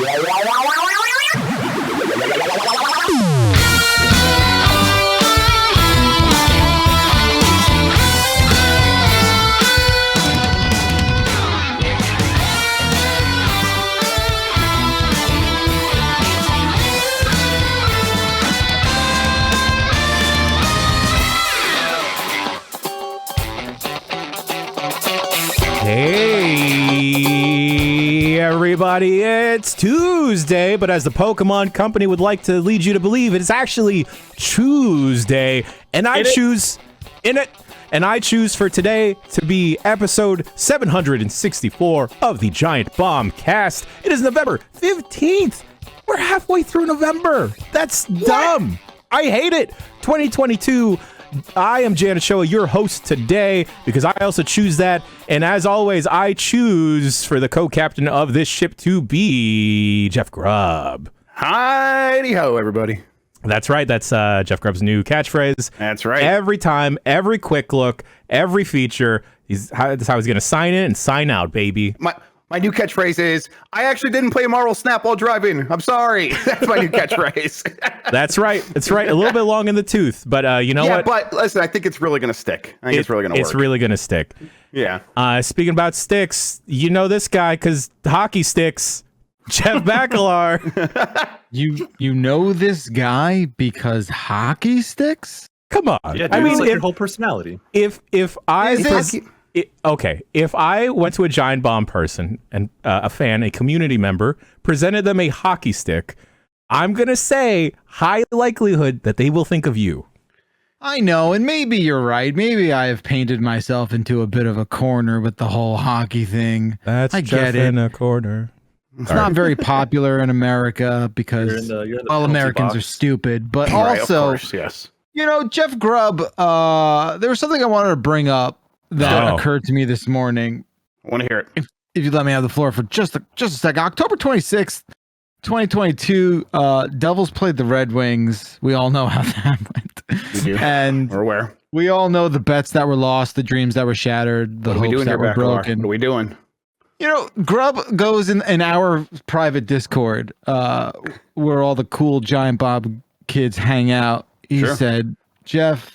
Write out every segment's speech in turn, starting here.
Hey, everybody, it's Tuesday, but as the Pokemon Company would like to lead you to believe, it is actually Tuesday, and I choose for today to be episode 764 of the Giant Bombcast. It is November 15th. We're halfway through November. That's dumb. I hate it. 2022. I am Janet Shoa, your host today, because I also choose that. And as always, I choose for the co-captain of this ship to be Jeff Grubb. Hi-de-ho, everybody. That's right. That's Jeff Grubb's new catchphrase. That's right. Every time, every quick look, every feature, that's how he's going to sign in and sign out, baby. My new catchphrase is, I actually didn't play Marvel Snap while driving. I'm sorry. That's my new catchphrase. That's right. That's right. A little bit long in the tooth, but you know what? Yeah, but listen, I think it's really going to stick. I think it's really going to work. It's really going to stick. Yeah. Speaking about sticks, you know this guy because hockey sticks. Jeff Bakalar. You know this guy because hockey sticks? Come on. Yeah, dude, I mean, like your whole personality. If I went to a Giant Bomb person and a fan, a community member, presented them a hockey stick, I'm gonna say high likelihood that they will think of you. I know, and maybe you're right. Maybe I have painted myself into a bit of a corner with the whole hockey thing. I get it. In a corner. It's not very popular in America because you're in the Americans box. are stupid. But Right, also, of course, yes. you know, Jeff Grubb, there was something I wanted to bring up that occurred to me this morning. I want to hear it. If you let me have the floor for just a second. October 26th, 2022, Devils played the Red Wings. We all know how that went. We do. And We're aware. we all know the bets that were lost, the dreams that were shattered, the What are we hopes doing that here, were Bakalar? broken. What are we doing? You know, Grubb goes in our private Discord, where all the cool Giant Bob kids hang out. He said, Jeff,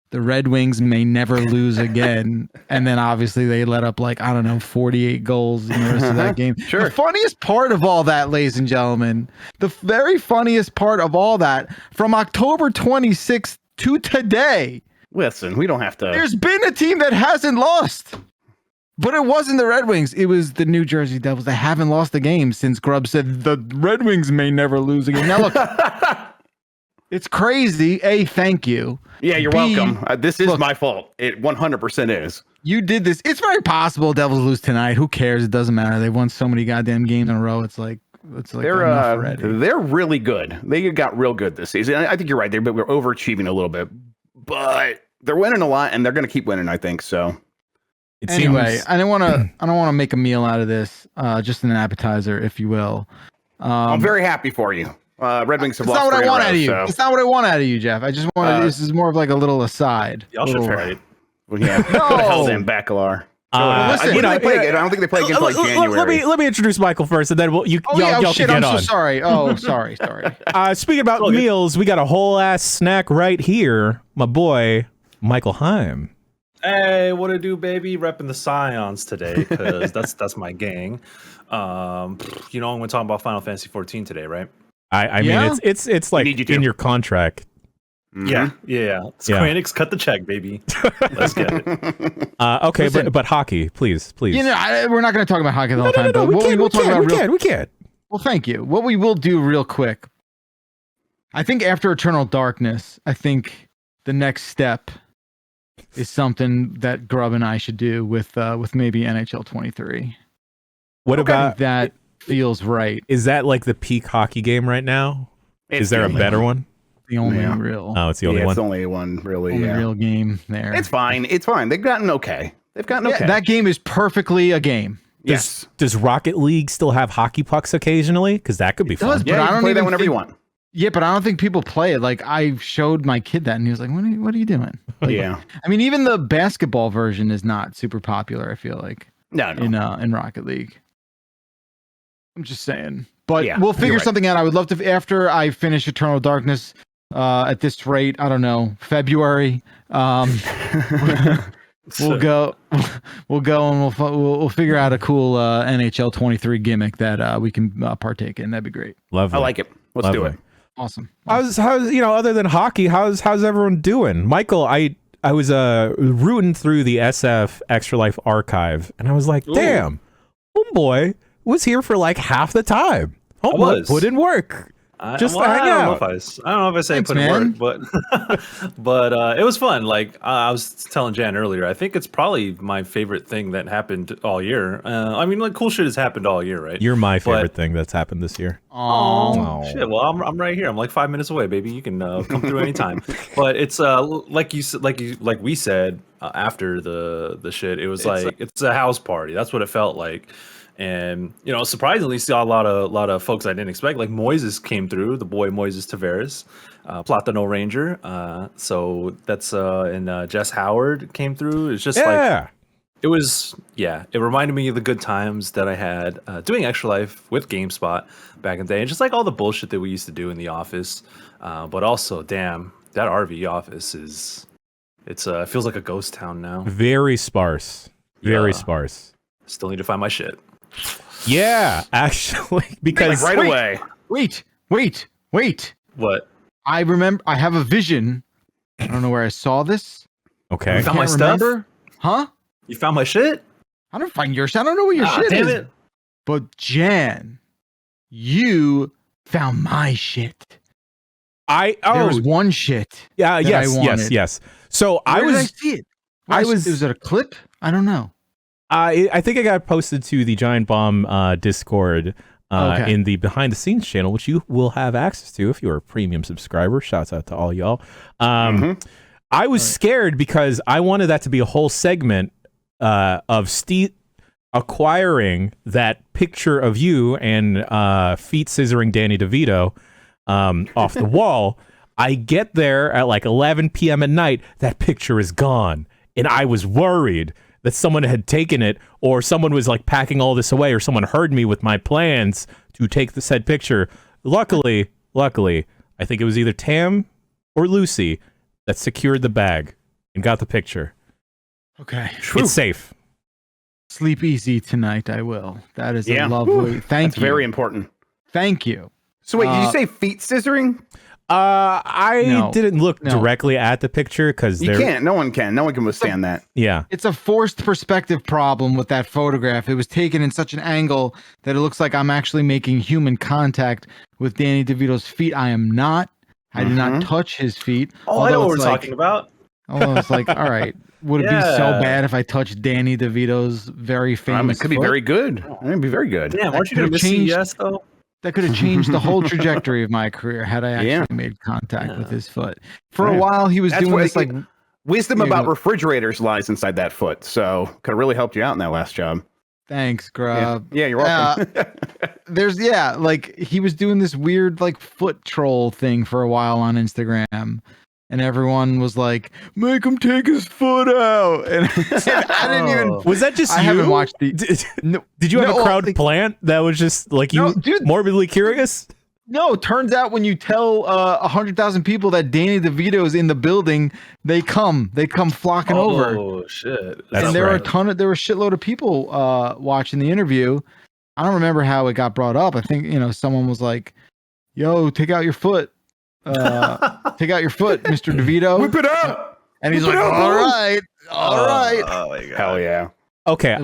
the Red Wings may never lose again. And then obviously they let up 48 goals in the rest of that game. Sure. The funniest part of all that, ladies and gentlemen, the very funniest part of all that, from October 26th to today. Listen, we don't have to. There's been a team that hasn't lost. But it wasn't the Red Wings. It was the New Jersey Devils. They haven't lost a game since Grubb said the Red Wings may never lose again. Now look, it's crazy. A, thank you. Yeah, you're welcome. This is my fault. It 100% is. You did this. It's very possible Devils lose tonight. Who cares? It doesn't matter. They've won so many goddamn games in a row. It's like they're really good. They got real good this season. I think you're right. We're overachieving a little bit, but they're winning a lot, and they're going to keep winning. I think so. Anyway, I don't want to make a meal out of this. Just an appetizer, if you will. I'm very happy for you. Red Wings have lost. It's not what I want out of you. So. It's not what I want out of you, Jeff. I just wanted. This is more of like a little aside. Y'all should fight. Well, yeah. Who the hell's in Bakalar? Listen, I don't think they play again until January. Let me introduce Michael first, and then y'all can get on. I'm so sorry. Oh, sorry. Speaking about meals, we got a whole ass snack right here. My boy, Michael Higham. Hey, what it do, baby? Repping the Scions today because that's my gang. I'm going to talk about Final Fantasy 14 today, right? I mean, it's like in your contract. Mm-hmm. Yeah. Square Enix, cut the check, baby. Let's get it. Okay, listen, but hockey, please. We're not going to talk about hockey the whole time. No, we can. Well, thank you. What we will do real quick. I think after Eternal Darkness, I think the next step is something that Grubb and I should do with maybe NHL 23. What about that? Feels right. Is that like the peak hockey game right now? Is there a better one? The only real. Oh, it's the only one. It's the only one, really. Only real game there. It's fine. They've gotten okay. That game is perfectly a game. Does Rocket League still have hockey pucks occasionally? Because that could be fun. Yeah, you can play that whenever you want. Yeah, but I don't think people play it. Like, I showed my kid that, and he was like, "What are you doing?" Like, yeah. I mean, even the basketball version is not super popular. I feel like no. in Rocket League. I'm just saying. But Yeah, we'll figure you're right. something out. I would love to, after I finish Eternal Darkness, at this rate, I don't know, February, we'll go and we'll figure out a cool NHL 23 gimmick that we can partake in. That'd be great. Lovely. I like it. Let's do it. Awesome. How's other than hockey, how's everyone doing? Michael, I was rooting through the SF Extra Life archive, and I was like, damn, homeboy was here for like half the time. Homeboy put in work. Just to hang out. I don't know if I say put in work, but it was fun. Like I was telling Jan earlier, I think it's probably my favorite thing that happened all year. I mean, like cool shit has happened all year, right? You're my favorite thing that's happened this year. Oh shit! Well, I'm right here. I'm like 5 minutes away, baby. You can come through anytime. But it's like we said after the shit. It was it's a house party. That's what it felt like. And surprisingly, saw a lot of folks I didn't expect. Like Moises came through, the boy Moises Tavares, Platano Ranger. So that's and Jess Howard came through. It's just it reminded me of the good times that I had doing Extra Life with GameSpot back in the day, and just like all the bullshit that we used to do in the office. But also, damn, that RV office it feels like a ghost town now. Very sparse. Very sparse. Still need to find my shit. Yeah, actually, because away. Wait. What? I remember. I have a vision. I don't know where I saw this. Okay. You found my stuff? Huh? You found my shit? I don't find your shit. I don't know what your shit damn is. it. But Jan, you found my shit. There was one shit. Yeah. Yes. So Where did I see it? Was it a clip? I don't know. I think I got posted to the Giant Bomb Discord in the behind the scenes channel, which you will have access to if you're a premium subscriber. Shouts out to all y'all. I was scared because I wanted that to be a whole segment of Steve acquiring that picture of you and feet scissoring Danny DeVito off the wall. I get there at like 11 p.m. at night. That picture is gone. And I was worried that someone had taken it, or someone was like packing all this away, or someone heard me with my plans to take the said picture. Luckily, I think it was either Tam or Lucy that secured the bag and got the picture. Okay. It's safe. Sleep easy tonight, I will. That is a lovely. Thank you. Very important. Thank you. So wait, did you say feet scissoring? I didn't look directly at the picture because you can't. No one can. No one can withstand that. Yeah. It's a forced perspective problem with that photograph. It was taken in such an angle that it looks like I'm actually making human contact with Danny DeVito's feet. I am not. I did not touch his feet. I know what we're talking about. I was like, all right, would it be so bad if I touched Danny DeVito's very famous It could be very good. It would be very good. Damn, aren't you going to miss CES though? That could have changed the whole trajectory of my career had I actually made contact with his foot. For a while, he was doing this like wisdom about refrigerators lies inside that foot. So could have really helped you out in that last job. Thanks, Grub. Yeah, you're welcome. Like he was doing this weird like foot troll thing for a while on Instagram. And everyone was like, "Make him take his foot out." And I didn't even. Was that just you? I haven't watched the. Did you have a crowd plant that was just like you, morbidly curious? No, turns out when you tell 100,000 people that Danny DeVito is in the building, they come flocking over. Oh shit! And there were a shitload of people watching the interview. I don't remember how it got brought up. I think someone was like, "Yo, take out your foot." Take out your foot, Mr. DeVito. Whip it out. And he's like, all right. Oh my God. Hell yeah. Okay,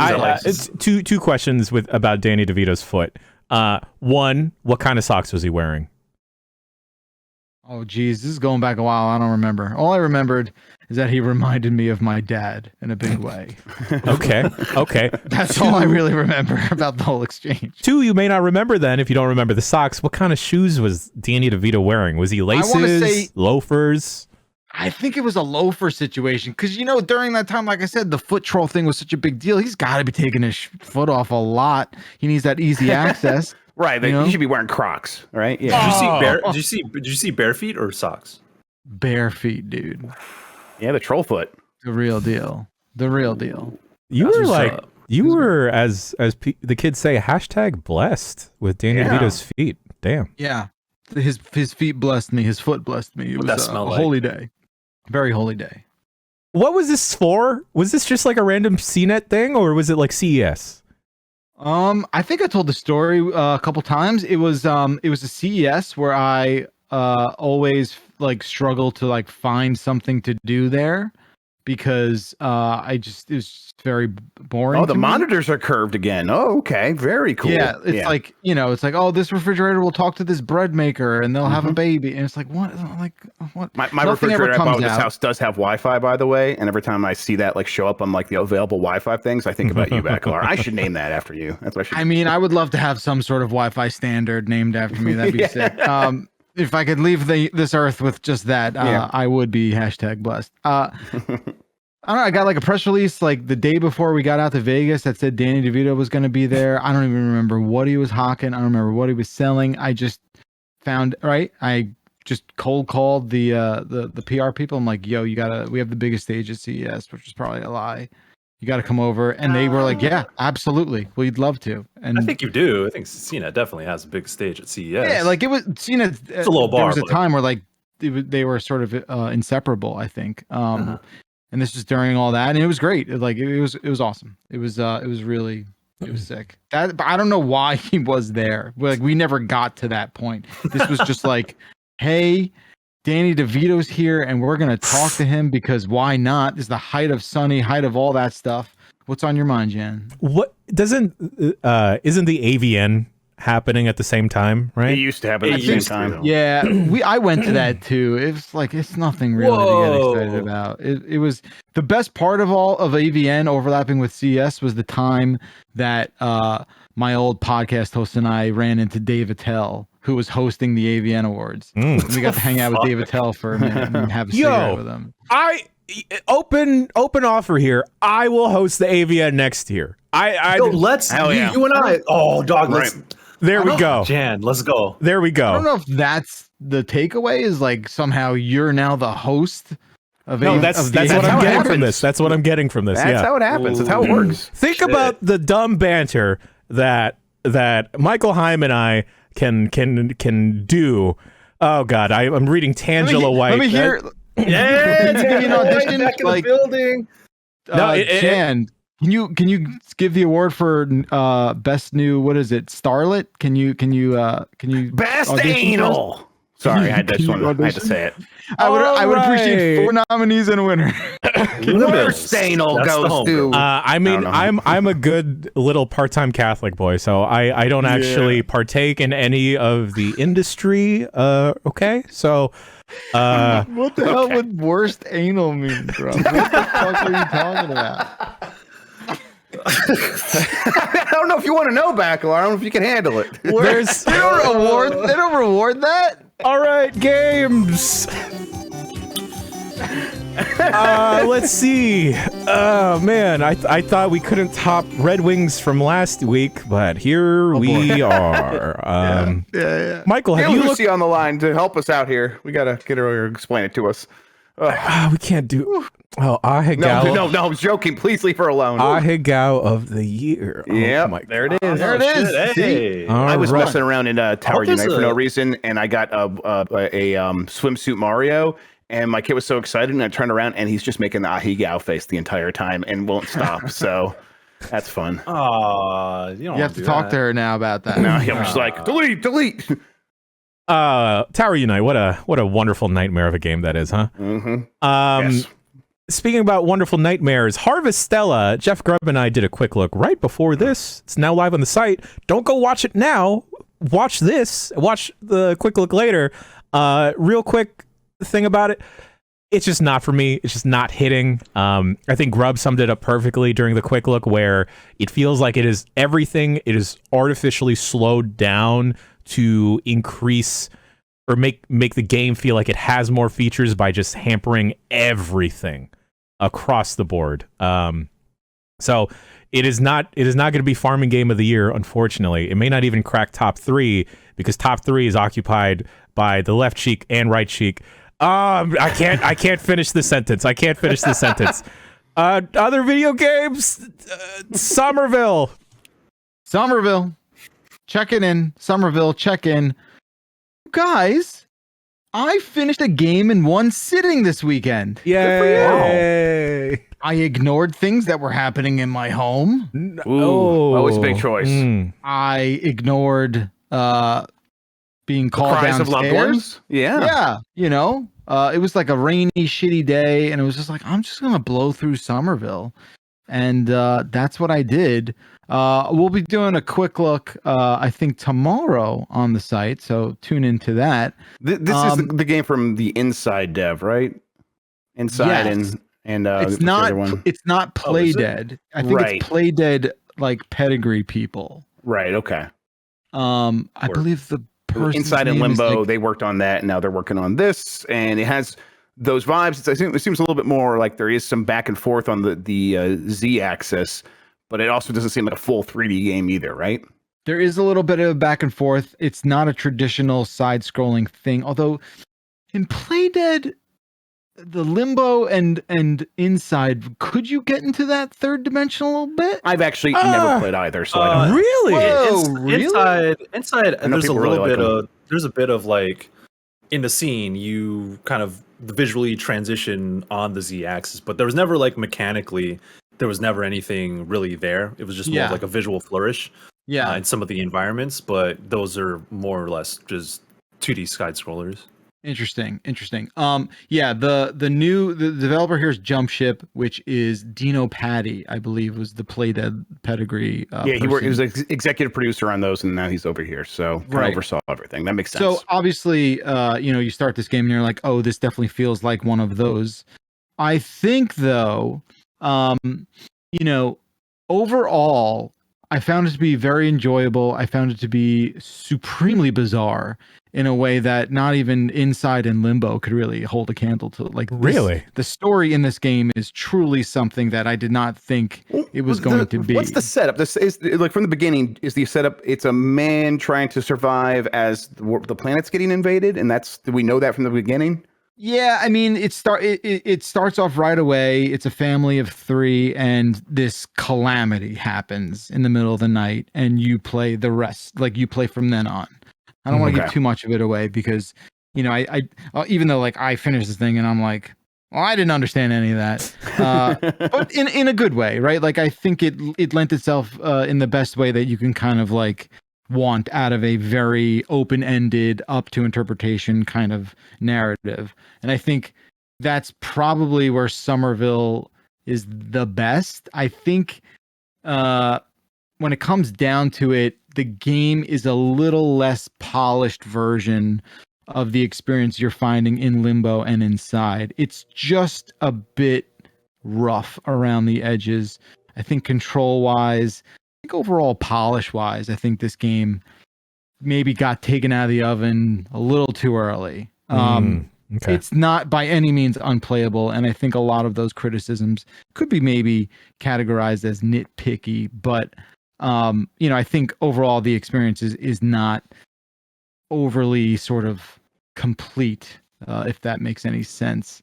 it's two questions about Danny DeVito's foot. One, what kind of socks was he wearing? Oh, geez, this is going back a while. I don't remember. All I remembered is that he reminded me of my dad in a big way. Okay. That's all I really remember about the whole exchange. Two, you may not remember then if you don't remember the socks. What kind of shoes was Danny DeVito wearing? Was he laces, loafers? I think it was a loafer situation because, during that time, like I said, the foot troll thing was such a big deal. He's got to be taking his foot off a lot. He needs that easy access. Right, he should be wearing Crocs, right? Yeah. Did you see bare feet or socks? Bare feet, dude. Yeah, the troll foot. The real deal. You were like You were, as the kids say, hashtag blessed with Danny DeVito's feet. Damn. Yeah. His feet blessed me. His foot blessed me. It was a holy day. Very holy day. What was this for? Was this just like a random CNET thing, or was it like CES? I think I told the story a couple times. It was a CES where I always like struggle to like find something to do there because it was just very boring. Oh, the monitors are curved again. Oh, okay, very cool. Yeah, it's like it's like, oh, this refrigerator will talk to this bread maker and they'll have a baby, and it's like, what? Like, what? My refrigerator I bought in this house does have Wi-Fi, by the way, and every time I see that like show up on like the available Wi-Fi things, I think about you, Bakalar. I should name that after you. That's what I should. I mean, I would love to have some sort of Wi-Fi standard named after me. That'd be sick. If I could leave this earth with just that, I would be hashtag blessed. I don't know. I got like a press release like the day before we got out to Vegas that said Danny DeVito was going to be there. I don't even remember what he was hawking. I don't remember what he was selling. I just found I just cold called the PR people. I'm like, yo, we have the biggest stage at CES, which is probably a lie. You got to come over. And they were like, yeah, absolutely. We'd love to. And I think you do. I think Cena definitely has a big stage at CES. Yeah, like it was Cena. It's a little bar. There was a time where like they were sort of inseparable, I think. And this was during all that, and it was great. It was awesome. It was sick. But I don't know why he was there. Like we never got to that point. This was just like, hey, Danny DeVito's here, and we're gonna talk to him because why not? This is the height of Sunny, height of all that stuff. What's on your mind, Jan? What isn't the AVN happening at the same time, right? It used to happen at the same time. Yeah, I went to that too. It's nothing really to get excited about. It was the best part of all of AVN overlapping with CS was the time that my old podcast host and I ran into Dave Attell, who was hosting the AVN Awards. And we got to hang out with Dave Attell for a minute and have a cigarette with him. Open offer here. I will host the AVN next year. You and I. Oh, dog. Let's. There we go. Jan, let's go. There we go. I don't know if that's the takeaway is like somehow you're now the host of that's what I'm getting from this. That's what I'm getting from this. That's how it happens. That's how it works. Think about the dumb banter that Michael Higham and I can do. Oh God, I'm reading Tangela White. Let me hear. Yeah, give me an audition. Back in the building. Jan, can you give the award for best new? What is it? Starlet? Can you best anal? Sorry, I had to say it. I would appreciate 4 nominees and a winner. Worst anal goes to. I mean, I'm a good little part-time Catholic boy, so I don't actually partake in any of the industry. Okay, so. What the hell would worst anal mean, bro? What the fuck are you talking about? I don't know if you want to know, Bakalar. I don't know if you can handle it. They don't reward that. All right, games. Let's see. Oh man, I thought we couldn't top Red Wings from last week, but here we are. Yeah. Michael, have you Lucy on the line to help us out here? We gotta get her to explain it to us. We can't do. Oh, Ahegao. No, I was joking. Please leave her alone. Ahegao of the year. Yeah, there it is. There it is. See? I was messing around in Tower Unite for no reason, and I got a swimsuit Mario. And my kid was so excited, and I turned around, and he's just making the Ahegao face the entire time and won't stop. So that's fun. You have to talk to her now about that. No, I'm just like, delete. Tower Unite, what a wonderful nightmare of a game that is, huh? Mm-hmm. Yes. Speaking about wonderful nightmares, Havestella, Jeff Grubb and I did a quick look right before this. It's now live on the site. Don't go watch it now. Watch this. Watch the quick look later. Real quick thing about it, it's just not for me. It's just not hitting. I think Grubb summed it up perfectly during the quick look, where it feels like it is everything. It is artificially slowed down to increase or make the game feel like it has more features by just hampering everything across the board. So it is not going to be farming game of the year, unfortunately. It may not even crack top 3 because top 3 is occupied by the left cheek and right cheek. I can't finish the sentence. Other video games, Somerville. Checking in. Somerville, check in. Guys, I finished a game in one sitting this weekend. Yay! Wow. I ignored things that were happening in my home. Always a big choice. I ignored being called cries downstairs. Of loved ones? Yeah. It was like a rainy, shitty day, and it was just like, I'm just gonna blow through Somerville. And that's what I did. We'll be doing a quick look, I think, tomorrow on the site, so tune into that. This is the game from the Inside dev, right? Inside yes. and it's not Playdead. I think it's Playdead, like Pedigree people. Right. Okay. I believe the person Inside and Limbo, they worked on that, and now they're working on this, and it has those vibes. It seems a little bit more like there is some back and forth on the Z-axis, but it also doesn't seem like a full 3D game either, right? There is a little bit of back and forth. It's not a traditional side-scrolling thing, although in Playdead, the Limbo and Inside, could you get into that third dimension a little bit? I've actually never played either, so I don't know. Really? Really? Inside, there's a little bit of there's a bit of like in the scene you kind of visually transition on the Z-axis, but there was never like mechanically there was never anything really there. It was just more of like a visual flourish. In some of the environments, but those are more or less just 2D side scrollers. Interesting. The developer here is Jumpship, which is Dino Patti, I believe, was the Playdead Pedigree. He was executive producer on those, and now he's over here, so oversaw everything. That makes sense. So obviously, you start this game and you're like, oh, this definitely feels like one of those. I think though, overall, I found it to be very enjoyable. I found it to be supremely bizarre in a way that not even Inside and Limbo could really hold a candle to. The story in this game is truly something that I did not think it was going to be. What's the setup? This is like from the beginning. Is the setup? It's a man trying to survive as the planet's getting invaded, and do we know that from the beginning? Yeah, I mean, it starts off right away. It's a family of 3, and this calamity happens in the middle of the night, and you play the rest. Like, you play from then on. I don't want to give too much of it away because, I even though like I finished this thing and I'm like, well, I didn't understand any of that, but in a good way, right? Like, I think it lent itself in the best way that you can kind of like want out of a very open-ended, up to interpretation kind of narrative. And I think that's probably where Somerville is the best. I think when it comes down to it, the game is a little less polished version of the experience you're finding in Limbo and Inside. It's just a bit rough around the edges. I think control-wise, overall polish-wise, I think this game maybe got taken out of the oven a little too early. It's not by any means unplayable, and I think a lot of those criticisms could be maybe categorized as nitpicky, but I think overall the experience is not overly sort of complete, if that makes any sense.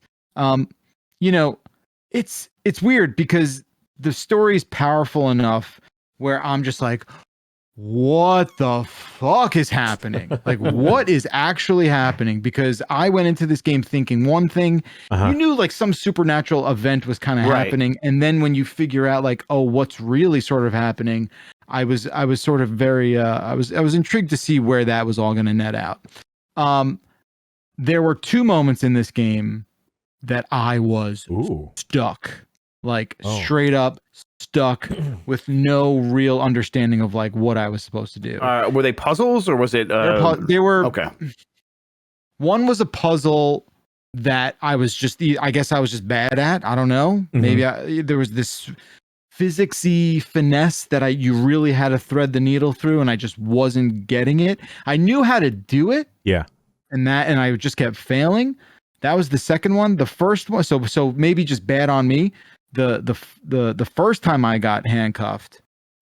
It's weird because the story's powerful enough where I'm just like, what the fuck is happening? Like, what is actually happening? Because I went into this game thinking one thing. You knew like some supernatural event was kind of happening, and then when you figure out like, oh, what's really sort of happening, I was sort of very I was intrigued to see where that was all going to net out. There were 2 moments in this game that I was stuck, like straight up stuck with no real understanding of like what I was supposed to do. Were they puzzles or was it? They were. Okay. One was a puzzle that I guess I was just bad at. I don't know. Maybe there was this physicsy finesse that you really had to thread the needle through, and I just wasn't getting it. I knew how to do it. Yeah. And I just kept failing. That was the second one. The first one, so maybe just bad on me. The first time I got handcuffed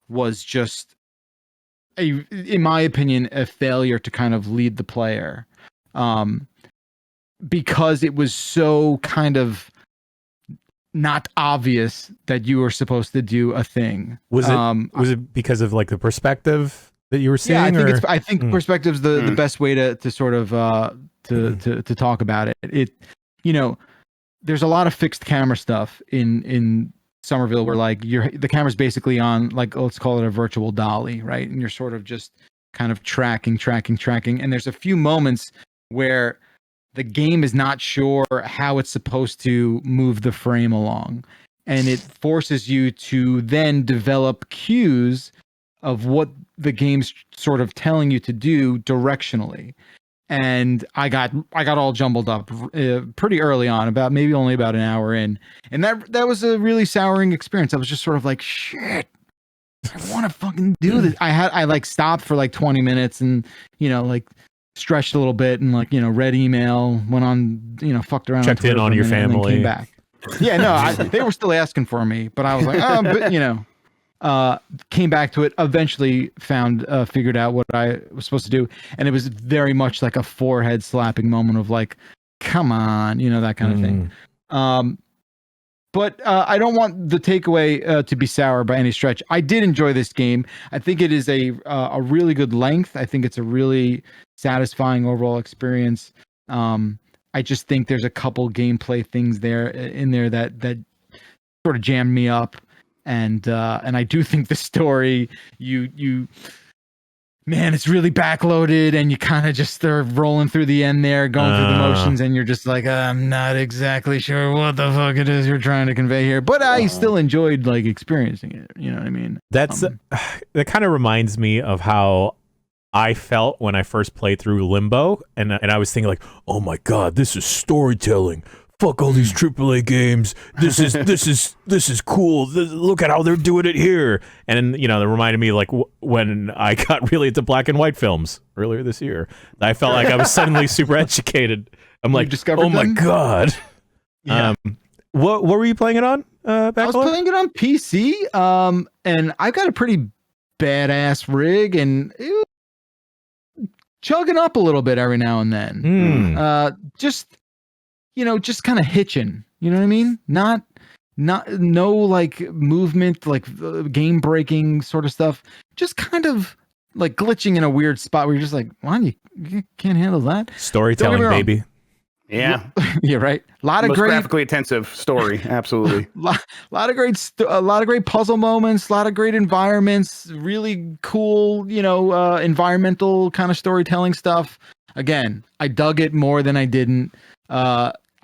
was just in my opinion, a failure to kind of lead the player, because it was so kind of not obvious that you were supposed to do a thing. Was it because of like the perspective that you were seeing? Yeah, I think perspective's the best way to sort of to talk about it. It, you know, there's a lot of fixed camera stuff in Somerville where like the camera's basically on, like, let's call it a virtual dolly, right? And you're sort of just kind of tracking. And there's a few moments where the game is not sure how it's supposed to move the frame along. And it forces you to then develop cues of what the game's sort of telling you to do directionally. And I got all jumbled up pretty early on, only about an hour in. And that was a really souring experience. I was just sort of like, shit, I want to fucking do this. I like stopped for like 20 minutes and, you know, like stretched a little bit and like, you know, read email, went on, you know, fucked around. Checked in on your family. Came back. Yeah, no, they were still asking for me, but I was like, oh, but you know, came back to it, eventually figured out what I was supposed to do. And it was very much like a forehead slapping moment of like, come on, you know, that kind of thing. But I don't want the takeaway to be sour by any stretch. I did enjoy this game. I think it is a really good length. I think it's a really satisfying overall experience. I just think there's a couple gameplay things in there that sort of jammed me up, and I do think the story man, it's really backloaded, and you kind of just start rolling through the end there, going through the motions, and you're just like, I'm not exactly sure what the fuck it is you're trying to convey here, but I still enjoyed like experiencing it. You know what I mean? That kind of reminds me of how I felt when I first played through Limbo, and I was thinking like, oh my god, this is storytelling. Fuck all these AAA games. This is cool. Look at how they're doing it here. And you know, that reminded me like when I got really into black and white films earlier this year. I felt like I was suddenly super educated. I'm like, oh my god. Yeah. What were you playing it on? Bakalar? I was playing it on PC. And I've got a pretty badass rig, and it was chugging up a little bit every now and then. Just kind of hitching, you know what I mean? No like movement, like game breaking sort of stuff. Just kind of like glitching in a weird spot where you're just like, why you can't handle that? Storytelling, baby. Yeah. Yeah, right. A lot of Most great graphically intensive story. Absolutely. a lot of great puzzle moments, a lot of great environments, really cool, environmental kind of storytelling stuff. Again, I dug it more than I didn't.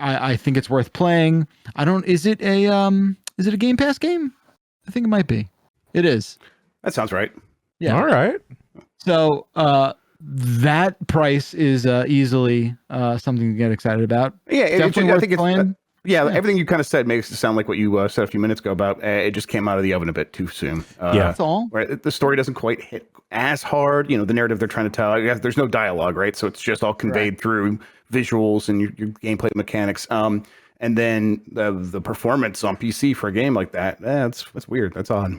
I think it's worth playing. Is it a Game Pass game? I think it might be. It is. That sounds right. Yeah. All right. So that price is easily something to get excited about. Yeah, definitely I think it's playing. Yeah, everything you kind of said makes it sound like what you said a few minutes ago about it just came out of the oven a bit too soon. That's all. Right, the story doesn't quite hit as hard. You know, the narrative they're trying to tell. I guess there's no dialogue, right? So it's just all conveyed through visuals and your gameplay mechanics. And then the performance on PC for a game like that, that's weird. That's odd.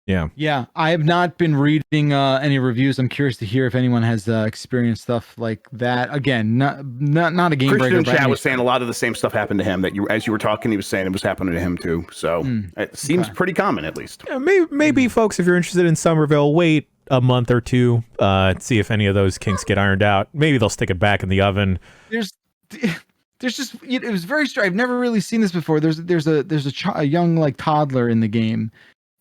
Yeah. I have not been reading any reviews. I'm curious to hear if anyone has experienced stuff like that. Again, not a game breaker. Christian Chat was saying a lot of the same stuff happened to him as you were talking. He was saying it was happening to him too. So it seems pretty common, at least. Yeah, maybe folks, if you're interested in Somerville, wait a month or two, see if any of those kinks get ironed out. Maybe they'll stick it back in the oven. There's just it was very strange. I've never really seen this before. There's a young like toddler in the game.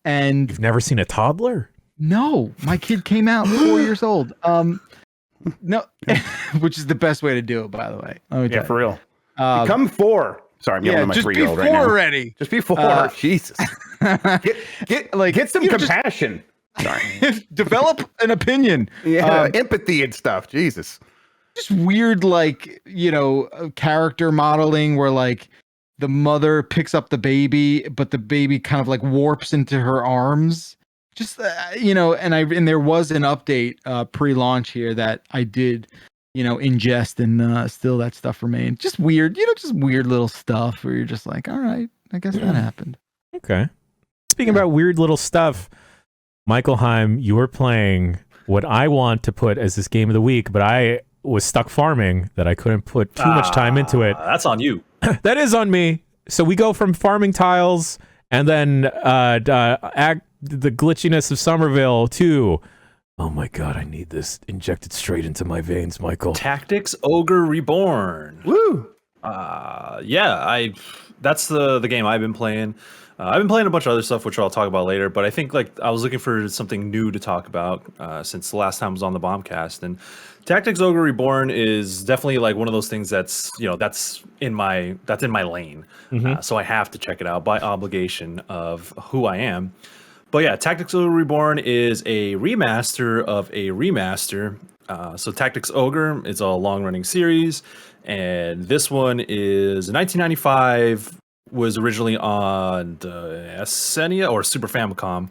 And you've never seen a toddler? No, my kid came out 4 years old. No, which is the best way to do it, by the way. Yeah, for real. Become 4. Sorry, I'm yelling at my 3-year-old right now. Already. Just be 4. Jesus. Get some compassion. Sorry. Develop an opinion. Yeah, empathy and stuff. Jesus. Just weird, character modeling where the mother picks up the baby, but the baby kind of warps into her arms. Just and there was an update pre-launch here that I did, ingest, and still that stuff remained. Just weird, just weird little stuff where you're just like, all right, I guess that happened. Okay. Speaking about weird little stuff, Michael Higham, you were playing what I want to put as this game of the week, but I was stuck farming that I couldn't put too much time into it. That's on you. That is on me. So we go from farming tiles and then the glitchiness of Somerville to, oh my god, I need this injected straight into my veins, Michael. Tactics Ogre Reborn. Woo! That's the game I've been playing. I've been playing a bunch of other stuff, which I'll talk about later. But I think I was looking for something new to talk about since the last time I was on the Bombcast. And Tactics Ogre Reborn is definitely like one of those things that's in my lane. So I have to check it out by obligation of who I am. But yeah, Tactics Ogre Reborn is a remaster of a remaster. So Tactics Ogre is a long-running series, and this one is 1995. Was originally on the Esenia or Super Famicom.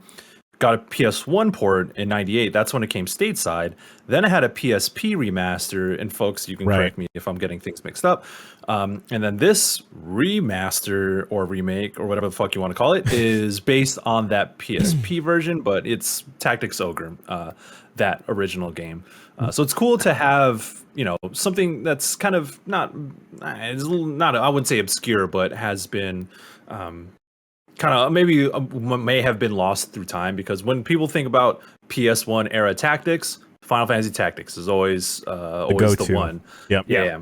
Got a PS1 port in 98. That's when it came stateside. Then I had a PSP remaster, and folks, you can correct me if I'm getting things mixed up. And then this remaster or remake or whatever the fuck you want to call it is based on that PSP version, but it's Tactics Ogre, that original game. So it's cool to have, something that's kind of it's a little, I wouldn't say obscure, but has been kind of may have been lost through time, because when people think about PS1 era tactics, Final Fantasy Tactics is always the one. Yep. Yeah.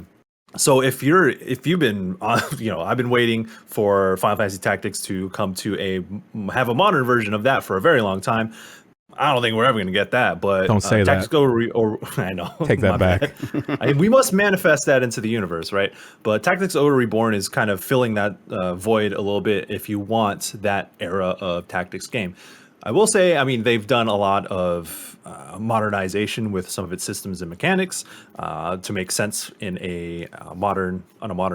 So if you've been I've been waiting for Final Fantasy Tactics to come to have a modern version of that for a very long time. I don't think we're ever going to get that, but don't say that. I know. Take that back. We must manifest that into the universe, right? But Tactics Ogre Reborn is kind of filling that void a little bit if you want that era of tactics game. I will say, they've done a lot of modernization with some of its systems and mechanics to make sense in a modern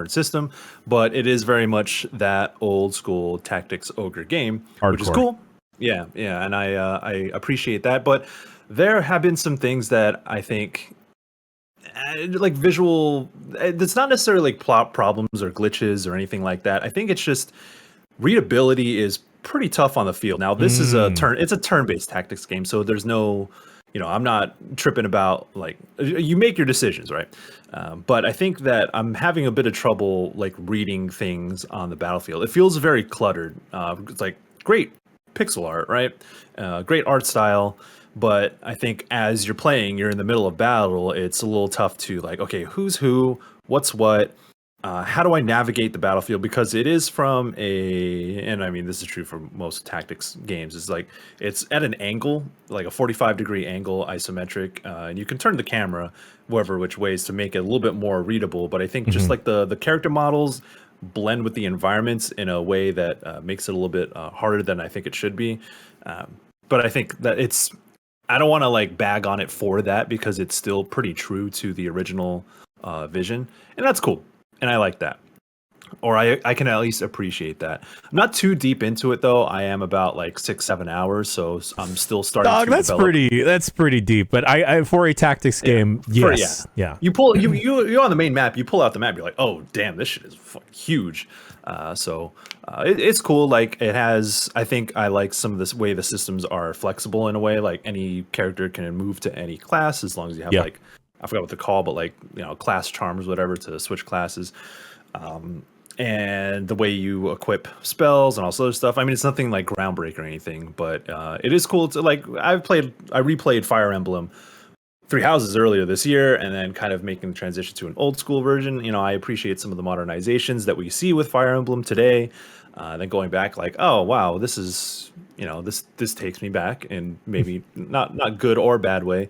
system, but it is very much that old school Tactics Ogre game, which is cool. Yeah, and I appreciate that, but there have been some things that I think, like visual, it's not necessarily like plot problems or glitches or anything like that. I think it's just readability is pretty tough on the field. Now, this is it's a turn-based tactics game, so there's no, I'm not tripping about, like, you make your decisions, right? But I think that I'm having a bit of trouble, like, reading things on the battlefield. It feels very cluttered. It's like, great pixel art, right? Great art style, but I think as you're playing, you're in the middle of battle, it's a little tough to, like, okay, who's who, what's what, how do I navigate the battlefield? Because it is from this is true for most tactics games, it's like it's at an angle, like a 45-degree angle, isometric, and you can turn the camera which ways to make it a little bit more readable. But I think just like the character models blend with the environments in a way that makes it a little bit harder than I think it should be. But I think that I don't want to like bag on it for that, because it's still pretty true to the original vision, and that's cool. And I like that. Or I can at least appreciate that. I'm not too deep into it though. I am about like 6-7 hours, so I'm still starting to develop. That's pretty deep. But I for a tactics game, yes. Yeah. You pull you on the main map, you pull out the map, you're like, oh damn, this shit is fucking huge. It's cool. Like it has, I think I like some of this way the systems are flexible in a way, like any character can move to any class as long as you have like, I forgot what they're called, but like, class charms, whatever, to switch classes. And the way you equip spells and all this other stuff. It's nothing like groundbreaking or anything, but it is cool to, like, I replayed Fire Emblem Three Houses earlier this year, and then kind of making the transition to an old school version. I appreciate some of the modernizations that we see with Fire Emblem today. Then going back, like, oh wow, this is, this takes me back in maybe not good or bad way.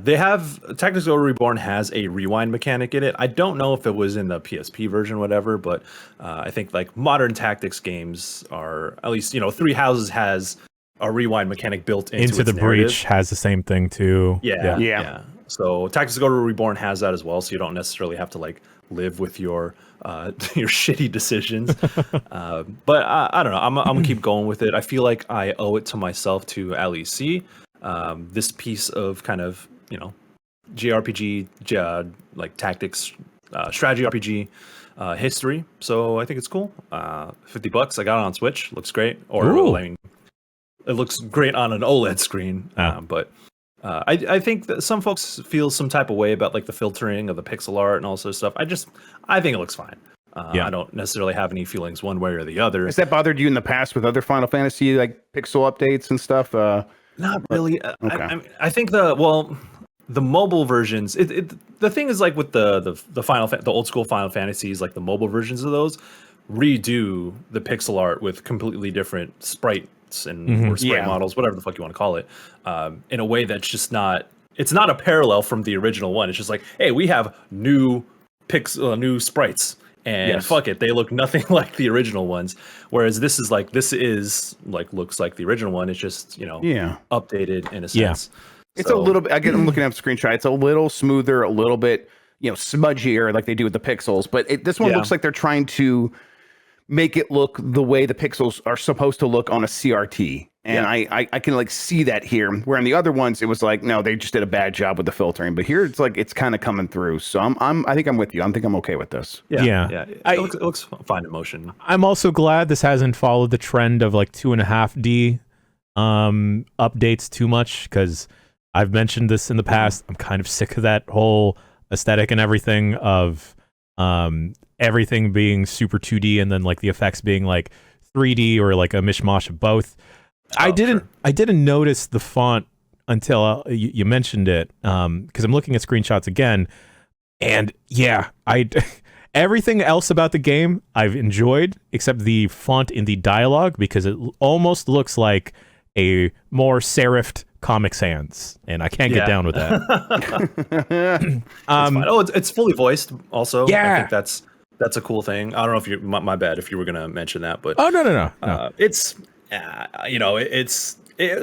They have Tactics Ogre Reborn has a rewind mechanic in it. I don't know if it was in the PSP version, or whatever, but I think like modern tactics games are, at least, Three Houses has a rewind mechanic built into the Breach has the same thing too. Yeah. So Tactics Ogre Reborn has that as well, so you don't necessarily have to like live with your shitty decisions. But I don't know. I'm gonna keep going with it. I feel like I owe it to myself to at least see this piece of kind of JRPG, like tactics, strategy RPG history. So I think it's cool. $50. I got it on Switch. Looks great. It looks great on an OLED screen. But I think that some folks feel some type of way about like the filtering of the pixel art and all sorts of stuff. I think it looks fine. I don't necessarily have any feelings one way or the other. Has that bothered you in the past with other Final Fantasy like pixel updates and stuff? Not really. Okay. I think the mobile versions. The thing is, like with the old school Final Fantasies, like the mobile versions of those redo the pixel art with completely different sprites and or sprite models, whatever the fuck you want to call it, in a way that's just not. It's not a parallel from the original one. It's just like, hey, we have new sprites. And fuck it, they look nothing like the original ones. Whereas this is like looks like the original one. It's just updated in a sense. It's a little bit. I'm looking at the screenshot. It's a little smoother, a little bit smudgier, like they do with the pixels. But this one looks like they're trying to make it look the way the pixels are supposed to look on a CRT. And I can like see that here. Where in the other ones, it was like, no, they just did a bad job with the filtering. But here, it's like it's kind of coming through. So I think I'm with you. I think I'm okay with this. Yeah. It looks fine in motion. I'm also glad this hasn't followed the trend of like 2.5D updates too much, because I've mentioned this in the past. I'm kind of sick of that whole aesthetic and everything of everything being super 2D and then like the effects being like 3D or like a mishmash of both. I didn't notice the font until you mentioned it, because I'm looking at screenshots again, and everything else about the game I've enjoyed except the font in the dialogue, because it almost looks like a more serifed Comic Sans, and I can't get down with that. It's fully voiced also. Yeah, I think that's a cool thing. I don't know if you my bad if you were gonna mention that, but no. It's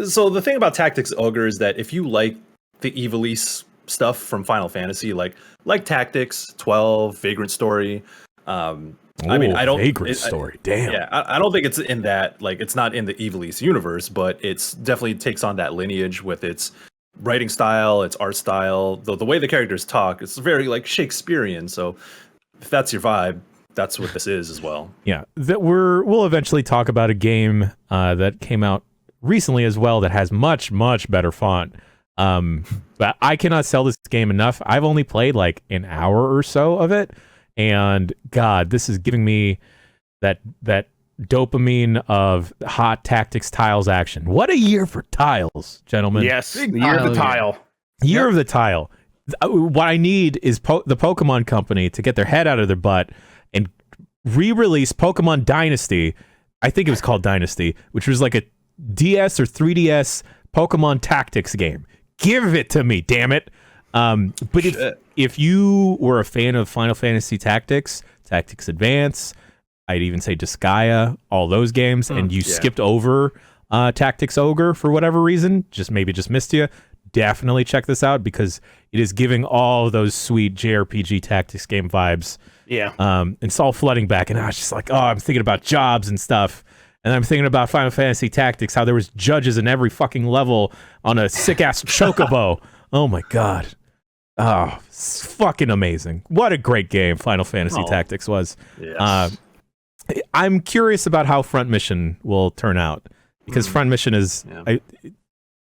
so the thing about Tactics Ogre is that if you like the Ivalice stuff from Final Fantasy, like Tactics 12, Vagrant Story, Vagrant Story, damn. Yeah, I don't think it's in that, like, it's not in the Ivalice universe, but it's definitely takes on that lineage with its writing style, its art style, the way the characters talk. It's very like Shakespearean. So if that's your vibe, that's what this is as well. Yeah, we'll eventually talk about a game that came out recently as well that has much better font. But I cannot sell this game enough. I've only played like an hour or so of it, and God, this is giving me that dopamine of hot Tactics Tiles action. What a year for tiles, gentlemen! Yes, the year of the tile. Year of the tile. What I need is the Pokemon Company to get their head out of their butt and re-release Pokemon Dynasty. I think it was called Dynasty, which was like a DS or 3DS Pokemon Tactics game. Give it to me, damn it. But if you were a fan of Final Fantasy Tactics Advance, I'd even say Disgaea, all those games, and you skipped over Tactics Ogre for whatever reason, just missed you, definitely check this out, because it is giving all those sweet JRPG tactics game vibes. Yeah. And it's all flooding back, and I was just like, I'm thinking about jobs and stuff. And I'm thinking about Final Fantasy Tactics, how there was judges in every fucking level on a sick-ass chocobo. Oh, my God. Oh, it's fucking amazing. What a great game Final Fantasy Tactics was. Yes. I'm curious about how Front Mission will turn out, because Front Mission is a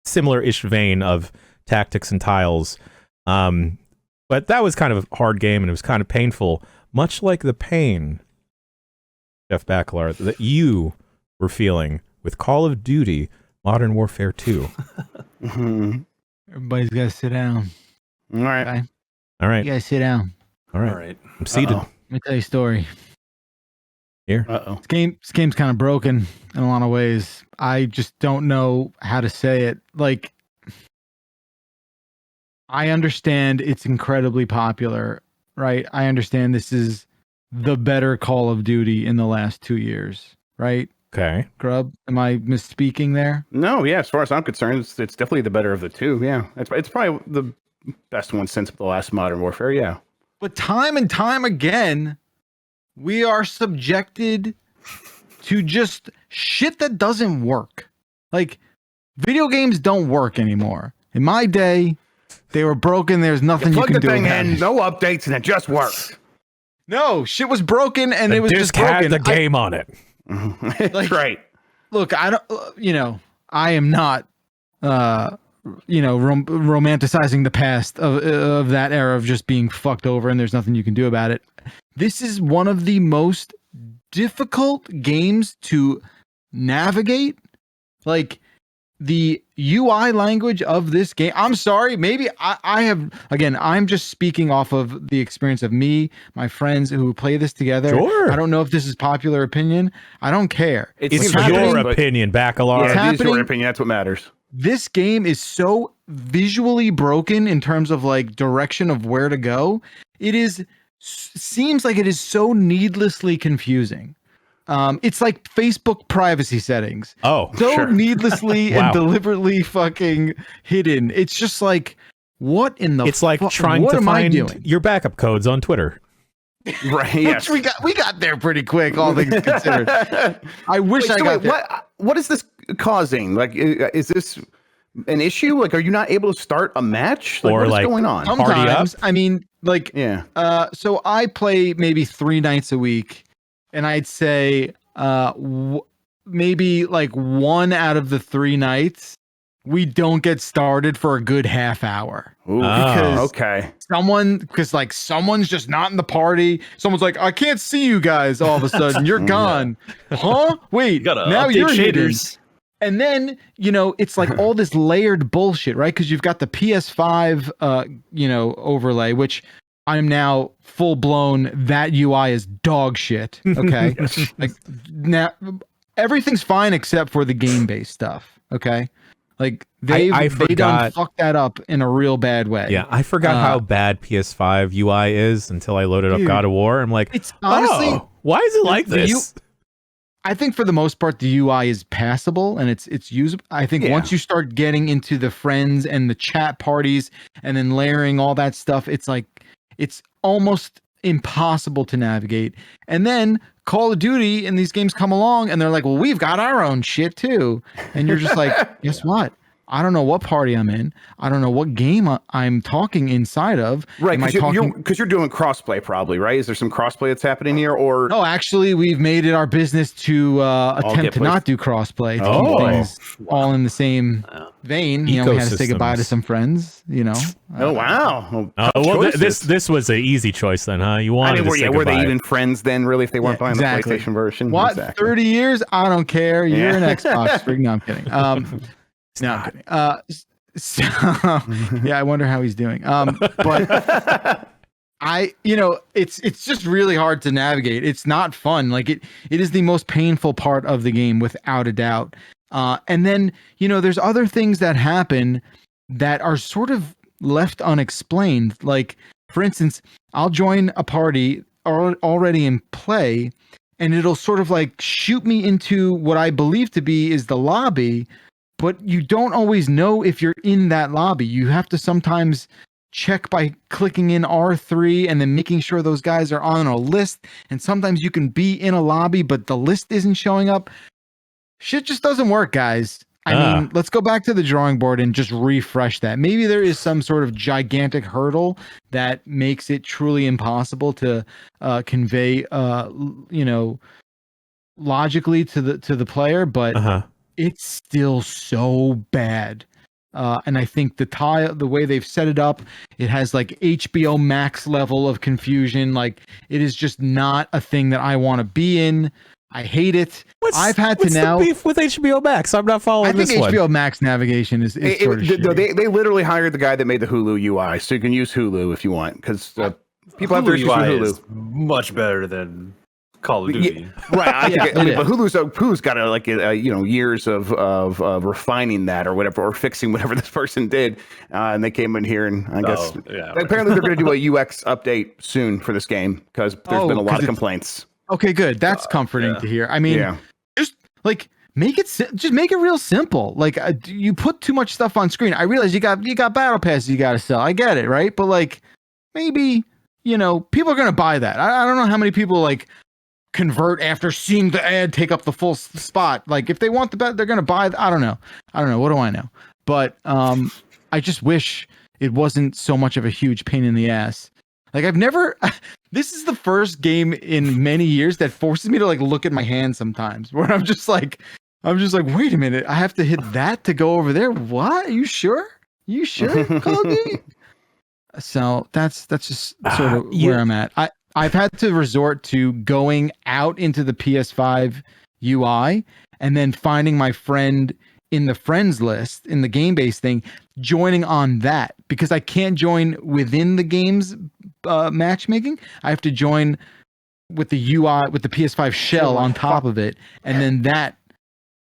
similar-ish vein of Tactics and Tiles. But that was kind of a hard game, and it was kind of painful, much like the pain, Jeff Bakalar, that you were feeling with Call of Duty Modern Warfare 2. Everybody's got to sit down. All right. Okay? All right. You guys sit down. All right. I'm seated. Let me tell you a story. Here. This game's kind of broken in a lot of ways. I just don't know how to say it. Like, I understand it's incredibly popular, right? I understand this is the better Call of Duty in the last 2 years, right? Okay. Grub, am I misspeaking there? No, yeah. As far as I'm concerned, it's definitely the better of the two. Yeah, it's probably the best one since the last Modern Warfare. Yeah. But time and time again, we are subjected to just shit that doesn't work. Like, video games don't work anymore. In my day, they were broken. There's nothing you can do about it. No updates, and it just worked. No, shit was broken, and it was just broken. The game on it. Like, right. Look, I don't. I am not. Romanticizing the past of that era of just being fucked over, and there's nothing you can do about it. this is one of the most difficult games to navigate. Like, the UI language of this game, I'm sorry, maybe I have, again, I'm just speaking off of the experience of me, my friends who play this together. Sure. I don't know if this is popular opinion. I don't care. It's your opinion, Bakalar. Yeah, it's your opinion. That's what matters. This game is so visually broken in terms of like direction of where to go. Seems like it is so needlessly confusing. It's like Facebook privacy settings. Oh, so sure. needlessly and deliberately fucking hidden. It's just like, what in the? It's like trying to find your backup codes on Twitter. Right. Yes. we got there pretty quick, all things considered. I wish I got there. What is this causing? Like, is this an issue? Like, are you not able to start a match? Like, or what is going on? Sometimes, I mean, like, yeah. So I play maybe 3 nights a week. And I'd say maybe like 1 out of the 3 nights, we don't get started for a good half hour. Ooh, because someone's just not in the party. Someone's like, I can't see you guys all of a sudden. You're gone. Huh? Wait, now you're shaders. And then, it's like all this layered bullshit, right? Because you've got the PS5, overlay, which I'm now full blown. That UI is dog shit. Okay. Like, now everything's fine except for the game based stuff. Okay. Like they done fucked that up in a real bad way. Yeah. I forgot how bad PS5 UI is until I loaded up God of War. I'm like, it's honestly, why is it like this? I think for the most part, the UI is passable and it's usable. I think once you start getting into the friends and the chat parties and then layering all that stuff, it's like, it's almost impossible to navigate. And then Call of Duty and these games come along and they're like, well, we've got our own shit too. And you're just like, guess what? I don't know what party I'm in. I don't know what game I'm talking inside of. Right, because you're doing crossplay probably, right? Is there some crossplay that's happening here? Or no, actually, we've made it our business to attempt to not do crossplay. To keep things all in the same vein. We had to say goodbye to some friends. Oh wow! This was an easy choice then, huh? You wanted to say were they even friends then? Really, if they weren't buying the PlayStation version? What? Exactly. 30 years? I don't care. You're an Xbox freak. No, I'm kidding. No, I'm kidding. I wonder how he's doing. But it's just really hard to navigate. It's not fun. Like it is the most painful part of the game without a doubt. And then, there's other things that happen that are sort of left unexplained. Like, for instance, I'll join a party already in play and it'll sort of like shoot me into what I believe to be is the lobby. But you don't always know if you're in that lobby. You have to sometimes check by clicking in R3 and then making sure those guys are on a list. And sometimes you can be in a lobby, but the list isn't showing up. Shit just doesn't work, guys. I mean, let's go back to the drawing board and just refresh that. Maybe there is some sort of gigantic hurdle that makes it truly impossible to convey, logically to the player, but it's still so bad. And I think the way they've set it up, it has like HBO Max level of confusion. Like it is just not a thing that I want to be in. I hate it. What's the beef with HBO Max? I'm not following this one. I think HBO Max navigation is sort of shitty. They literally hired the guy that made the Hulu UI, so you can use Hulu if you want, because people have their issues with Hulu. Is much better than Call of Duty. Right. But Hulu's got years of refining that or whatever, or fixing whatever this person did, and they came in here and apparently they're going to do a UX update soon for this game because there's been a lot of complaints. Okay, good. That's comforting to hear. I mean, just like make it real simple. Like you put too much stuff on screen. I realize you got battle passes you got to sell. I get it, right? But like maybe people are going to buy that. I don't know how many people like convert after seeing the ad take up the full spot. Like if they want the bet, they're going to buy. I don't know. What do I know? But I just wish it wasn't so much of a huge pain in the ass. Like I've never, this is the first game in many years that forces me to like look at my hand sometimes where I'm just like, wait a minute. I have to hit that to go over there. What? Are you sure? Call of Duty? So that's just sort of where I'm at. I've had to resort to going out into the PS5 UI and then finding my friend in the friends list in the game-based thing, joining on that because I can't join within the game's matchmaking. I have to join with the UI with the PS5 shell on top of it, and then that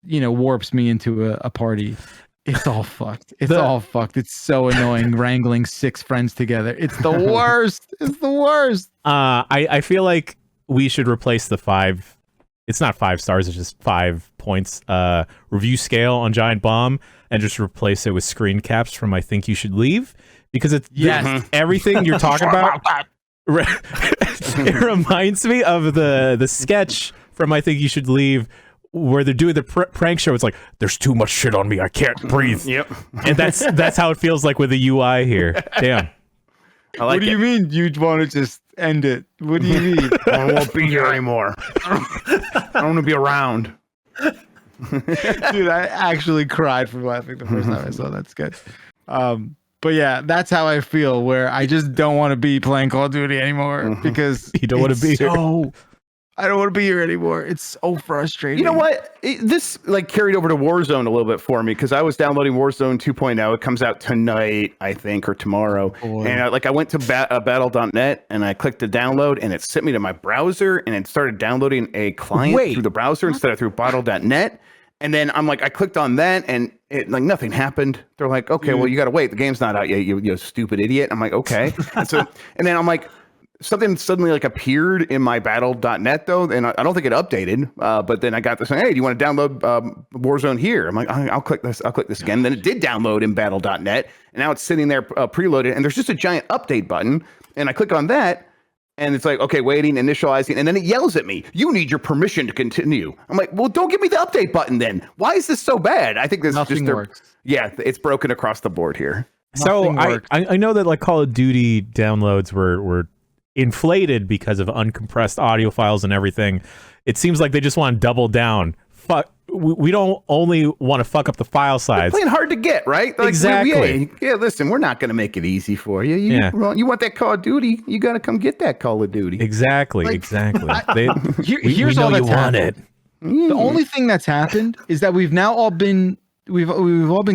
warps me into a party. It's all fucked. It's all fucked. It's so annoying wrangling 6 friends together. It's the worst. It's the worst. I feel like we should replace the 5. It's not 5 stars. It's just 5 points review scale on Giant Bomb, and just replace it with screen caps from I Think You Should Leave, because it's everything you're talking about. It reminds me of the sketch from I Think You Should Leave, where they're doing the prank show. It's like, there's too much shit on me, I can't breathe. Yep. And that's how it feels like with the UI here. Damn. What do you mean you want to just end it? What do you mean? I won't be here anymore. I don't want to be around. Dude, I actually cried from laughing the first time I saw that sketch. But yeah, that's how I feel, where I just don't want to be playing Call of Duty anymore because you don't want to be here. I don't want to be here anymore. It's so frustrating. You know what? This carried over to Warzone a little bit for me because I was downloading Warzone 2.0. It comes out tonight, I think, or tomorrow. And I went to battle.net and I clicked to download, and it sent me to my browser, and it started downloading a client through the browser instead of through battle.net. And then I clicked on that, and it nothing happened. They're like, okay, well, you got to wait. The game's not out yet. You stupid idiot. I'm like, okay. and then I'm like, something suddenly appeared in my battle.net though, and I don't think it updated. But then I got this, hey, do you want to download Warzone here? I'm like, I'll click this. I'll click this again. Then it did download in battle.net, and now it's sitting there preloaded, and there's just a giant update button, and I click on that, and it's like, okay, waiting, initializing, and then it yells at me, you need your permission to continue. I'm like, well, don't give me the update button then. Why is this so bad? I think this Nothing works. Yeah, it's broken across the board here. So I know that Call of Duty downloads were inflated because of uncompressed audio files and everything. It seems like they just want to double down. We don't only want to fuck up the file size. They're playing hard to get, right? Exactly. Listen, we're not going to make it easy for you. You want that Call of Duty? You got to come get that Call of Duty. Exactly. Here's all that's happened. The only thing that's happened is that we've all been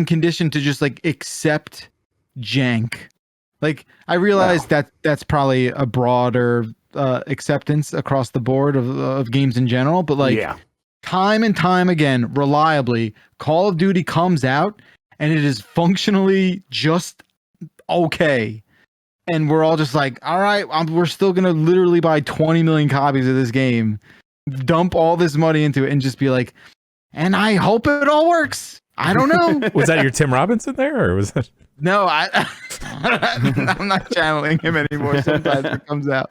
conditioned to just accept jank. I realize that's probably a broader acceptance across the board of games in general, but time and time again, reliably, Call of Duty comes out and it is functionally just okay. And we're all just like, all right, we're still going to literally buy 20 million copies of this game, dump all this money into it, and just be like, and I hope it all works. I don't know. Was that your Tim Robinson there, or was that? No, I'm not channeling him anymore. Sometimes it comes out.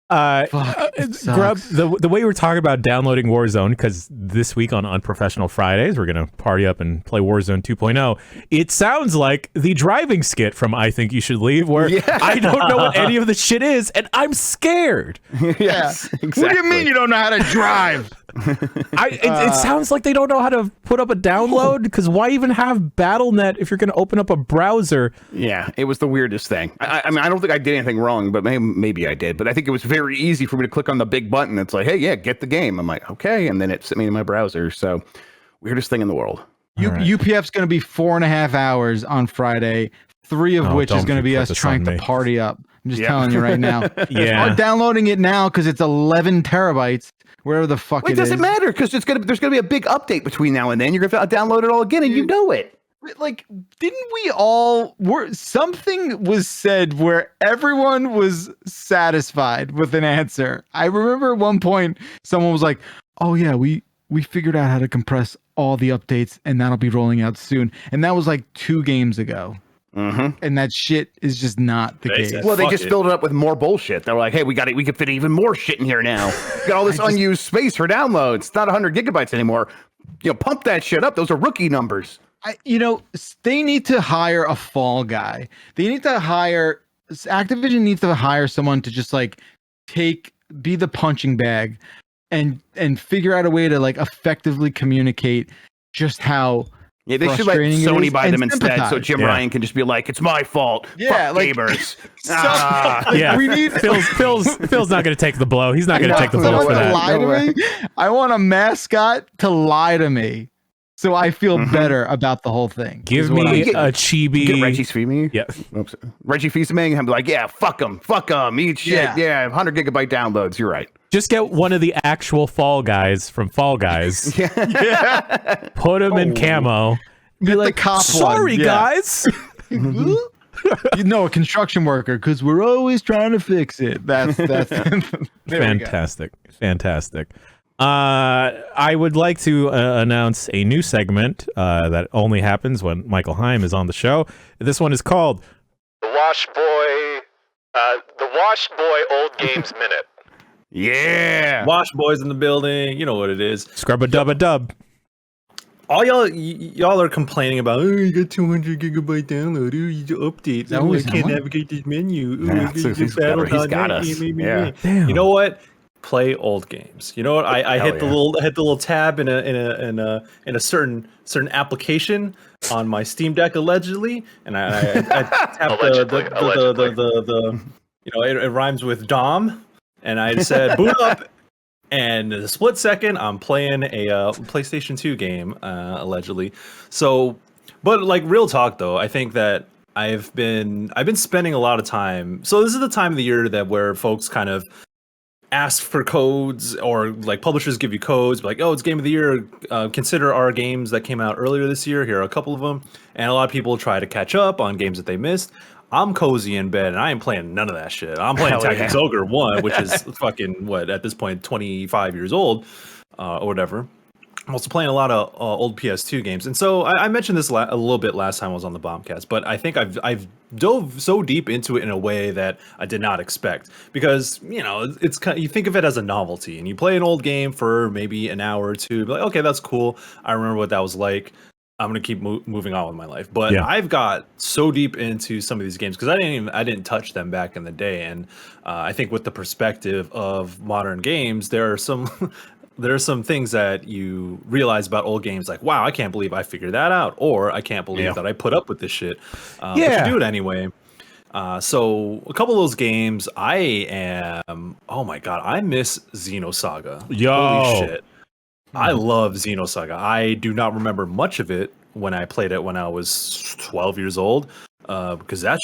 Grub, the way we're talking about downloading Warzone, because this week on Unprofessional Fridays, we're going to party up and play Warzone 2.0. It sounds like the driving skit from I Think You Should Leave, where I don't know what any of the shit is, and I'm scared. Yes, exactly. What do you mean you don't know how to drive? It sounds like they don't know how to put up a download, because why even have Battle.net if you're going to open up a browser? Yeah, it was the weirdest thing. I mean, I don't think I did anything wrong, but maybe I did. But I think it was very easy for me to click on the big button. It's like, hey, yeah, get the game. I'm like, okay. And then it sent me to my browser. So weirdest thing in the world. UPF's going to be 4.5 hours on Friday, 3 of which is going to be us trying to party up. I'm just telling you right now. Start downloading it now because it's 11 terabytes. Wherever the fuck it doesn't matter because there's gonna be a big update between now and then. You're gonna download it all again, and you know it. Didn't we all? Something was said where everyone was satisfied with an answer. I remember at one point someone was like, "Oh yeah, we figured out how to compress all the updates, and that'll be rolling out soon." And that was 2 games ago. Mm-hmm. And that shit is just not the case. Well, they just filled it up with more bullshit. They're like, hey, we could fit even more shit in here now. We got all this unused space for downloads. It's not 100 gigabytes anymore. Pump that shit up. Those are rookie numbers. They need to hire a fall guy. Activision needs to hire someone to just be the punching bag and figure out a way to effectively communicate just how Yeah, they should let frustrating it Sony is buy and them instead, so sympathize. Jim Ryan can just be like, "It's my fault." Yeah, Fuck like- gamers. Yeah, we need Phil's not going to take the blow. He's not going to take the blow someone for to that. lie to me. I want a mascot to lie to me, so I feel better about the whole thing. Give is what me I'm a chibi. Get Reggie Fils-Aimé. Yeah. Oops. Reggie Fils-Aimé and be like, "Yeah, fuck them, eat shit. Yeah, 100 gigabyte downloads. You're right." Just get one of the actual Fall Guys from Fall Guys. Put him in camo. Be Get like, the cop sorry, one, yeah. guys. You know, a construction worker, because we're always trying to fix it. That's there Fantastic. Fantastic. I would like to announce a new segment that only happens when Michael Higham is on the show. This one is called The Wash Boy Old Games Minute. Yeah. Wash boys in the building. You know what it is. Scrub a Dub a Dub. All y'all are complaining about, oh, you got 200 gigabyte download, oh, you update, that oh, what I we can't sound like? navigate this menu, oh, Yeah, I so he's got us. Yeah. Damn. You know what? Play old games. You know what? I hit the little tab in a certain application on my Steam Deck allegedly, and I tapped Allegedly. the you know, it rhymes with Dom, and I said boot up. And in a split second, I'm playing a PlayStation 2 game, allegedly. So, but like real talk though, I think that I've been spending a lot of time. So this is the time of the year that where folks kind of ask for codes, or like publishers give you codes, like, oh, it's game of the year. Consider our games that came out earlier this year. Here are a couple of them, and a lot of people try to catch up on games that they missed. I'm cozy in bed and I ain't playing none of that shit. I'm playing Tactics Ogre 1, which is fucking, what, at this point, 25 years old, or whatever. I'm also playing a lot of old PS2 games. And so I mentioned this a little bit last time I was on the Bombcast, but I think I've dove so deep into it in a way that I did not expect. Because, you know, it's kind of, you think of it as a novelty, and you play an old game for maybe an hour or two, be like, okay, that's cool. I remember what that was like. I'm gonna keep moving on with my life, but Yeah. I've got so deep into some of these games because I didn't touch them back in the day, and I think with the perspective of modern games, there are some things that you realize about old games, like, wow, I can't believe I figured that out, or I can't believe that I put up with this shit. But you do it anyway. So a couple of those games, oh my god, I miss Xenosaga. Holy shit. I love Xenosaga. I do not remember much of it when I played it when I was 12 years old, because that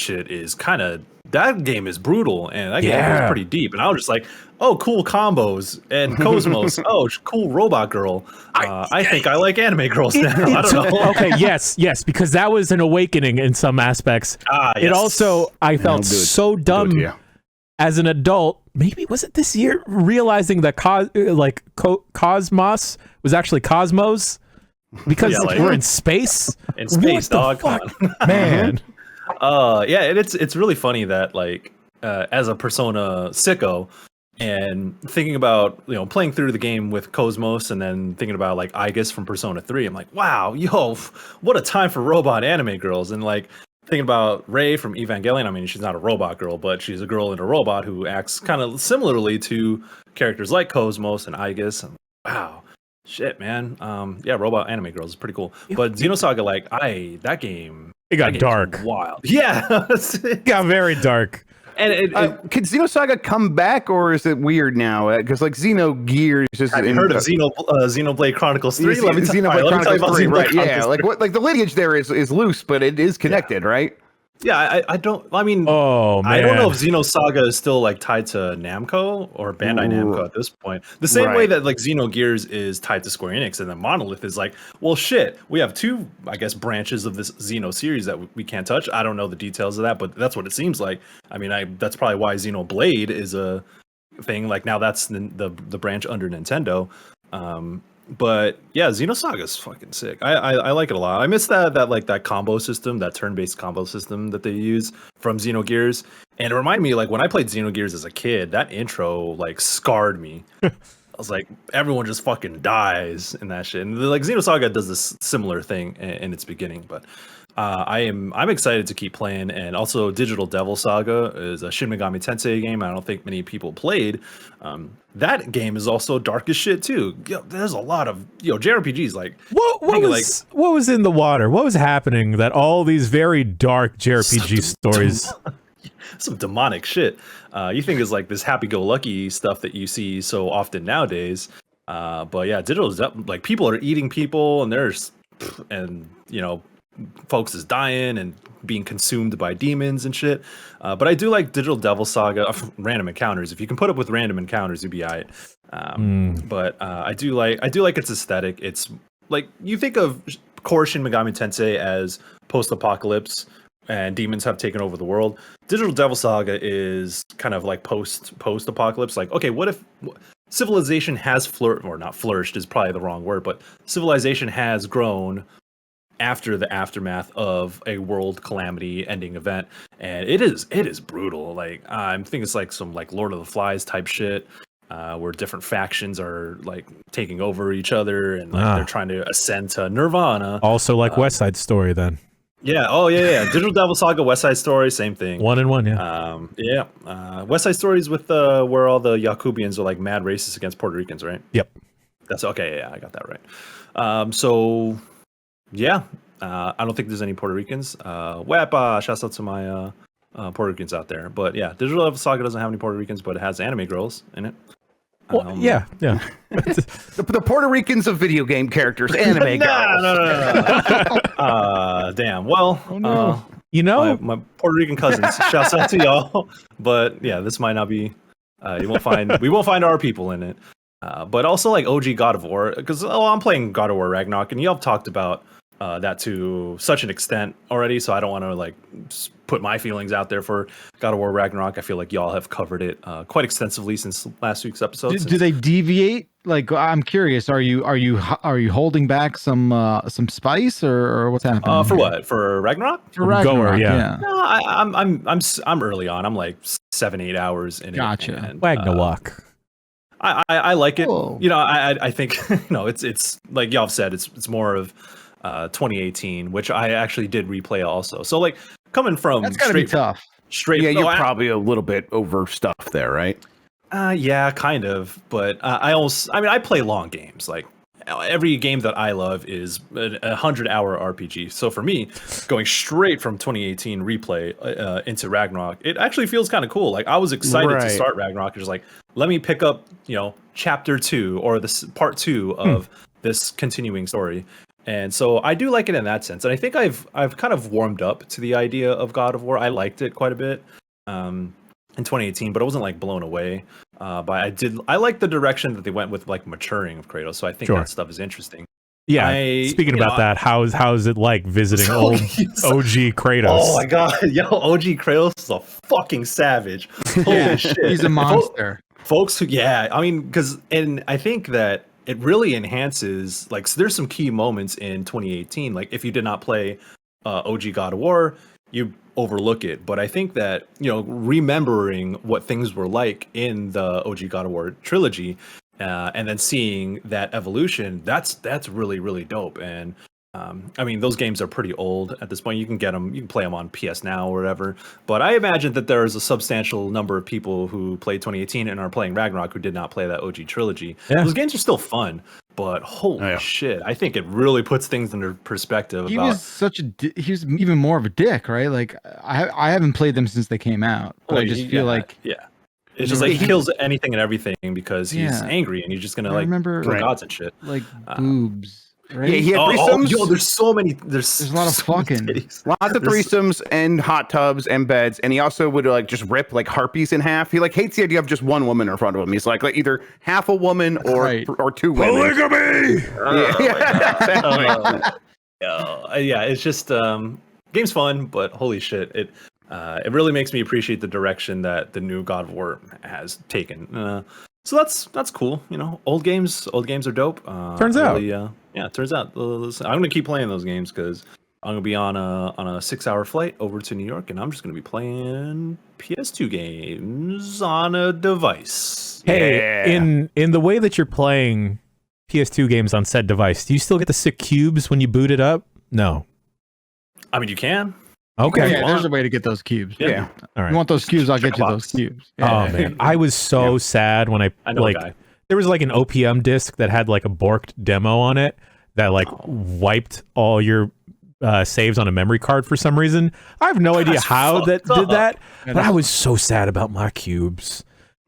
game is brutal, and that game goes pretty deep. And I was just like, oh, cool combos, and Cosmos, oh, cool robot girl. I think I like anime girls now. I don't know. Okay, yes, because that was an awakening in some aspects. Yes. It also, I felt so dumb as an adult. Maybe was it this year, realizing that Cosmos was actually Cosmos, because we're in space. In space, what dog. Come on. Man. Yeah, and it's really funny that, like, as a Persona sicko, and thinking about, you know, playing through the game with Cosmos, and then thinking about like Aegis from Persona 3, I'm like, wow, what a time for robot anime girls. And like thinking about Rei from Evangelion, I mean, she's not a robot girl, but she's a girl in a robot who acts kind of similarly to characters like Cosmos and Aegis. And wow, shit, man. Yeah, robot anime girls is pretty cool. But Xenosaga, like, that game, It got dark. Wild. Yeah. It got very dark. And could Xenosaga come back, or is it weird now? Because like Xenogears is. Have you heard of Xenoblade Chronicles 3? Let me tell you about 3, right? Xenoblade Yeah, Chronicles like 3. what? Like the lineage there is loose, but it is connected, right? Yeah, I don't. I mean, oh man, I don't know if Xenosaga is still like tied to Namco or Bandai Namco at this point. The same way that like Xenogears is tied to Square Enix, and then Monolith is like, well, shit, we have two, I guess, branches of this Xeno series that we can't touch. I don't know the details of that, but that's what it seems like. I mean, that's probably why Xenoblade is a thing. Like now, that's the branch under Nintendo. But yeah, Xenosaga is fucking sick. I like it a lot. I miss that combo system, that turn-based combo system that they use from Xenogears. And it reminded me, like, when I played Xenogears as a kid, that intro like scarred me. I was like, everyone just fucking dies in that shit. And like Xenosaga does this similar thing in its beginning, but I'm excited to keep playing, and also Digital Devil Saga is a Shin Megami Tensei game. I don't think many people played. That game is also dark as shit too. There's a lot of JRPGs like what was in the water? What was happening that all these very dark JRPG stories? Some demonic shit. You think is like this happy-go-lucky stuff that you see so often nowadays. But yeah, like people are eating people, and folks is dying and being consumed by demons and shit. But I do like Digital Devil Saga. Random encounters. If you can put up with random encounters, you'd be alright. But I do like its aesthetic. It's like you think of core Shin Megami Tensei as post-apocalypse and demons have taken over the world. Digital Devil Saga is kind of like post-apocalypse. Like, okay, what if civilization has flourished is probably the wrong word, but civilization has grown after the aftermath of a world calamity ending event, and it is brutal. Like I'm thinking it's like some like Lord of the Flies type shit, where different factions are like taking over each other and like, they're trying to ascend to nirvana. Also like West Side Story then. Yeah. Oh yeah. Digital Devil Saga, West Side Story, same thing. 1 and 1. Yeah. West Side Story is with where all the Yakubians are like mad racist against Puerto Ricans, right? Yep. That's okay. Yeah, I got that right. So yeah, I don't think there's any Puerto Ricans. Shouts out to my Puerto Ricans out there. But yeah, Digital Devil Saga doesn't have any Puerto Ricans, but it has anime girls in it. Well, yeah. The Puerto Ricans of video game characters, anime girls. No. Damn. Well, my Puerto Rican cousins. Shouts out to y'all. But yeah, this might not be. We won't find our people in it. But also like OG God of War, because I'm playing God of War Ragnarok, and y'all have talked about that to such an extent already, so I don't want to like put my feelings out there for God of War Ragnarok. I feel like y'all have covered it quite extensively since last week's episode. Do they deviate? Like, I'm curious. Are you holding back some spice or what's happening? For what? For Ragnarok? For Ragnarok, yeah. No, I'm early on. I'm like 7-8 hours in Gotcha. it. And, Ragnarok. I like it. Cool. I think it's like y'all have said. It's more of 2018, which I actually did replay also. So like coming from that's gotta be tough. Straight, yeah, you're probably a little bit over stuff there, right? Yeah, kind of. But I play long games. Like every game that I love is a 100-hour RPG. So for me, going straight from 2018 replay into Ragnarok, it actually feels kind of cool. Like I was excited to start Ragnarok. Just like let me pick up, chapter 2 or this part 2 of this continuing story. And so I do like it in that sense. And I think I've kind of warmed up to the idea of God of War. I liked it quite a bit in 2018, but I wasn't like blown away. But I like the direction that they went with like maturing of Kratos. So I think that stuff is interesting. Yeah. Speaking about that, how is it like visiting old OG Kratos? Oh my god, OG Kratos is a fucking savage. Holy shit, he's a monster. Folks who, and I think that it really enhances, like, so there's some key moments in 2018. Like, if you did not play OG God of War, you overlook it. But I think that, remembering what things were like in the OG God of War trilogy, and then seeing that evolution, that's really, really dope. And those games are pretty old at this point. You can get them, you can play them on PS Now or whatever. But I imagine that there's a substantial number of people who played 2018 and are playing Ragnarok who did not play that OG trilogy. Yeah. Those games are still fun, but holy shit, I think it really puts things into perspective. He was even more of a dick, right? Like I haven't played them since they came out, but I just feel like it's just like he kills anything and everything because he's angry and he's just gonna kill gods and shit. Like boobs. Right? Yeah, he had threesomes. There's so many. There's a lot of fucking. Lots of threesomes and hot tubs and beds, and he also would like just rip like harpies in half. He like hates the idea of just one woman in front of him. He's like either half a woman or two women. Polygamy. It's just game's fun, but holy shit, it really makes me appreciate the direction that the new God of War has taken. So that's cool. Old games are dope. Turns out. Turns out. I'm gonna keep playing those games because I'm gonna be on a 6-hour flight over to New York, and I'm just gonna be playing PS2 games on a device. Hey, in the way that you're playing PS2 games on said device, do you still get the sick cubes when you boot it up? No. I mean, you can. Okay. Yeah, there's a way to get those cubes. Yeah. All right. You want those cubes? I'll get you those cubes. Yeah. Oh man, I was so sad when I know a like. guy. There was like an OPM disc that had like a borked demo on it that like wiped all your saves on a memory card for some reason. I have no idea how that did that, but I was so sad about my cubes.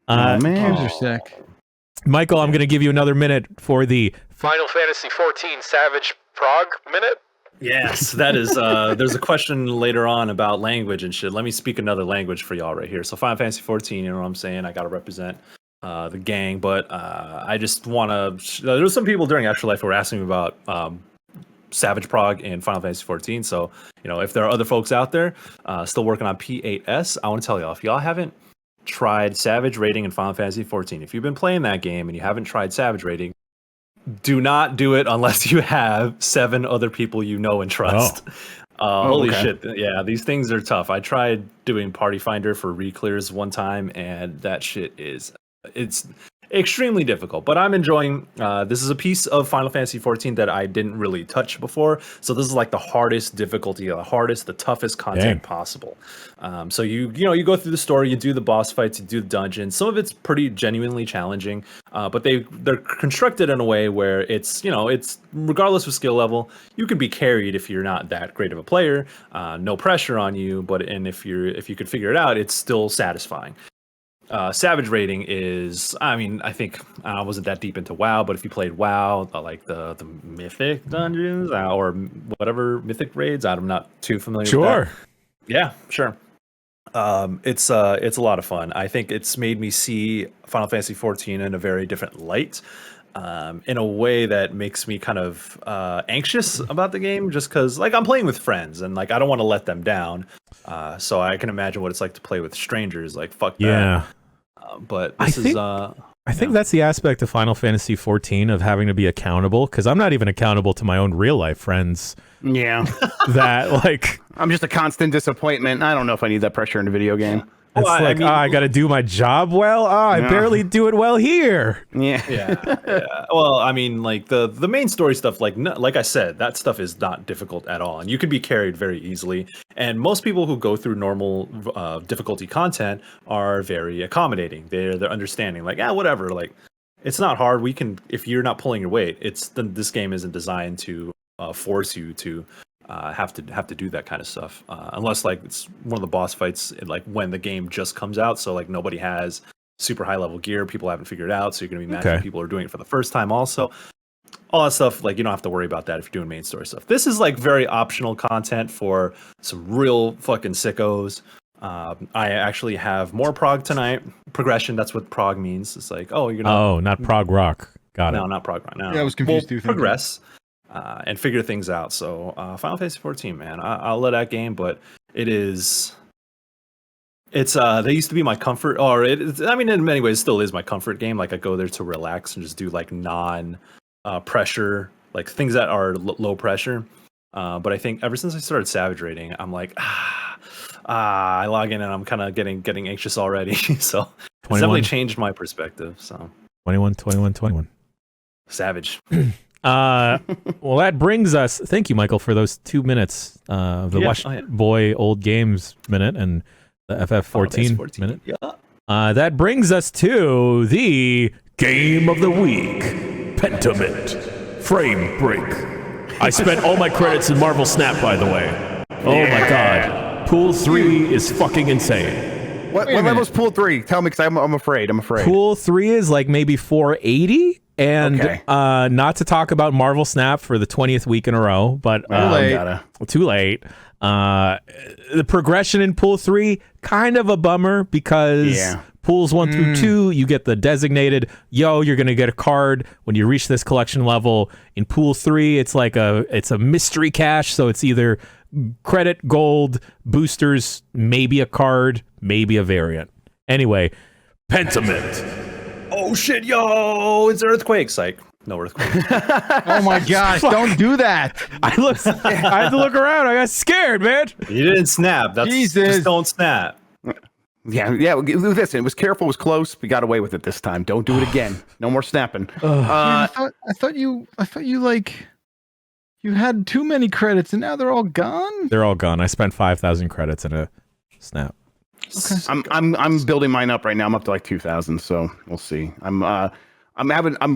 Man. Cubes are sick. Michael, I'm going to give you another minute for the Final Fantasy 14 Savage Prague minute. Yes, that is. There's a question later on about language and shit. Let me speak another language for y'all right here. So Final Fantasy 14, you know what I'm saying? I got to represent the gang, but I just want to. There were some people during Afterlife who were asking me about Savage Prague and Final Fantasy 14. So if there are other folks out there still working on P8S, I want to tell y'all, if y'all haven't tried Savage Rating in Final Fantasy 14, if you've been playing that game and you haven't tried Savage Rating, do not do it unless you have 7 other people you know and trust. Holy shit. Yeah, these things are tough. I tried doing Party Finder for re-clears one time, and that shit it's extremely difficult, but I'm enjoying this is a piece of Final Fantasy 14 that I didn't really touch before, so this is like the hardest difficulty, the toughest content possible. So you go through the story, you do the boss fights, you do the dungeons. Some of it's pretty genuinely challenging, but they're constructed in a way where it's regardless of skill level, you can be carried if you're not that great of a player. No pressure on you, and if you could figure it out, it's still satisfying. Savage Rating is, I think I wasn't that deep into WoW, but if you played WoW, like the mythic dungeons or whatever mythic raids, I'm not too familiar with that. Yeah, sure. It's a lot of fun. I think it's made me see Final Fantasy 14 in a very different light, in a way that makes me kind of anxious about the game, just because like I'm playing with friends and like I don't want to let them down. So I can imagine what it's like to play with strangers. Like fuck that. Yeah. But I think that's the aspect of Final Fantasy 14 of having to be accountable, because I'm not even accountable to my own real life friends. Yeah. That like I'm just a constant disappointment. I don't know if I need that pressure in a video game. It's I got to do my job well. I barely do it well here. Yeah. Well, I mean, like the main story stuff, like I said, that stuff is not difficult at all, and you can be carried very easily. And most people who go through normal difficulty content are very accommodating. They're understanding, like, whatever. Like, it's not hard. We can, if you're not pulling your weight, this game isn't designed to force you to have to do that kind of stuff, unless like it's one of the boss fights like when the game just comes out, so like nobody has super high level gear, people haven't figured it out, so you're gonna be matching people who are doing it for the first time. Also, all that stuff, like you don't have to worry about that if you're doing main story stuff. This is like very optional content for some real fucking sickos. I actually have more prog tonight. Progression, that's what prog means. It's like, you're gonna not prog rock. Got it. No, not prog rock. No. Yeah, I was confused too. Progress. And figure things out. So Final Fantasy 14, man, I love that game, but they used to be my comfort, or in many ways it still is my comfort game. Like I go there to relax and just do like non pressure, like things that are low pressure. But I think ever since I started Savage Rating, I'm like, I log in and I'm kind of getting anxious already. So it's definitely changed my perspective. So 21. Savage. Well, that brings us. Thank you, Michael, for those 2 minutes of the Wash Boy Old Games minute and the FF14 minute. Yeah. That brings us to the Game of the Week, Pentiment, Frame Break. I spent all my credits in Marvel Snap, by the way. Oh my god, Pool 3 is fucking insane. What level's Pool 3? Tell me, because I'm afraid. Pool 3 is like maybe 480. And not to talk about Marvel Snap for the 20th week in a row, but too late. The progression in Pool 3, kind of a bummer, because Pools 1 through 2, you get the designated, you're going to get a card when you reach this collection level. In Pool 3, it's like it's a mystery cache, so it's either credit, gold, boosters, maybe a card, maybe a variant. Anyway, Pentiment. Oh shit, yo! It's earthquake. Psych. No earthquake. Oh my gosh! Don't do that. I had to look around. I got scared, man. You didn't snap. That's just don't snap. Yeah. Listen, it was careful. It was close. We got away with it this time. Don't do it again. No more snapping. I thought you You had too many credits and now they're all gone? They're all gone. I spent 5,000 credits in a snap. Okay. I'm building mine up right now. I'm up to like 2,000, so we'll see. I'm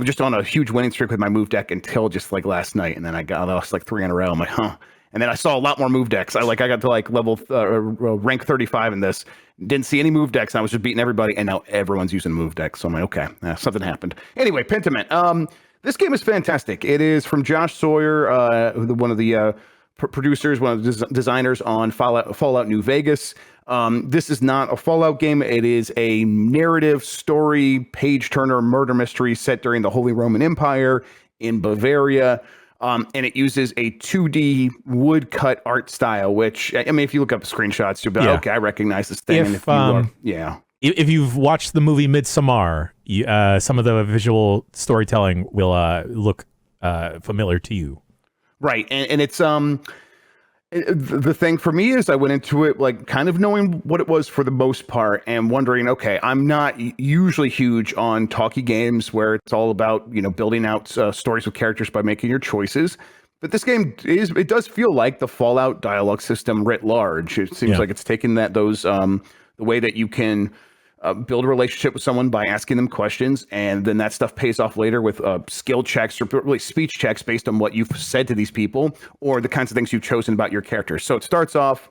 just on a huge winning streak with my move deck until just like last night, and then I lost like 3 in a row. I'm like, huh. And then I saw a lot more move decks. I got to like level rank 35 in this. Didn't see any move decks. And I was just beating everybody, and now everyone's using move decks. So I'm like, okay, something happened. Anyway, Pentiment. This game is fantastic. It is from Josh Sawyer, one of the producers, one of the designers on Fallout New Vegas. This is not a Fallout game. It is a narrative story, page-turner murder mystery set during the Holy Roman Empire in Bavaria. And it uses a 2D woodcut art style, which, I mean, if you look up screenshots, you'll be like, okay, I recognize this thing. If you've watched the movie Midsommar, some of the visual storytelling will look familiar to you. Right. And it's the thing for me is I went into it like kind of knowing what it was for the most part and wondering, okay, I'm not usually huge on talkie games where it's all about, building out stories with characters by making your choices. But this game it does feel like the Fallout dialogue system writ large. It seems like it's taken the way that you can build a relationship with someone by asking them questions, and then that stuff pays off later with skill checks or really speech checks based on what you've said to these people or the kinds of things you've chosen about your character. So it starts off,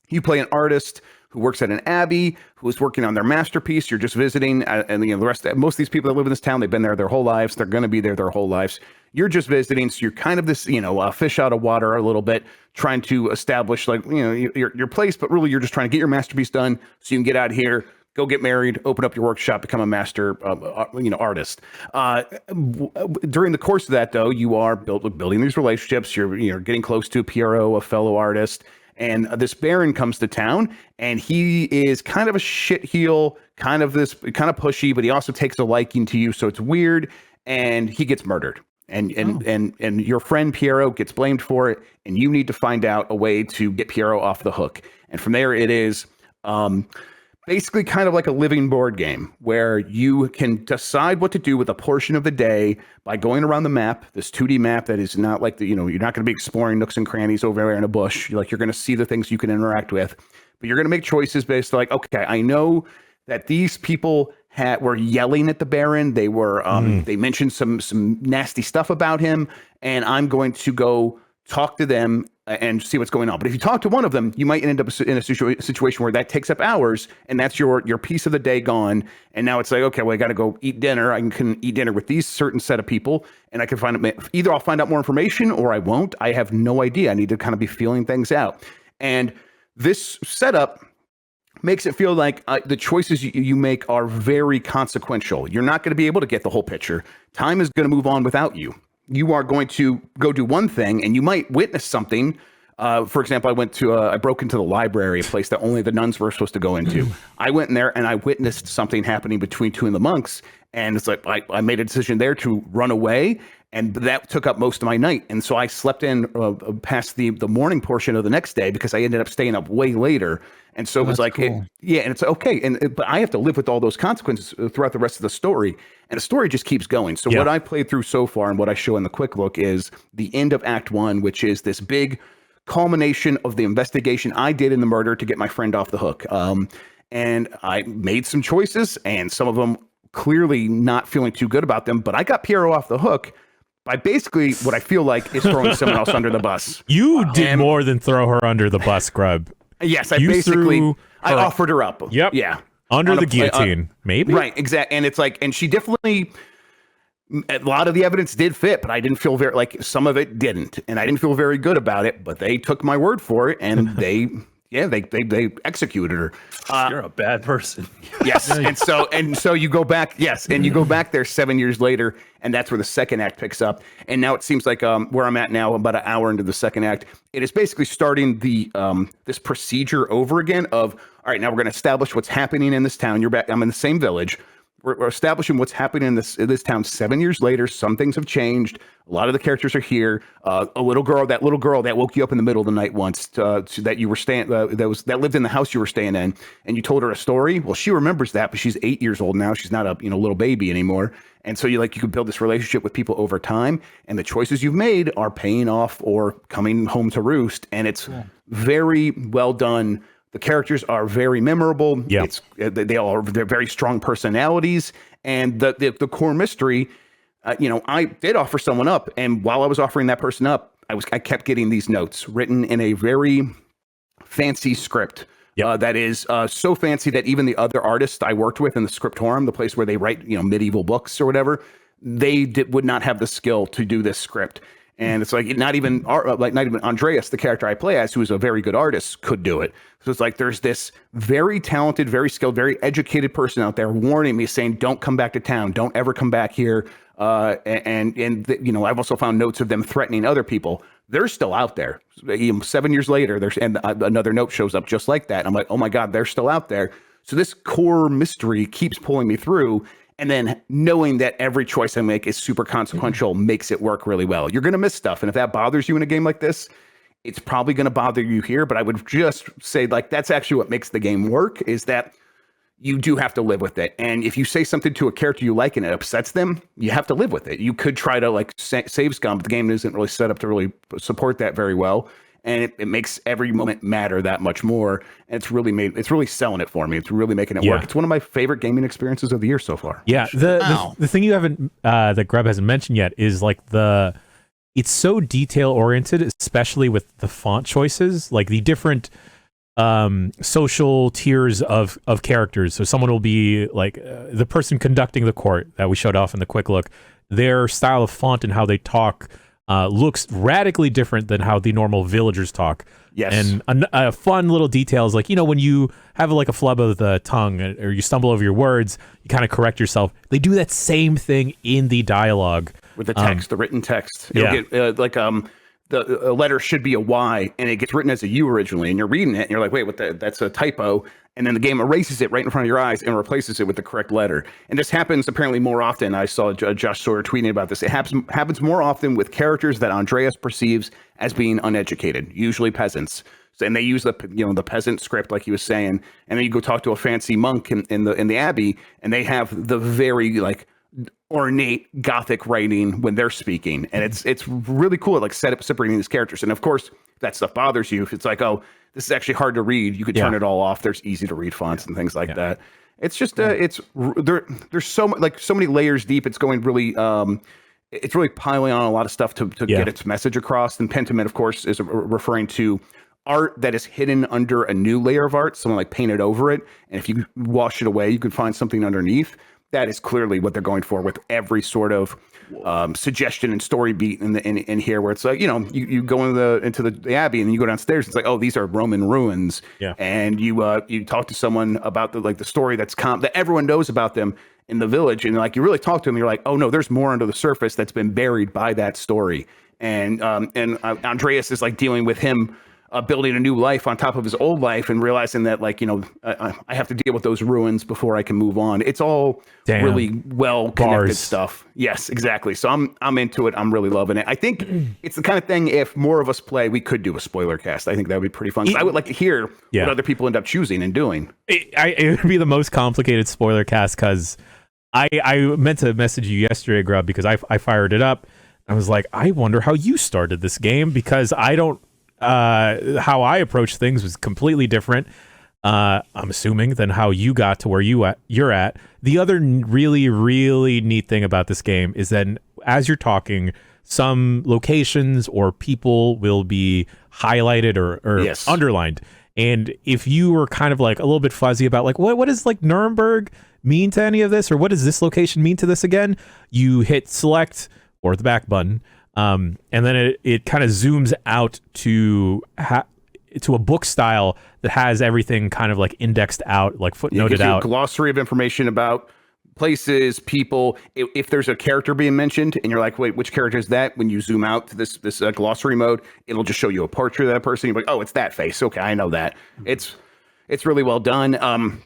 you play an artist who works at an abbey, who is working on their masterpiece. You're just visiting, and most of these people that live in this town, they've been there their whole lives. They're going to be there their whole lives. You're just visiting, so you're kind of this, fish out of water a little bit, trying to establish your place, but really you're just trying to get your masterpiece done so you can get out of here. Go get married, open up your workshop, become a master, artist. During the course of that, though, you are building these relationships. You're getting close to Piero, a fellow artist, and this Baron comes to town, and he is kind of a shitheel, kind of pushy, but he also takes a liking to you, so it's weird, and he gets murdered. And your friend Piero gets blamed for it, and you need to find out a way to get Piero off the hook. And from there, it is. Basically kind of like a living board game where you can decide what to do with a portion of the day by going around the map, this 2D map that is not like you're not going to be exploring nooks and crannies over there in a bush. You're going to see the things you can interact with, but you're going to make choices based on like, okay, I know that these people were yelling at the Baron. They were, they mentioned some nasty stuff about him, and I'm going to go talk to them and see what's going on. But if you talk to one of them, you might end up in a situation where that takes up hours, and that's your piece of the day gone. And now it's like, okay, well, I got to go eat dinner. I can eat dinner with these certain set of people, and I can either I'll find out more information or I won't. I have no idea. I need to kind of be feeling things out. And this setup makes it feel like the choices you make are very consequential. You're not going to be able to get the whole picture. Time is going to move on without you. You are going to go do one thing, and you might witness something. For example, I broke into the library, a place that only the nuns were supposed to go into. I went in there and I witnessed something happening between two of the monks. And it's like, I made a decision there to run away, and that took up most of my night. And so I slept in past the morning portion of the next day because I ended up staying up way later. And so it was like, cool. And it's okay. But I have to live with all those consequences throughout the rest of the story. And the story just keeps going. So what I played through so far and what I show in the quick look is the end of Act 1, which is this big culmination of the investigation I did in the murder to get my friend off the hook. And I made some choices, and some of them clearly not feeling too good about them. But I got Piero off the hook by basically what I feel like is throwing someone else under the bus. You did more than throw her under the bus, Grub. Yes, I offered her up. Yep. Yeah. Under the guillotine, maybe? Right, exactly. And it's like, and she definitely, a lot of the evidence did fit, but I didn't feel some of it didn't. And I didn't feel very good about it, but they took my word for it, and they executed her. You're a bad person. Yes. and so you go back, and you go back there 7 years later, and that's where the second act picks up. And now it seems like where I'm at now, about an hour into the second act, it is basically starting the this procedure over again of, all right, now we're going to establish what's happening in this town. You're back. I'm in the same village. we're establishing what's happening in this town 7 years later. Some things have changed. A lot of the characters are here. That little girl that woke you up in the middle of the night once, that you were staying, that lived in the house you were staying in, and you told her a story. Well, she remembers that, but she's 8 years old now. She's not a little baby anymore. And so you can build this relationship with people over time, and the choices you've made are paying off or coming home to roost. And it's very well done. The characters are very memorable. Yeah. They're very strong personalities, and the core mystery. I did offer someone up, and while I was offering that person up, I kept getting these notes written in a very fancy script. That is so fancy that even the other artists I worked with in the Scriptorum, the place where they write medieval books or whatever, they would not have the skill to do this script. And it's not even Andreas, the character I play as, who is a very good artist, could do it. So it's like there's this very talented, very skilled, very educated person out there warning me, saying, "Don't come back to town. Don't ever come back here." I've also found notes of them threatening other people. They're still out there. 7 years later, another note shows up just like that. And I'm like, oh my God, they're still out there. So this core mystery keeps pulling me through. And then knowing that every choice I make is super consequential makes it work really well. You're going to miss stuff. And if that bothers you in a game like this, it's probably going to bother you here. But I would just say, that's actually what makes the game work, is that you do have to live with it. And if you say something to a character you like and it upsets them, you have to live with it. You could try to save scum, but the game isn't really set up to really support that very well. And it makes every moment matter that much more. And it's really selling it for me. It's really making it work. It's one of my favorite gaming experiences of the year so far. Yeah. The thing you haven't, that Grub hasn't mentioned yet is it's so detail oriented, especially with the font choices, the different social tiers of characters. So someone will be the person conducting the court that we showed off in the quick look. Their style of font and how they talk looks radically different than how the normal villagers talk. Yes. And a fun little details, when you have a flub of the tongue or you stumble over your words, you kind of correct yourself. They do that same thing in the dialogue with the text, the written text. It'll get the letter should be a Y, and it gets written as a U originally, and you're reading it, and you're like, wait, that's a typo, and then the game erases it right in front of your eyes and replaces it with the correct letter. And this happens apparently more often. I saw Josh Sawyer tweeting about this. It happens more often with characters that Andreas perceives as being uneducated, usually peasants. And they use the peasant script, like he was saying, and then you go talk to a fancy monk in the abbey, and they have the very ornate Gothic writing when they're speaking, and it's really cool. Separating these characters, and of course, if that stuff bothers you, if it's this is actually hard to read, you could turn it all off. There's easy to read fonts and things like that. It's just there's so many layers deep. It's going really it's really piling on a lot of stuff to get its message across. And Pentiment, of course, is referring to art that is hidden under a new layer of art. Someone painted over it, and if you wash it away, you could find something underneath. That is clearly what they're going for with every sort of suggestion and story beat in here, where it's you go into the abbey and you go downstairs. It's these are Roman ruins, and you talk to someone about the story that everyone knows about them in the village, and you really talk to them. And you're like, oh no, there's more under the surface that's been buried by that story. And Andreas is dealing with him. Building a new life on top of his old life and realizing that I have to deal with those ruins before I can move on. It's all really well connected stuff. Yes, exactly. So I'm into it. I'm really loving it. I think it's the kind of thing, if more of us play, we could do a spoiler cast. I think that would be pretty fun. I would like to hear what other people end up choosing and doing. It would be the most complicated spoiler cast, because I meant to message you yesterday, Grub, because I fired it up. I was like, I wonder how you started this game, because I don't how I approach things was completely different, I'm assuming, than how you got to where you're at. The other really, really neat thing about this game is that as you're talking, some locations or people will be highlighted or underlined. And if you were kind of a little bit fuzzy about what does Nuremberg mean to any of this, or what does this location mean to this again, you hit select or the back button. And then it kind of zooms out to a book style that has everything kind of indexed out, footnoted out. A glossary of information about places, people. If there's a character being mentioned and you're like, wait, which character is that? When you zoom out to this glossary mode, it'll just show you a portrait of that person. You're like, oh, it's that face. Okay, I know that. It's really well done.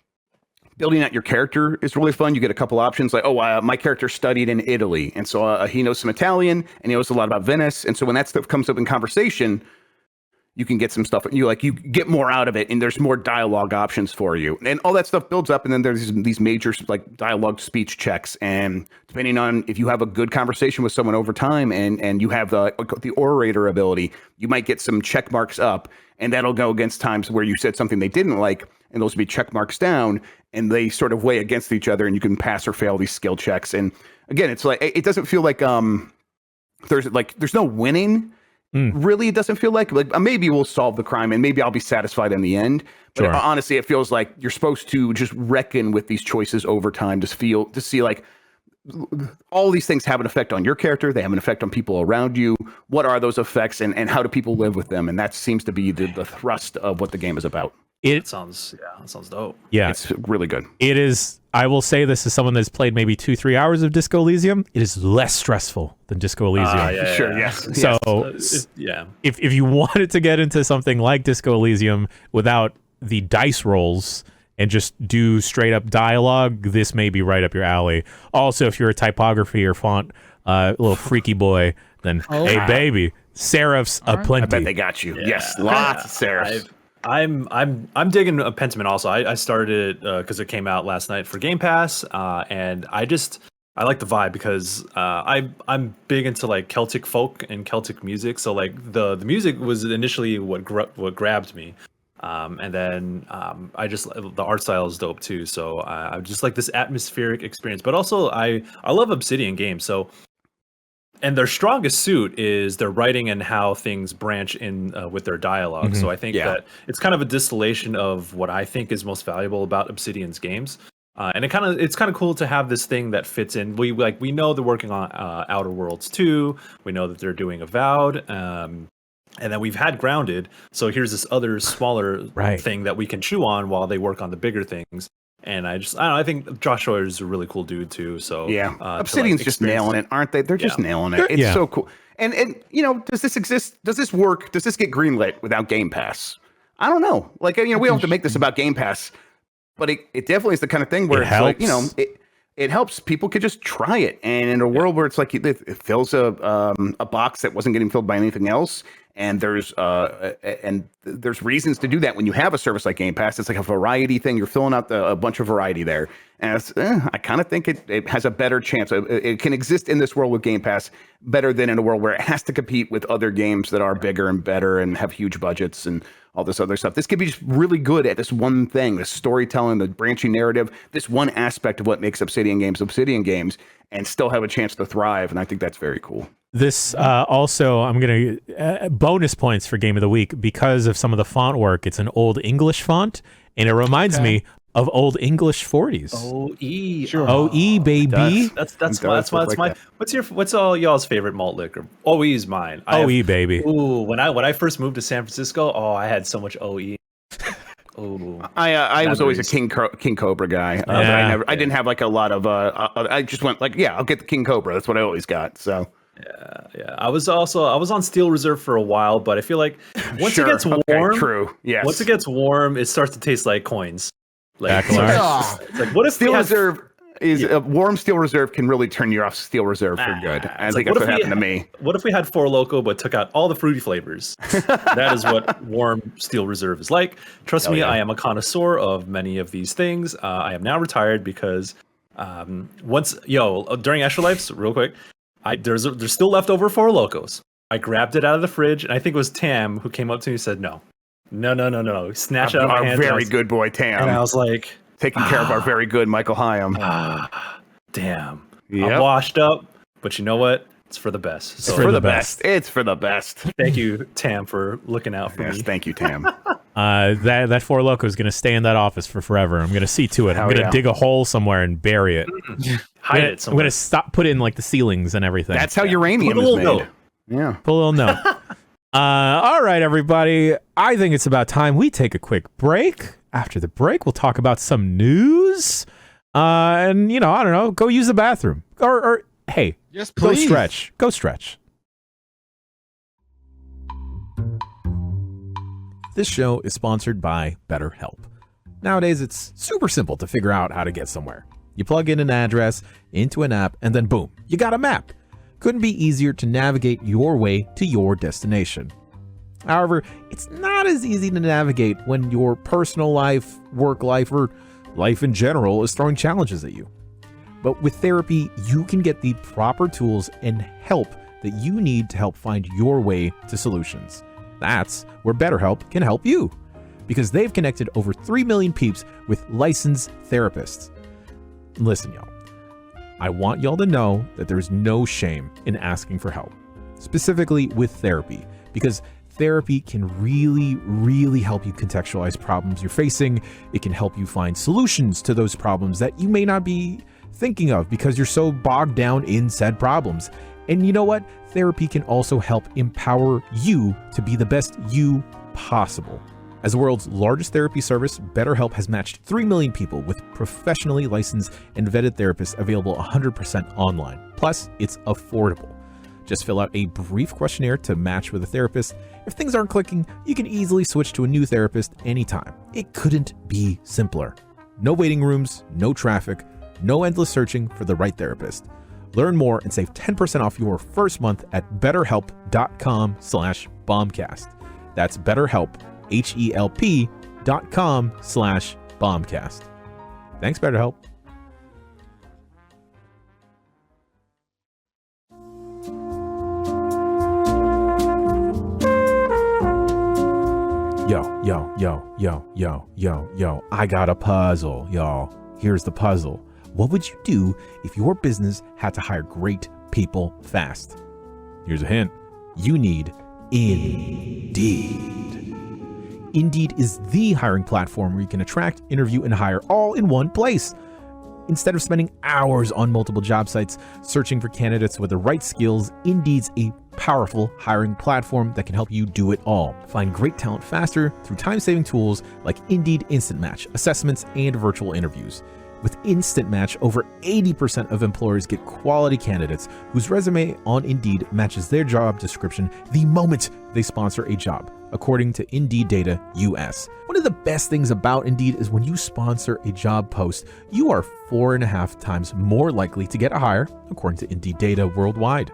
building out your character is really fun. You get a couple options like, my character studied in Italy, and so he knows some Italian and he knows a lot about Venice. And so when that stuff comes up in conversation, you can get some stuff. You get more out of it, and there's more dialogue options for you, and all that stuff builds up. And then there's these major like dialogue speech checks, and depending on if you have a good conversation with someone over time, and you have the orator ability, you might get some check marks up, and that'll go against times where you said something they didn't like, and those will be check marks down, and they sort of weigh against each other, and you can pass or fail these skill checks. And again, it's like it doesn't feel like there's no winning. Really, it doesn't feel like maybe we'll solve the crime and maybe I'll be satisfied in the end. But honestly, it feels like you're supposed to just reckon with these choices over time, to see like all these things have an effect on your character. They have an effect on people around you. What are those effects, and how do people live with them? And that seems to be the thrust of what the game is about. That sounds dope. Yeah, it's really good. It is. I will say this as someone that's played maybe 2-3 hours of Disco Elysium. It is less stressful than Disco Elysium. Sure, yes. So, if you wanted to get into something like Disco Elysium without the dice rolls and just do straight up dialogue, this may be right up your alley. Also, if you're a typography or font little freaky boy, then hey baby, serifs aplenty. I bet they got you. Yeah. Yes, lots of serifs. I'm digging a Pentiment also. I started it because it came out last night for Game Pass, and I like the vibe because I'm big into like Celtic folk and Celtic music. So like the music was initially what grabbed me, and then the art style is dope too. So I just like this atmospheric experience. But also I love Obsidian games. So. And their strongest suit is their writing and how things branch in with their dialogue. Mm-hmm. So I think that it's kind of a distillation of what I think is most valuable about Obsidian's games. And it's kind of cool to have this thing that fits in. We know they're working on Outer Worlds 2. We know that they're doing Avowed. And then we've had Grounded. So here's this other smaller thing that we can chew on while they work on the bigger things. And I don't know, I think Josh Schroeder is a really cool dude too. So Obsidian's just nailing it, aren't they? They're just nailing it. It's so cool. And does this exist? Does this work? Does this get greenlit without Game Pass? I don't know. Like, we don't have to make this about Game Pass, but it definitely is the kind of thing where it helps. People could just try it. And in a world where it's like it fills a box that wasn't getting filled by anything else. And there's reasons to do that when you have a service like Game Pass. It's like a variety thing. You're filling out a bunch of variety there. And I kind of think it has a better chance. It can exist in this world with Game Pass better than in a world where it has to compete with other games that are bigger and better and have huge budgets and all this other stuff. This could be just really good at this one thing, the storytelling, the branching narrative, this one aspect of what makes Obsidian games, and still have a chance to thrive. And I think that's very cool. This also, I'm going to bonus points for Game of the Week because of some of the font work. It's an Old English font, and it reminds me of Old English 40s. OE, sure. OE, baby. That's my. What's all y'all's favorite malt liquor? OE is mine. OE, baby. Ooh, when I first moved to San Francisco, I had so much OE. Oh, I was always a King Cobra guy. I didn't have like a lot of. I just went like, I'll get the King Cobra. That's what I always got. So. Yeah. I was on Steel Reserve for a while, but I feel like once it gets warm, true. Yes. Once it gets warm, it starts to taste like coins. Like, it's like what if Steel Reserve is a warm Steel Reserve can really turn you off Steel Reserve for good. I think that's what happened to me. What if we had Four Loko but took out all the fruity flavors? That is what warm Steel Reserve is like. Trust me, I am a connoisseur of many of these things. I am now retired because during Extra Lives, real quick. There's still leftover Four Lokos. I grabbed it out of the fridge, and I think it was Tam who came up to me and said, No. Snatch it out of my hand. Our very good boy, Tam. And I was like... Taking care of our very good Michael Higham. Damn. Yep. I'm washed up, but you know what? It's for the best. So, it's for the best. It's for the best. Thank you, Tam, for looking out for me. Yes, thank you, Tam. That Four Loko is going to stay in that office for forever. I'm going to see to it. I'm going to dig a hole somewhere and bury it. Hide it somewhere. I'm going to put it in like the ceilings and everything. That's how uranium is made. Note. Yeah. Put a little note. All right, everybody. I think it's about time we take a quick break. After the break, we'll talk about some news. And, I don't know, go use the bathroom. Or hey, yes, please. Go stretch. This show is sponsored by BetterHelp. Nowadays, it's super simple to figure out how to get somewhere. You plug in an address into an app, and then boom, you got a map. Couldn't be easier to navigate your way to your destination. However, it's not as easy to navigate when your personal life, work life, or life in general is throwing challenges at you. But with therapy, you can get the proper tools and help that you need to help find your way to solutions. That's where BetterHelp can help you, because they've connected over 3 million peeps with licensed therapists. Listen, y'all, I want y'all to know that there's no shame in asking for help, specifically with therapy, because therapy can really help you contextualize problems you're facing. It can help you find solutions to those problems that you may not be thinking of because you're so bogged down in said problems. And you know what? Therapy can also help empower you to be the best you possible. As the world's largest therapy service, BetterHelp has matched 3 million people with professionally licensed and vetted therapists available 100% online. Plus, it's affordable. Just fill out a brief questionnaire to match with a therapist. If things aren't clicking, you can easily switch to a new therapist anytime. It couldn't be simpler. No waiting rooms, no traffic, no endless searching for the right therapist. Learn more and save 10% off your first month at betterhelp.com/bombcast. That's BetterHelp, HELP.com/bombcast. Thanks, BetterHelp. Yo, I got a puzzle, y'all. Here's the puzzle. What would you do if your business had to hire great people fast? Here's a hint. You need Indeed. Indeed is the hiring platform where you can attract, interview, and hire all in one place. Instead of spending hours on multiple job sites searching for candidates with the right skills, Indeed's a powerful hiring platform that can help you do it all. Find great talent faster through time-saving tools like Indeed Instant Match, assessments, and virtual interviews. With Instant Match, over 80% of employers get quality candidates whose resume on Indeed matches their job description the moment they sponsor a job, according to Indeed Data US. One of the best things about Indeed is when you sponsor a job post, you are 4.5 times more likely to get a hire, according to Indeed Data worldwide.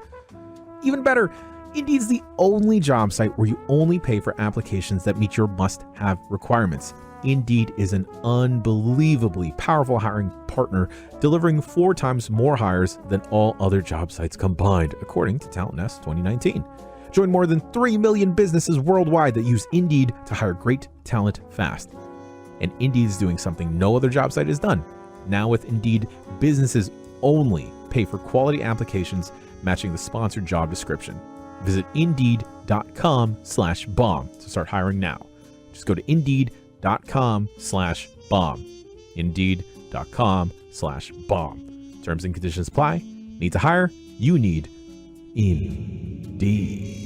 Even better, Indeed's the only job site where you only pay for applications that meet your must-have requirements. Indeed is an unbelievably powerful hiring partner, delivering 4 times more hires than all other job sites combined, according to Talent Nest 2019. Join more than 3 million businesses worldwide that use Indeed to hire great talent fast. And Indeed is doing something no other job site has done. Now with Indeed, businesses only pay for quality applications matching the sponsored job description. Visit Indeed.com/bomb to start hiring now. Just go to Indeed.com/bomb. Indeed.com/bomb. Terms and conditions apply. Need to hire? You need Indeed.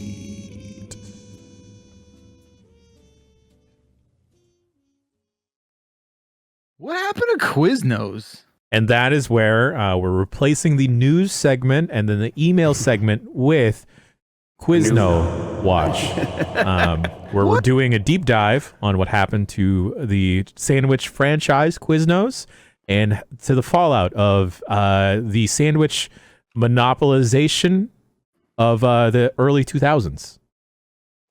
What happened to Quiznos? And that is where we're replacing the news segment and then the email segment with Quizno Watch, where we're doing a deep dive on what happened to the sandwich franchise Quiznos and to the fallout of the sandwich monopolization of the early 2000s.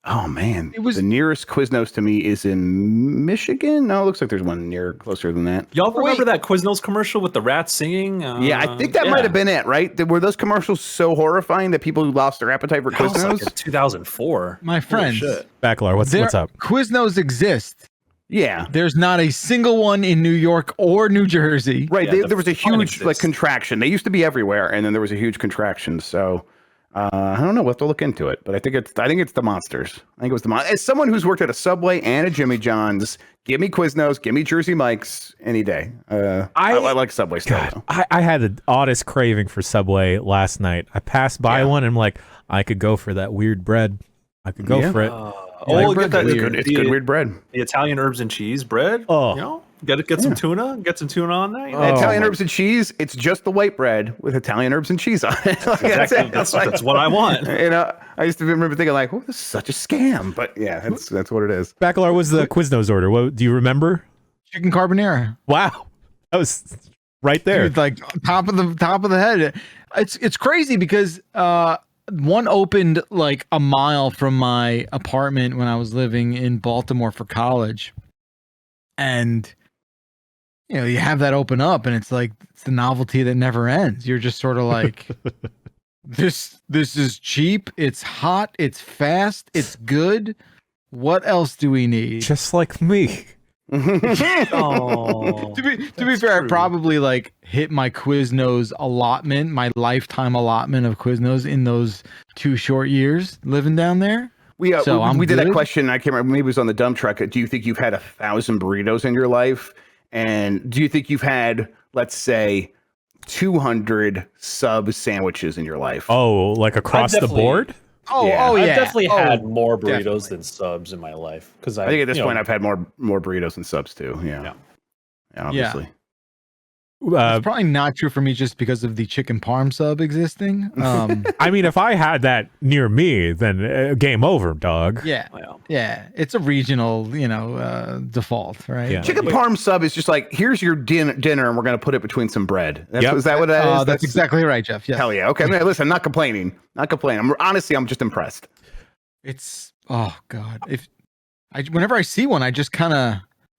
Oh man, the nearest Quiznos to me is in Michigan. No, it looks like there's one closer than that. Y'all remember that Quiznos commercial with the rats singing? Yeah, I think that might have been it, right? Were those commercials so horrifying that people lost their appetite for Quiznos? That was like 2004. My friends, Bakalar, what's up? Quiznos exist. Yeah, there's not a single one in New York or New Jersey. Right, there was a huge contraction. They used to be everywhere, and then there was a huge contraction. So. I don't know. We'll have to look into it, but I think it's the monsters. I think it was the monsters. As someone who's worked at a Subway and a Jimmy John's, give me Quiznos, give me Jersey Mike's any day. I like Subway still. I had the oddest craving for Subway last night. I passed by one and I'm like, I could go for that weird bread. I could go for it. It's good weird bread. The Italian herbs and cheese bread. Oh, you know, get some tuna. Get some tuna on there. Italian herbs and cheese. It's just the white bread with Italian herbs and cheese on it. That's what I want. You know, I used to remember thinking like, "Oh, this is such a scam," but yeah, that's what it is. Bakalar was the Quiznos order. What do you remember? chicken carbonara. Wow, that was right there. Dude, like top of the head. It's crazy because one opened like a mile from my apartment when I was living in Baltimore for college, and you have that open up, and it's like it's the novelty that never ends. You're just sort of like, this is cheap, it's hot, it's fast, it's good. What else do we need? Just like me. Oh, to be fair, I probably like hit my Quiznos allotment, my lifetime allotment of Quiznos in those 2 short years living down there. We did that question. I can't remember. Maybe it was on the dump truck. Do you think you've had 1,000 burritos in your life? And do you think you've had, let's say, 200 sub sandwiches in your life? Oh, like across the board? Yeah. I've definitely had more burritos than subs in my life. Because I think at this point I've had more burritos than subs too. Yeah, obviously. It's probably not true for me just because of the chicken parm sub existing. I mean, if I had that near me, then game over, dog. Yeah. It's a regional, default, right? Yeah. Chicken parm sub is just like, here's your dinner, and we're going to put it between some bread. Is that what that is? That's exactly right, Jeff. Yes. Hell yeah. Okay. Man, listen, I'm not complaining. I'm just impressed. It's God. Whenever I see one, I just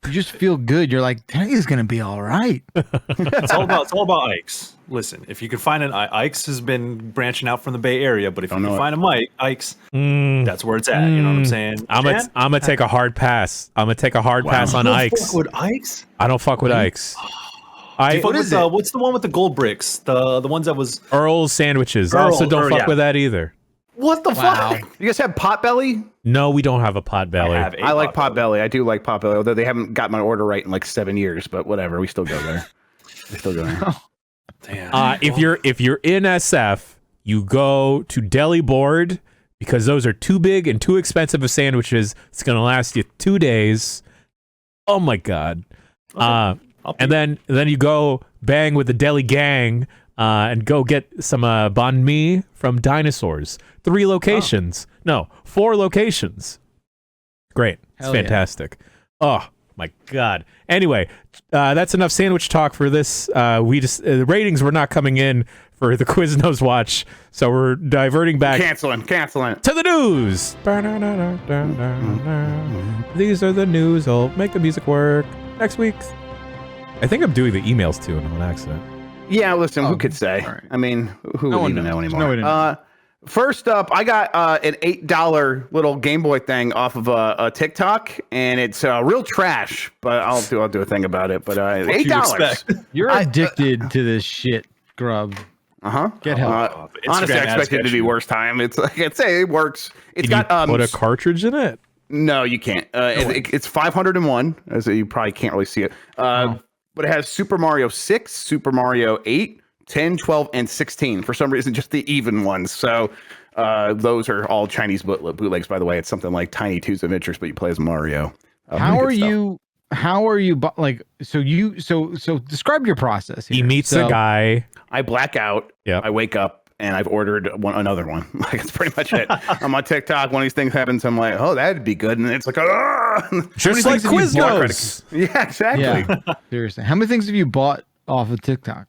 you just feel good. You're like, today's gonna be all right. It's all about Ike's. Listen, if you can find an Ike's has been branching out from the Bay Area, but if you can find a Ike's, that's where it's at. You know what I'm saying? I'm gonna take a hard pass. I'm gonna take a hard pass on Ike's. Fuck with Ike's? I don't fuck with Ike's. What's the one with the gold bricks? The ones that was Earl's sandwiches. Also, don't fuck with that either. What the fuck? You guys have Potbelly? No, we don't have a Potbelly. I like Potbelly. I do like Potbelly, although they haven't got my order right in like 7 years. But whatever, we still go there. Damn. If you're in SF, you go to Deli Board because those are too big and too expensive of sandwiches. It's gonna last you 2 days. Oh my god. Okay. And then you go bang with the Deli Gang. And go get some banh mi from Dinosaurs. 3 locations. No, 4 locations. Great. It's fantastic. Oh, my God. Anyway, that's enough sandwich talk for this. The ratings were not coming in for the Quiznos watch, so we're diverting back. Canceling. To the news. These are the news. I'll make the music work next week. I think I'm doing the emails too on accident. Yeah, listen, who could say? Right. I mean, who would even know anymore? First up, I got an $8 little Game Boy thing off of a TikTok, and it's real trash, but I'll do a thing about it. But $8. You're addicted to this shit, Grub. Get help. Honestly, I expected it to be worse time. It's like it works. It's Can you put a cartridge in it? No, you can't. It's 501, as you probably can't really see it. But it has Super Mario 6, Super Mario 8, 10, 12, and 16. For some reason, just the even ones. So those are all Chinese bootlegs, by the way. It's something like Tiny Toons Adventures, but you play as Mario. How are you like? So describe your process here. He meets a guy. I black out. Yeah. I wake up. And I've ordered another one. Like, that's pretty much it. I'm on TikTok. One of these things happens. I'm like, oh, that'd be good. And it's like, just like Quiznos. Yeah, exactly. Yeah. Seriously. How many things have you bought off of TikTok?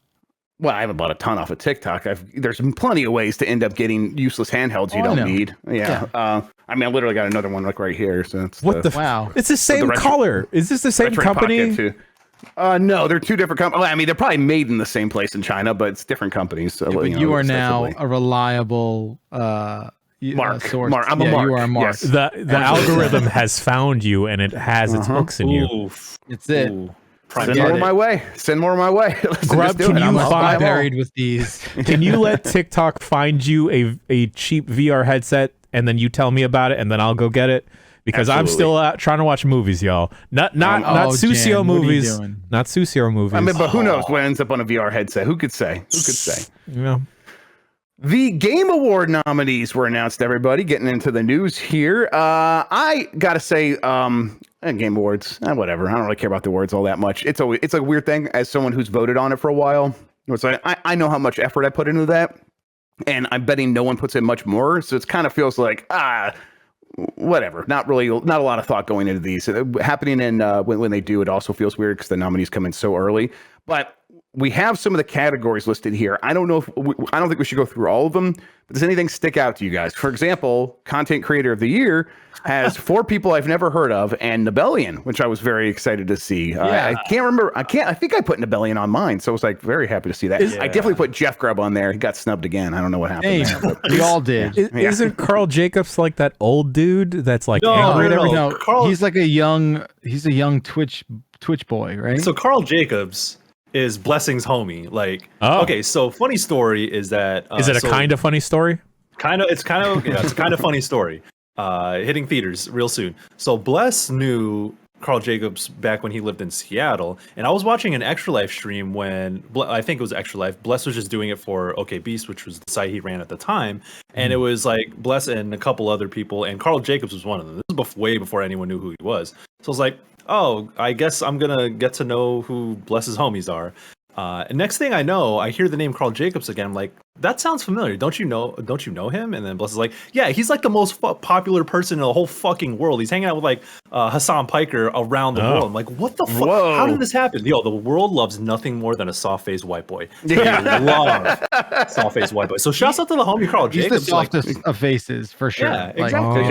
Well, I haven't bought a ton off of TikTok. There's plenty of ways to end up getting useless handhelds you don't need. Yeah. I mean, I literally got another one like right here. So it's wow. It's the same color. Is this the same company? No, they're 2 different companies. I mean, they're probably made in the same place in China, but it's different companies. So, but you are now a reliable source. I'm a mark. You are a mark. Yes. The algorithm has found you, and it has its hooks in you. It's it. Send more my way. Grub, can you buried with these? Can you let TikTok find you a cheap VR headset, and then you tell me about it, and then I'll go get it? Because I'm still trying to watch movies, y'all. Not Susio movies. Not Susio movies. I mean, but who knows what ends up on a VR headset? Who could say? Yeah. The Game Award nominees were announced, everybody. Getting into the news here. I got to say, Game Awards, whatever. I don't really care about the awards all that much. It's a weird thing as someone who's voted on it for a while. It's like, I know how much effort I put into that. And I'm betting no one puts in much more. So it kind of feels like, whatever. Not a lot of thought going into these. Happening in when they do, it also feels weird because the nominees come in so early. But we have some of the categories listed here. I don't think we should go through all of them, but does anything stick out to you guys? For example, Content Creator of the Year has 4 people I've never heard of and Nibelian, which I was very excited to see. I can't remember. I think I put Nibelian on mine, so I was like very happy to see that. I definitely put Jeff Grubb on there. He got snubbed again. I don't know what happened. There, we all did. Isn't Carl Jacobs like that old dude that's like angry at everything? No, Carl, he's like a young Twitch boy, right? So Carl Jacobs is Blessing's homie. Like, okay, so funny story is that is it a kind of funny story? It's a kind of funny story. Hitting theaters real soon. So Bless knew Carl Jacobs back when he lived in Seattle, and I was watching an Extra Life stream when I think it was Extra Life. Bless was just doing it for OK Beast, which was the site he ran at the time, and it was like Bless and a couple other people, and Carl Jacobs was one of them. This was way before anyone knew who he was. So I was like, oh, I guess I'm gonna get to know who Bless's homies are. And next thing I know, I hear the name Carl Jacobs again. I'm like, that sounds familiar. Don't you know him? And then Bless is like, yeah, he's like the most popular person in the whole fucking world. He's hanging out with like Hassan Piker around the world. I'm like, what the fuck? How did this happen? Yo, the world loves nothing more than a soft-faced white boy. They love soft-faced white boy. So shouts out to the homie Carl Jacobs. He's the softest of faces for sure. Yeah, exactly.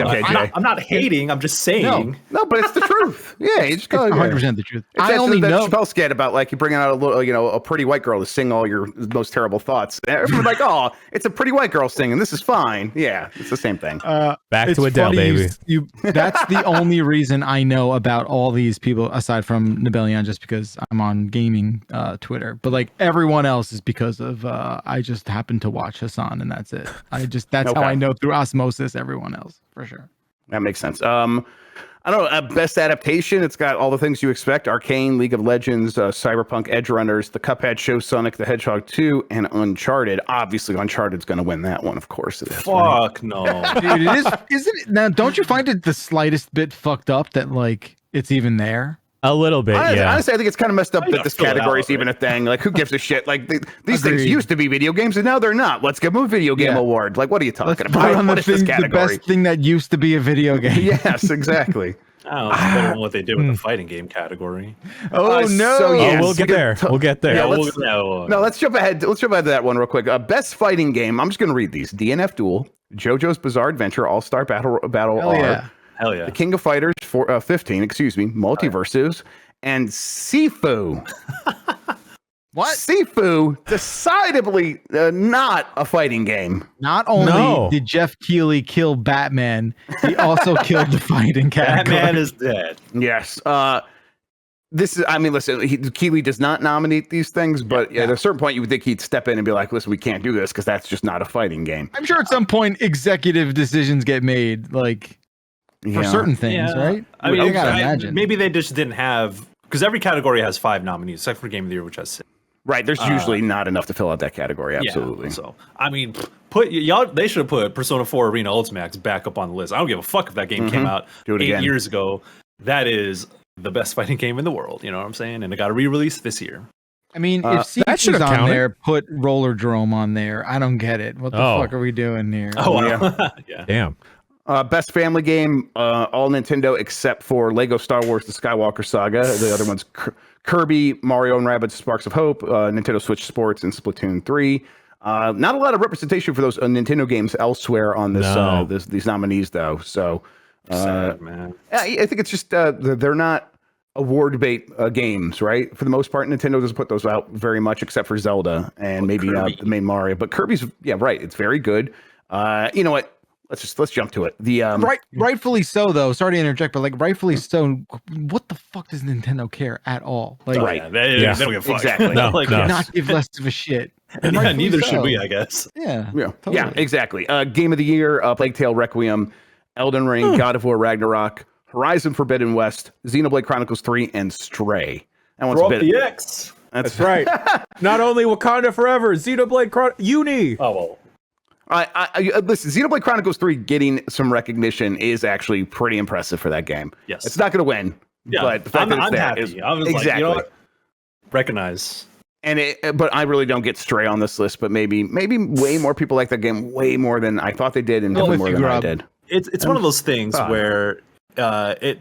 I'm not hating. I'm just saying. No, but it's the truth. Yeah, you just go 100% the truth. I only know Chappelle skit about like you bringing out a little, a pretty white girl to sing all your most terrible thoughts. Everyone's like, oh, it's a pretty white girl singing. This is fine. Yeah, it's the same thing. Back to Adele, baby. That's the only reason I know about all these people aside from Nibelian, just because I'm on gaming Twitter. But like everyone else is because of I just happen to watch Hassan, and that's it. That's how I know through osmosis everyone else for sure. That makes sense. I don't know, best adaptation, it's got all the things you expect. Arcane, League of Legends, Cyberpunk, Edge Runners, the Cuphead show, Sonic the Hedgehog 2, and Uncharted. Obviously, Uncharted's going to win that one, of course. Fuck no. Dude, it is, isn't it? Now, don't you find it the slightest bit fucked up that, like, it's even there? A little bit, yeah. Honestly, I think it's kind of messed up that this category is even a thing. Like, who gives a shit? Like, these things used to be video games, and now they're not. Let's give them a video game award. Like, what are you talking about? What is this category? The best thing that used to be a video game. Yes, exactly. I don't know, it's better than what they did with the fighting game category. Oh no! So, yes, we'll get there. We'll get there. Yeah, let's jump ahead. Let's jump ahead to that one real quick. Best fighting game. I'm just going to read these: DNF Duel, JoJo's Bizarre Adventure, All Star Battle R, Hell yeah, The King of Fighters 15, Multiverses, and Sifu. What? Sifu, decidedly not a fighting game. Not only did Jeff Keighley kill Batman, he also killed the fighting category. Batman is dead. Yes. Listen, Keighley does not nominate these things, but at a certain point you would think he'd step in and be like, listen, we can't do this because that's just not a fighting game. I'm sure at some point executive decisions get made, like, for certain things, right? I mean, I gotta imagine. Maybe they just didn't have, because every category has 5 nominees, except for Game of the Year, which has 6. Right, there's usually not enough to fill out that category. Absolutely. Yeah, so I mean, they should have put Persona 4 Arena Ultimax back up on the list. I don't give a fuck if that game came out 8 years ago. That is the best fighting game in the world. You know what I'm saying? And it got a re-release this year. I mean, if Siege's on there, put Roller Drome on there. I don't get it. What the fuck are we doing here? Oh, yeah. Damn. Best family game, all Nintendo except for Lego Star Wars: The Skywalker Saga. The other ones, Kirby, Mario and Rabbids Sparks of Hope, Nintendo Switch Sports, and Splatoon 3. Not a lot of representation for those Nintendo games elsewhere on this these nominees, though. So, sad, man. I think it's just they're not award bait games, right? For the most part, Nintendo doesn't put those out very much, except for Zelda and maybe the main Mario. But Kirby's, right, it's very good. You know what? Let's jump to it. The rightfully so, though. Sorry to interject, but like rightfully so. What the fuck does Nintendo care at all? Like, they don't give a fuck. Exactly. Not give less of a shit. Yeah, neither should we, I guess. Yeah, totally. Yeah, exactly. Game of the Year: Plague Tale Requiem, Elden Ring, God of War Ragnarok, Horizon Forbidden West, Xenoblade Chronicles 3, and Stray. That one's a bit. The X. That's right. Not only Wakanda Forever, Xenoblade Uni. Oh well. Listen, Xenoblade Chronicles 3 getting some recognition is actually pretty impressive for that game. Yes. It's not going to win, but the fact that it's there happy. is I was exactly. Like, you know what? Recognize. But I really don't get Stray on this list, but maybe way more people like that game way more than I thought they did, and definitely more than I did. it's one of those things where a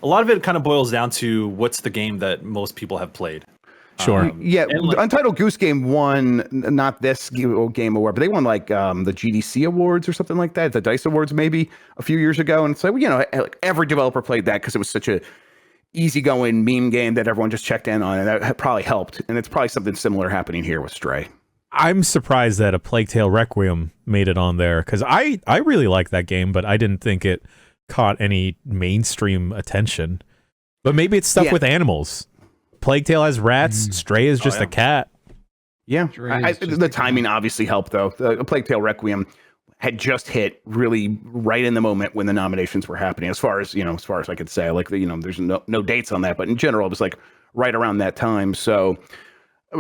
lot of it kind of boils down to what's the game that most people have played. Sure. Untitled Goose Game won not this game award, but they won like the GDC awards or something like that, the DICE awards maybe a few years ago. And so like every developer played that because it was such a easygoing meme game that everyone just checked in on, and that probably helped. And it's probably something similar happening here with Stray. I'm surprised that A Plague Tale Requiem made it on there because I really like that game, but I didn't think it caught any mainstream attention. But maybe it's stuff with animals. Plague Tale has rats. Stray is just a cat. Yeah, the timing obviously helped though. The Plague Tale Requiem had just hit really right in the moment when the nominations were happening. As far as I could say, like there's no dates on that, but in general, it was like right around that time. So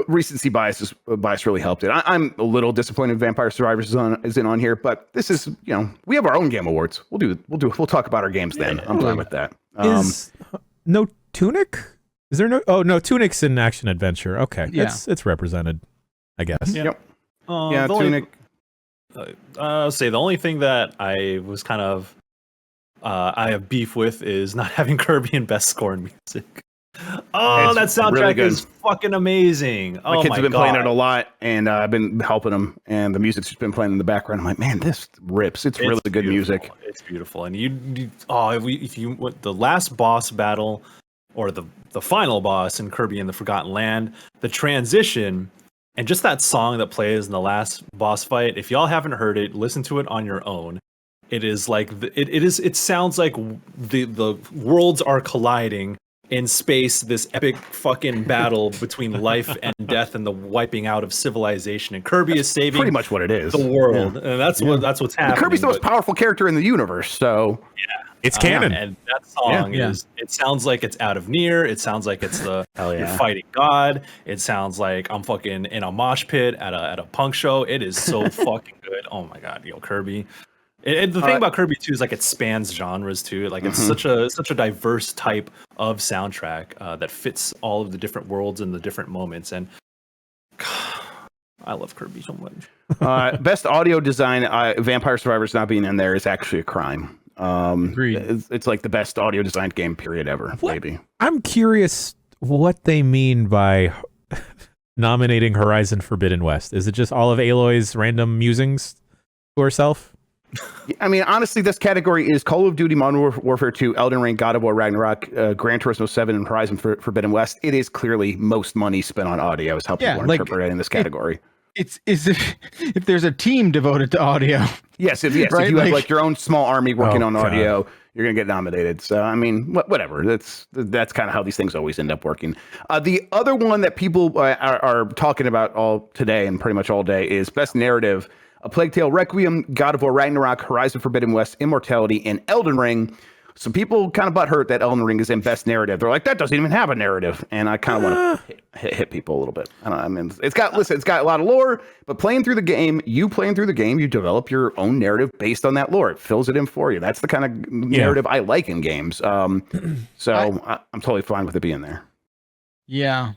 recency bias really helped it. I'm a little disappointed Vampire Survivors isn't on here, but this is we have our own game awards. We'll talk about our games then. I'm fine with that. Is no Tunic? Is there no? Oh no, Tunic's in action adventure. Okay, yeah. it's represented, I guess. Yep. Tunic. Say the only thing that I was kind of I have beef with is not having Kirby in best score in music. Oh, that soundtrack is fucking amazing. My kids have been playing it a lot, and I've been helping them, and the music's just been playing in the background. I'm like, man, this rips. It's really good music. It's beautiful. And if you went the last boss battle or the final boss in Kirby and the Forgotten Land, the transition and just that song that plays in the last boss fight, if y'all haven't heard it, listen to it on your own. It is like it sounds like the worlds are colliding in space, this epic fucking battle between life and death and the wiping out of civilization, and Kirby is saving pretty much what it is, the world, and that's what's happening. Kirby's the most powerful character in the universe, so it's canon. And that song it sounds like it's out of Nier. It sounds like it's you're fighting God. It sounds like I'm fucking in a mosh pit at a punk show. It is so fucking good. Oh my god, Kirby. And the thing about Kirby too is like it spans genres too. Like it's such a diverse type of soundtrack that fits all of the different worlds and the different moments. And I love Kirby so much. Best audio design, Vampire Survivors not being in there is actually a crime. It's like the best audio designed game period ever. Maybe. I'm curious what they mean by nominating Horizon Forbidden West. Is it just all of Aloy's random musings to herself? I mean, honestly, this category is Call of Duty Modern Warfare 2, Elden Ring, God of War Ragnarok, Gran Turismo 7, and Horizon Forbidden West. It is clearly most money spent on audio is how people are interpreted in this category. It's if there's a team devoted to audio. Yes, if you have like your own small army working on audio, you're gonna get nominated. So I mean, whatever. That's kind of how these things always end up working. The other one that people are talking about all today and pretty much all day is Best Narrative. A Plague Tale Requiem, God of War Ragnarok, Horizon Forbidden West, Immortality, and Elden Ring. Some people kind of butthurt that Elden Ring is in Best Narrative. They're like, that doesn't even have a narrative. And I kind of want to hit people a little bit. I don't know. I mean, it's got a lot of lore, but playing through the game, you develop your own narrative based on that lore. It fills it in for you. That's the kind of narrative I like in games. So I'm totally fine with it being there. Yeah.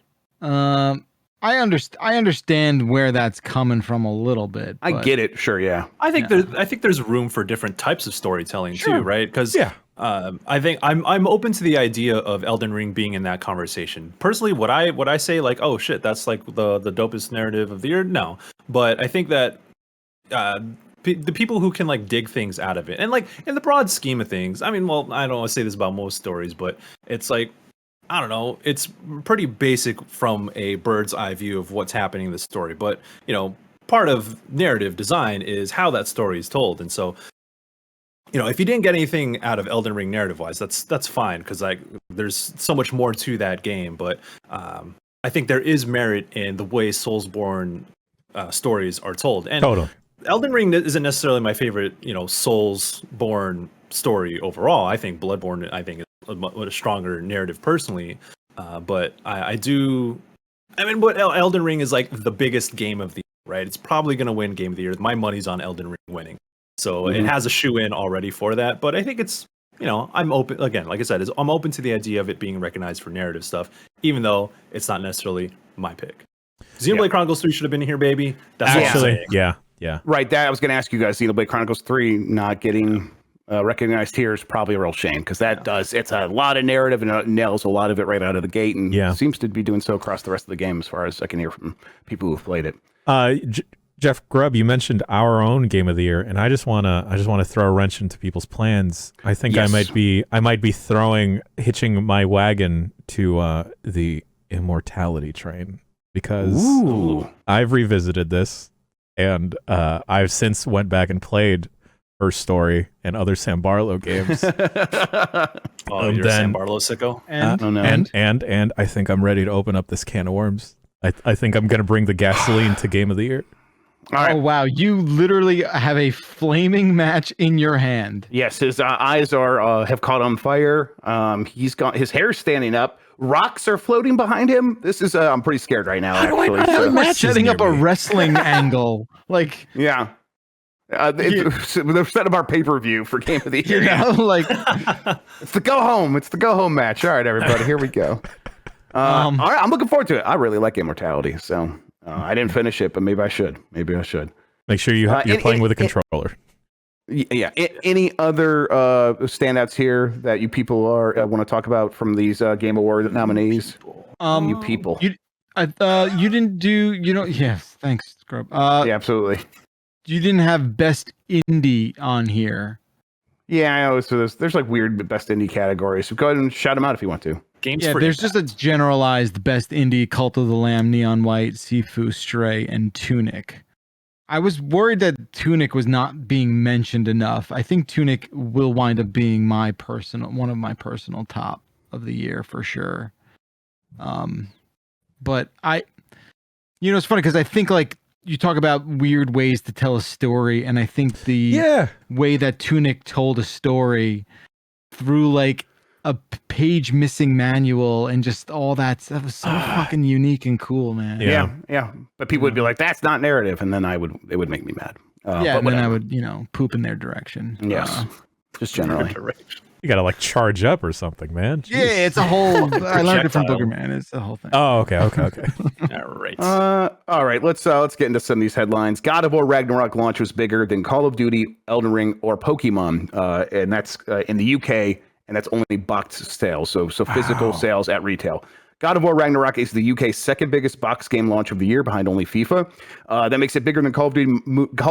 I understand where that's coming from a little bit. I get it. Sure. Yeah. I think there's room for different types of storytelling too, right? Because I think I'm open to the idea of Elden Ring being in that conversation. Personally, would I say like, oh shit, that's like the dopest narrative of the year? No, but I think that the people who can like dig things out of it, and like in the broad scheme of things, I mean, well, I don't want to say this about most stories, but it's like, I don't know, it's pretty basic from a bird's eye view of what's happening in the story. But, part of narrative design is how that story is told. And so, if you didn't get anything out of Elden Ring narrative wise, that's fine, because like there's so much more to that game. But I think there is merit in the way Soulsborne stories are told. And Elden Ring isn't necessarily my favorite, Soulsborne story overall. I think Bloodborne, is a stronger narrative personally, but but Elden Ring is like the biggest game of the year, right? It's probably going to win game of the year. My money's on Elden Ring winning, so it has a shoe in already for that. But I think it's, I'm open again, like I said, I'm open to the idea of it being recognized for narrative stuff, even though it's not necessarily my pick. Xenoblade Chronicles 3 should have been here, baby. That's actually, yeah. Right. That I was going to ask you guys. Xenoblade Chronicles 3 not getting recognized here is probably a real shame because it's a lot of narrative and it nails a lot of it right out of the gate and seems to be doing so across the rest of the game as far as I can hear from people who've played it. Jeff Grubb, you mentioned our own game of the year, and I just wanna throw a wrench into people's plans. I think I might be hitching my wagon to the Immortality train because I've revisited this and I've since went back and played Her Story and other Sam Barlow games. You're a Sam Barlow sicko. And I think I'm ready to open up this can of worms. I think I'm gonna bring the gasoline to Game of the Year. Oh wow! You literally have a flaming match in your hand. Yes, his eyes have caught on fire. He's got his hair standing up. Rocks are floating behind him. This is I'm pretty scared right now. We're setting up a wrestling angle. Like they're setting up our pay-per-view for Game of the Year. It's the go home. It's the go home match. All right, everybody, here we go. All right, I'm looking forward to it. I really like Immortality, so. I didn't finish it, but maybe I should. Make sure you're playing with a controller. Yeah. Any other standouts here that you people want to talk about from these Game Award nominees? You people. You didn't do. Yes. Thanks, Scrub. Yeah, absolutely. You didn't have best indie on here. Yeah, I know. So there's like weird best indie categories. So go ahead and shout them out if you want to. There's just a generalized best indie: Cult of the Lamb, Neon White, Sifu, Stray, and Tunic. I was worried that Tunic was not being mentioned enough. I think Tunic will wind up being one of my personal top of the year for sure. But it's funny because I think like you talk about weird ways to tell a story, and I think the way that Tunic told a story through like a page missing manual and just all that stuff was so fucking unique and cool, man. Yeah. But people would be like, "That's not narrative," and then it would make me mad. And then I would, poop in their direction. Yes, just generally. You gotta like charge up or something, man. Jeez. Yeah, it's a whole. I learned it from Booger Man. It's the whole thing. Oh, okay. All right. Let's get into some of these headlines. God of War Ragnarok launch was bigger than Call of Duty, Elden Ring, or Pokemon, and that's in the UK. And that's only box sales, so physical sales at retail. God of War Ragnarok is the UK's second biggest box game launch of the year, behind only FIFA. That makes it bigger than Call of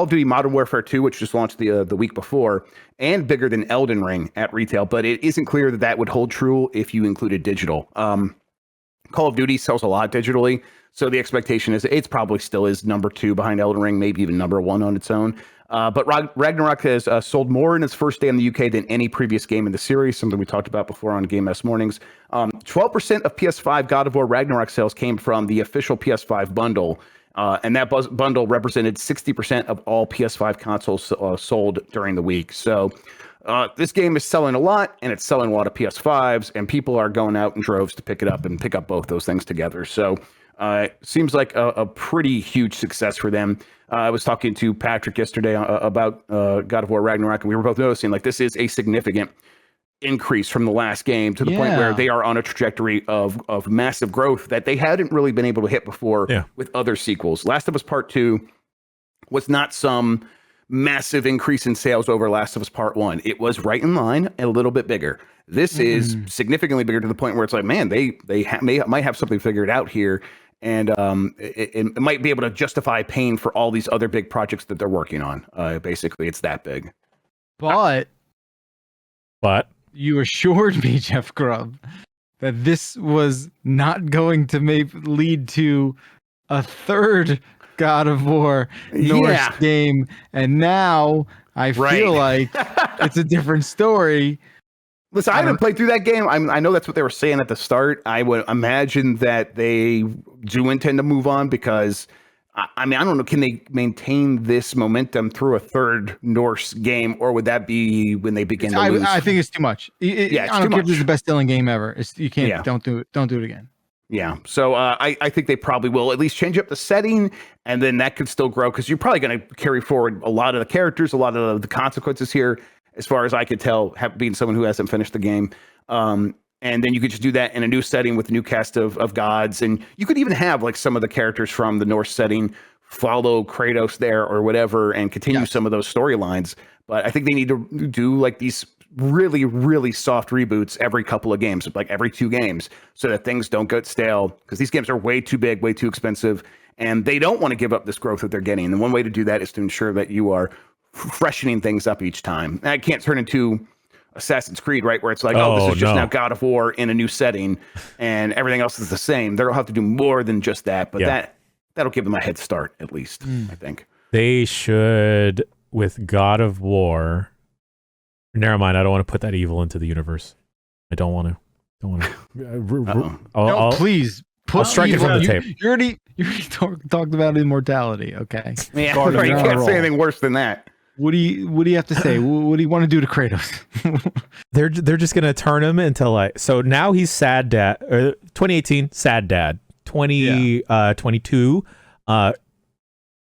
Duty Modern Warfare 2, which just launched the week before, and bigger than Elden Ring at retail. But it isn't clear that would hold true if you included digital. Call of Duty sells a lot digitally, so the expectation is it's probably still is number 2 behind Elden Ring, maybe even number 1 on its own. But Ragnarok has sold more in its first day in the UK than any previous game in the series, something we talked about before on Game S Mornings. 12% of PS5 God of War Ragnarok sales came from the official PS5 bundle, and that bundle represented 60% of all PS5 consoles sold during the week. So this game is selling a lot, and it's selling a lot of PS5s, and people are going out in droves to pick it up and pick up both those things together. So seems like a pretty huge success for them. I was talking to Patrick yesterday about God of War Ragnarok, and we were both noticing like this is a significant increase from the last game to the point where they are on a trajectory of massive growth that they hadn't really been able to hit before with other sequels. Last of Us Part 2 was not some massive increase in sales over Last of Us Part 1. It was right in line and a little bit bigger. This is significantly bigger to the point where it's like, man, they might have something figured out here. And it might be able to justify paying for all these other big projects that they're working on. Basically, it's that big. But you assured me, Jeff Grubb, that this was not going to lead to a third God of War Norse game. And now I feel like it's a different story. Listen, I haven't played through that game. I know that's what they were saying at the start. I would imagine that they do intend to move on because, I don't know, can they maintain this momentum through a third Norse game, or would that be when they begin to lose? I think it's too much. I don't care if this is the best-selling game ever. You can't. Yeah. Don't do it. Don't do it again. Yeah, so I think they probably will at least change up the setting, and then that could still grow because you're probably going to carry forward a lot of the characters, a lot of the consequences here. As far as I could tell, being someone who hasn't finished the game. And then you could just do that in a new setting with a new cast of gods. And you could even have like some of the characters from the Norse setting follow Kratos there or whatever and continue some of those storylines. But I think they need to do like these really, really soft reboots every couple of games, like every 2 games, so that things don't get stale, because these games are way too big, way too expensive, and they don't want to give up this growth that they're getting. And one way to do that is to ensure that you are freshening things up each time. And it can't turn into Assassin's Creed, right? Where it's like, this is just now God of War in a new setting and everything else is the same. They'll have to do more than just that, but that'll give them a head start, at least, I think. They should, with God of War. Never mind. I don't want to put that evil into the universe. I don't want to. No, please. I'll strike it from the tape. You already talked about immortality. Okay. Yeah, right, you can't say anything worse than that. What do you have to say? What do you want to do to Kratos? They're just gonna turn him into like. So now he's sad dad. 2018 sad dad. 2022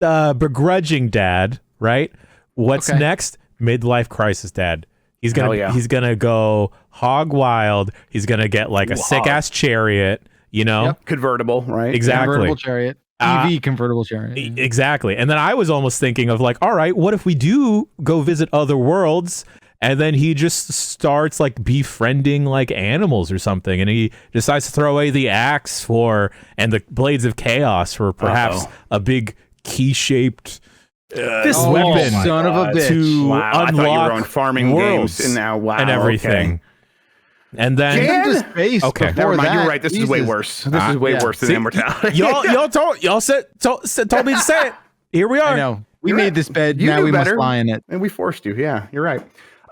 begrudging dad. Right. What's next? Midlife crisis dad. He's gonna go hog wild. He's gonna get like a sick ass chariot. You know, convertible, right? Exactly. Convertible chariot. EV convertible chariot. Exactly. And then I was almost thinking of like, all right, what if we do go visit other worlds, and then he just starts like befriending like animals or something, and he decides to throw away the axe and the blades of chaos for perhaps a big key-shaped weapon, son of a bitch, to unlock I thought you were on farming worlds games and now and everything. Okay. And then space. Okay, never mind. You're right. This Jesus. is way worse. This is way worse than immortality. y'all told me to say it. Here we are. I know. We made this bed. You now knew we better, must lie in it. and we forced you. Yeah, you're right.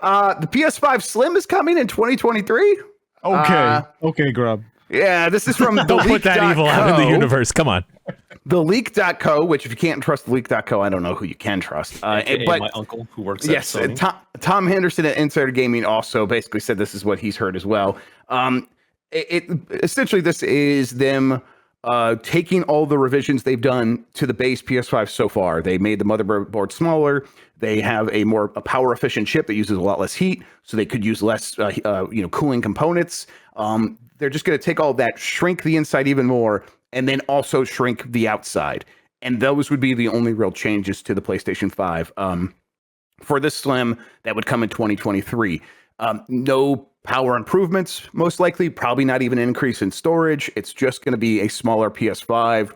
The PS5 Slim is coming in 2023. Okay, Grub. Yeah, this is from Don't put that evil out in the universe. Come on. TheLeak.co, which if you can't trust TheLeak.co, I don't know who you can trust. But my uncle who works at Sony. Tom Henderson at Insider Gaming also basically said this is what he's heard as well. Essentially, this is them taking all the revisions they've done to the base PS5 so far. They made the motherboard smaller. They have a more power efficient chip that uses a lot less heat, so they could use less cooling components. They're just going to take all that, shrink the inside even more, and then also shrink the outside. And those would be the only real changes to the PlayStation 5. For this Slim, that would come in 2023. No power improvements, most likely. Probably not even an increase in storage. It's just going to be a smaller PS5.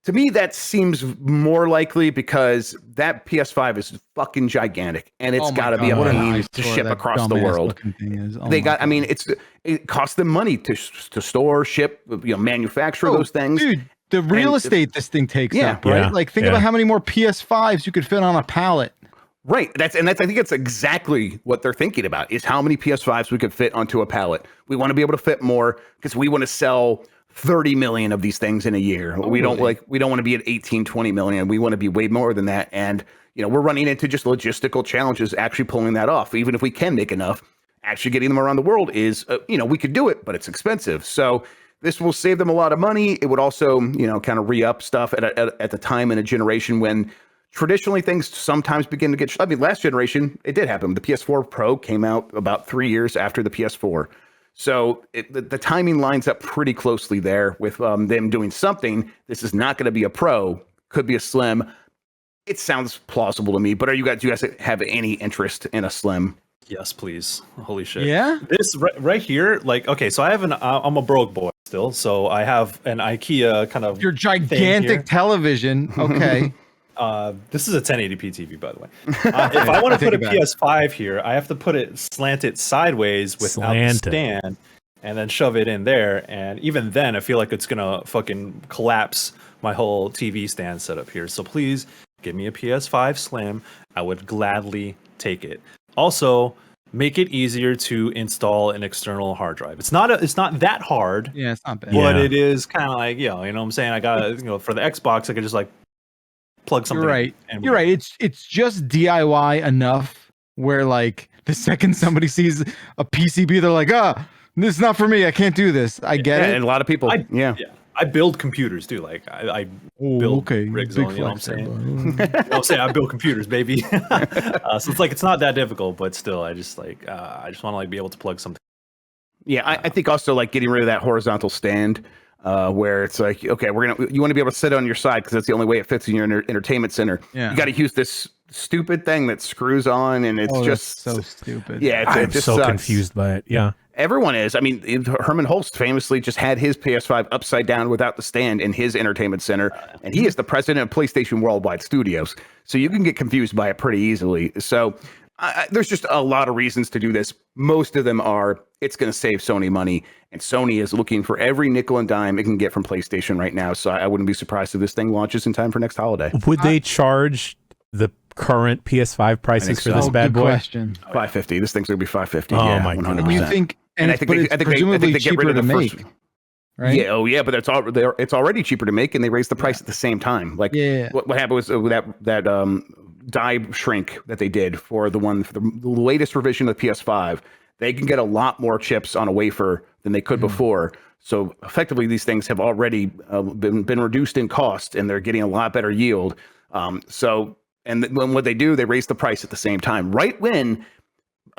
To me, that seems more likely because that PS5 is fucking gigantic, and it's got to be a pain to ship across the world. It costs them money to store, ship, manufacture those things. Dude, the real estate this thing takes up, right? Yeah, like, think about how many more PS5s you could fit on a pallet. Right. I think it's exactly what they're thinking about, is how many PS5s we could fit onto a pallet. We want to be able to fit more because we want to sell 30 million of these things in a year. We don't want to be at 18, 20 million. We want to be way more than that. And, we're running into just logistical challenges actually pulling that off. Even if we can make enough, actually getting them around the world is, we could do it, but it's expensive. So this will save them a lot of money. It would also, kind of re-up stuff at the time in a generation when traditionally things sometimes begin to get, last generation, it did happen. The PS4 Pro came out about 3 years after the PS4. So the timing lines up pretty closely there with them doing something. This is not going to be a Pro, could be a Slim. It sounds plausible to me, but do you guys have any interest in a Slim? Yes, please. Holy shit. Yeah. This right here, like, okay, so I have I'm a broke boy still, so I have an IKEA kind of your gigantic television. Okay. This is a 1080p TV, by the way. If I want to put a PS5 here, I have to put it slanted sideways without the stand, and then shove it in there. And even then, I feel like it's gonna fucking collapse my whole TV stand setup here. So please give me a PS5 Slim. I would gladly take it. Also, make it easier to install an external hard drive. It's not that hard. Yeah, it's not bad. But it is kind of like, you know what I'm saying? I got for the Xbox, I could just like plug something. You're right. In You're right. It's just DIY enough where like the second somebody sees a PCB, they're like, this is not for me. I can't do this. I get it. And a lot lot of people. I build computers too. Like I build rigs on, you know what I'm saying? I build computers, baby. So it's like, it's not that difficult, but still, I just want to like be able to plug something. Yeah, I think also like getting rid of that horizontal stand, where it's like, okay, you want to be able to sit on your side because that's the only way it fits in your entertainment center. Yeah. You got to use this stupid thing that screws on, and it's just so stupid. Yeah, I'm it just so sucks. confused by it. Yeah. Everyone is. I mean, Herman Holst famously just had his PS5 upside down without the stand in his entertainment center, and he is the president of PlayStation Worldwide Studios. So you can get confused by it pretty easily. So there's just a lot of reasons to do this. Most of them are it's going to save Sony money, and Sony is looking for every nickel and dime it can get from PlayStation right now. So I wouldn't be surprised if this thing launches in time for next holiday. Would they charge the current PS5 prices for this bad boy? Question. $550. This thing's going to be $550. Oh yeah, my God. 100%. You think? And I think they get rid of the first. Right? Yeah, but it's already cheaper to make, and they raised the price at the same time. Like, what happened was that die shrink that they did for the latest revision of the PS5. They can get a lot more chips on a wafer than they could before. So effectively, these things have already been reduced in cost, and they're getting a lot better yield. And when what they do, they raise the price at the same time, right when.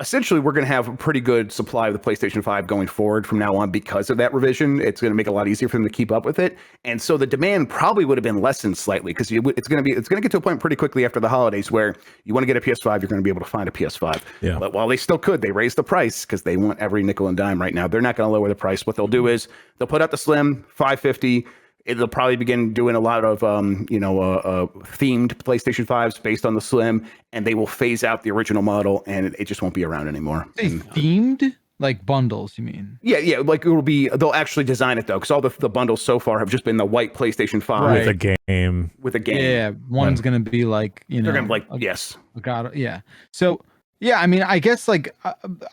Essentially, we're going to have a pretty good supply of the PlayStation 5 going forward from now on because of that revision. It's going to make it a lot easier for them to keep up with it. And so the demand probably would have been lessened slightly because it's going to get to a point pretty quickly after the holidays where you want to get a PS5, you're going to be able to find a PS5. Yeah. But while they still could, they raised the price because they want every nickel and dime right now. They're not going to lower the price. What they'll do is they'll put out the Slim $550. It'll probably begin doing a lot of, themed PlayStation 5s based on the Slim, and they will phase out the original model, and it just won't be around anymore. Themed? Like bundles, you mean? Yeah. Like they'll actually design it though, because all the bundles so far have just been the white PlayStation 5 with a game. Yeah, one's gonna be like they're gonna be like yes. God, yeah. So yeah, I mean, I guess like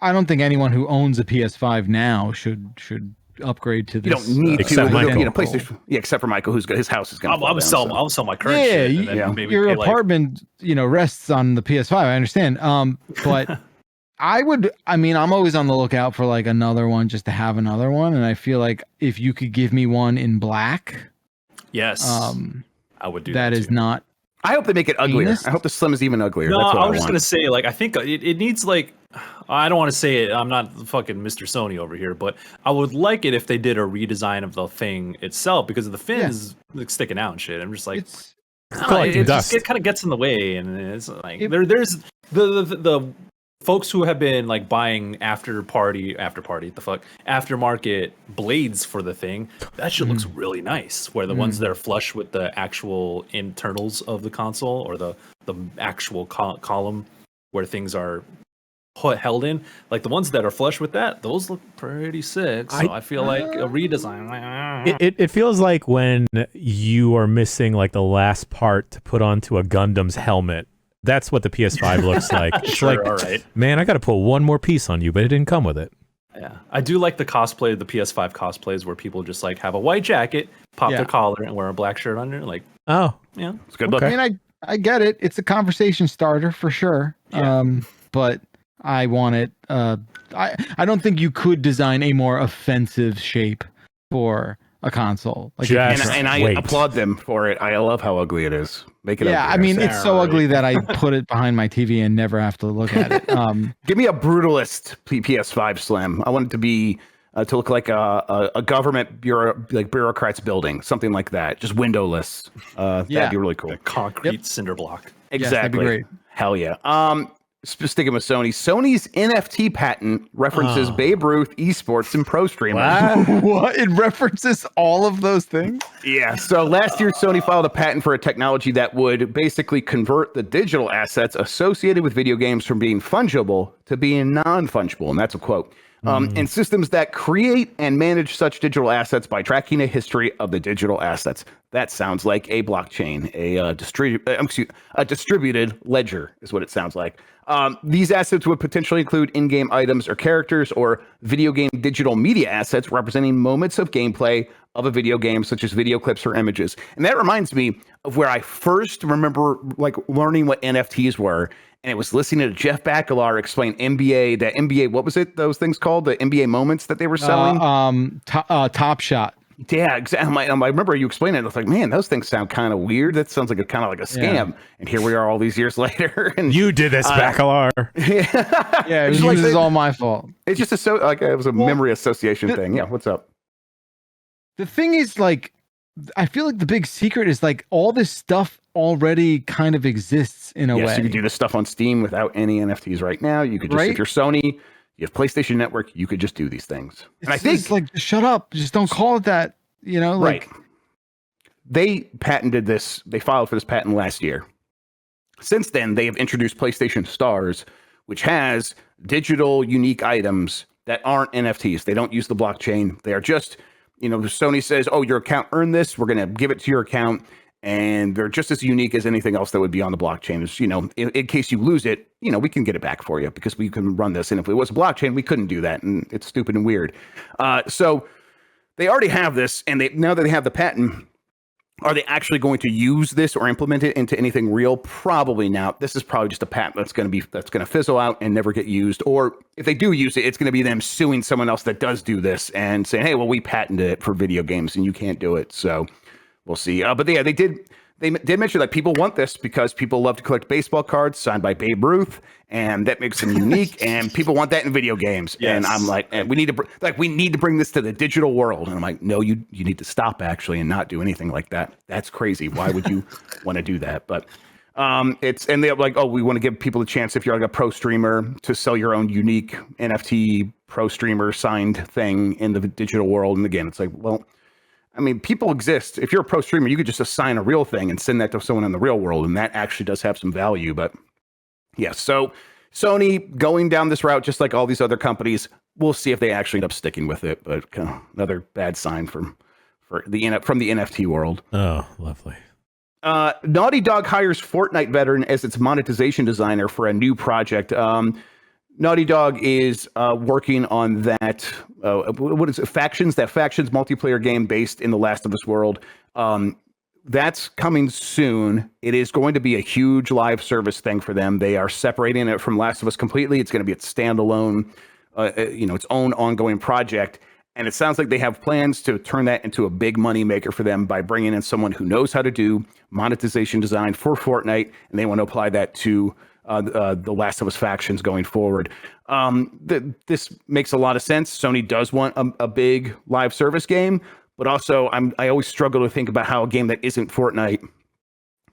I don't think anyone who owns a PS5 now should upgrade to this. You don't need to. Except Michael. PlayStation. Yeah, except for Michael, his house is going to. I'll sell my current shit. Your apartment, rests on the PS5. I understand. But I'm always on the lookout for like another one, just to have another one. And I feel like if you could give me one in black, yes, I would do that. That is not. I hope they make it uglier. I hope the Slim is even uglier. No, That's what I was just gonna say, like, I think it needs like. I don't want to say it. I'm not fucking Mr. Sony over here, but I would like it if they did a redesign of the thing itself because of the fins like sticking out and shit. I'm just like, it kind of gets in the way, and it's like there's the folks who have been like buying aftermarket blades for the thing. That shit looks really nice. Where the ones that are flush with the actual internals of the console or the actual column where things are held in, like the ones that are flush with that, those look pretty sick. So I feel like a redesign. It feels like when you are missing like the last part to put onto a Gundam's helmet. That's what the PS5 looks like. It's sure, like, all right. Man, I got to put one more piece on you, but it didn't come with it. Yeah, I do like the cosplay, the PS5 cosplays where people just like have a white jacket, pop their collar, and wear a black shirt under. Like, it's good look. I mean, I get it. It's a conversation starter for sure. Yeah. But I want it. I don't think you could design a more offensive shape for a console. Like, and I applaud them for it. I love how ugly it is. Make it ugly. I mean, it's so ugly that I put it behind my TV and never have to look at it. Give me a brutalist PS5 Slim. I want it to be to look like a government bureaucrat's building, something like that. Just windowless. That'd be really cool. A concrete cinder block. Exactly. Yes, that'd be great. Hell yeah. Sticking with Sony's NFT patent references Babe Ruth, esports, and pro streamers. What? It references all of those things? Yeah. So last year, Sony filed a patent for a technology that would basically convert the digital assets associated with video games from being fungible to being non-fungible. And that's a quote. And systems that create and manage such digital assets by tracking a history of the digital assets. That sounds like a blockchain, a distributed ledger is what it sounds like. These assets would potentially include in-game items or characters or video game digital media assets representing moments of gameplay of a video game, such as video clips or images. And that reminds me of where I first remember like learning what NFTs were. And it was listening to Jeff Bakalar explain NBA, what was it? Those things called the NBA moments that they were selling? Top Shot. Yeah, exactly. I remember you explaining it. I was like, man, those things sound kind of weird. That sounds like a kind of like a scam. Yeah. And here we are all these years later. And you did this, Bakalar. Yeah, it was all my fault. It's just it was a memory association thing. Yeah, what's up? The thing is, like, I feel like the big secret is like all this stuff already kind of exists in a way. Yes, you can do this stuff on Steam without any NFTs right now. You could just, if you're Sony, you have PlayStation Network, you could just do these things. And I think, like, shut up, just don't call it that. Like, right. They patented this. They filed for this patent last year. Since then, they have introduced PlayStation Stars, which has digital unique items that aren't NFTs. They don't use the blockchain. They are just, Sony says, oh, your account earned this. We're going to give it to your account. And they're just as unique as anything else that would be on the blockchain. Is, in case you lose it, we can get it back for you because we can run this. And if it was a blockchain, we couldn't do that. And it's stupid and weird. So they already have this. And now that they have the patent, are they actually going to use this or implement it into anything real? Probably not. This is probably just a patent that's going to fizzle out and never get used. Or if they do use it, it's going to be them suing someone else that does do this and saying, hey, well, we patented it for video games and you can't do it. So we'll see. But yeah, they did mention that people want this because people love to collect baseball cards signed by Babe Ruth, and that makes them unique. And people want that in video games. Yes. And I'm like, we need to bring this to the digital world. And I'm like, no, you need to stop actually and not do anything like that. That's crazy. Why would you want to do that? But and they're like, oh, we want to give people a chance if you're like a pro streamer to sell your own unique NFT pro streamer signed thing in the digital world. And again, it's like, well, I mean, people exist. If you're a pro streamer, you could just assign a real thing and send that to someone in the real world, and that actually does have some value. But yeah, so Sony going down this route, just like all these other companies, we'll see if they actually end up sticking with it. But another bad sign from the NFT world. Oh, lovely. Naughty Dog hires Fortnite veteran as its monetization designer for a new project. Naughty Dog is working on that. What is it? Factions? That Factions multiplayer game based in the Last of Us world. That's coming soon. It is going to be a huge live service thing for them. They are separating it from Last of Us completely. It's going to be its standalone, its own ongoing project. And it sounds like they have plans to turn that into a big money maker for them by bringing in someone who knows how to do monetization design for Fortnite, and they want to apply that to the Last of Us Factions going forward. This makes a lot of sense. Sony does want a big live service game, but also I always struggle to think about how a game that isn't Fortnite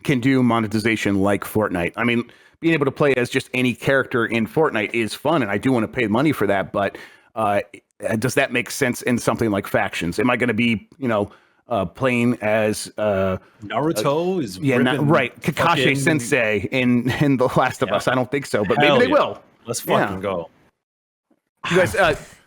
can do monetization like Fortnite. I mean, being able to play as just any character in Fortnite is fun, and I do want to pay money for that, but does that make sense in something like Factions? Am I going to be, playing as Naruto is right Kakashi Sensei in The Last of Us? I don't think so, but maybe they will. Let's fucking go. You guys,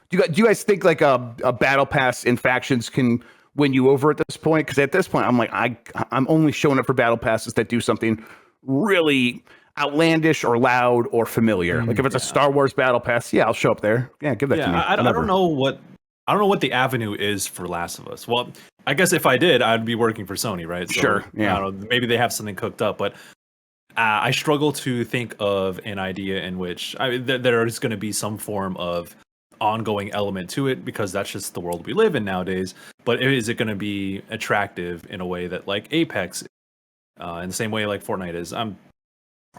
do you guys think like a battle pass in Factions can win you over at this point? Because at this point, I'm like, I'm only showing up for battle passes that do something really outlandish or loud or familiar. Like if it's a Star Wars battle pass, I'll show up there. Yeah, give that to me. I don't know what the avenue is for Last of Us. Well, I guess if I did, I'd be working for Sony, right? So, sure. Yeah. I don't know, maybe they have something cooked up, but I struggle to think of an idea in which there is going to be some form of ongoing element to it, because that's just the world we live in nowadays. But is it going to be attractive in a way that like Apex, in the same way like Fortnite is? I'm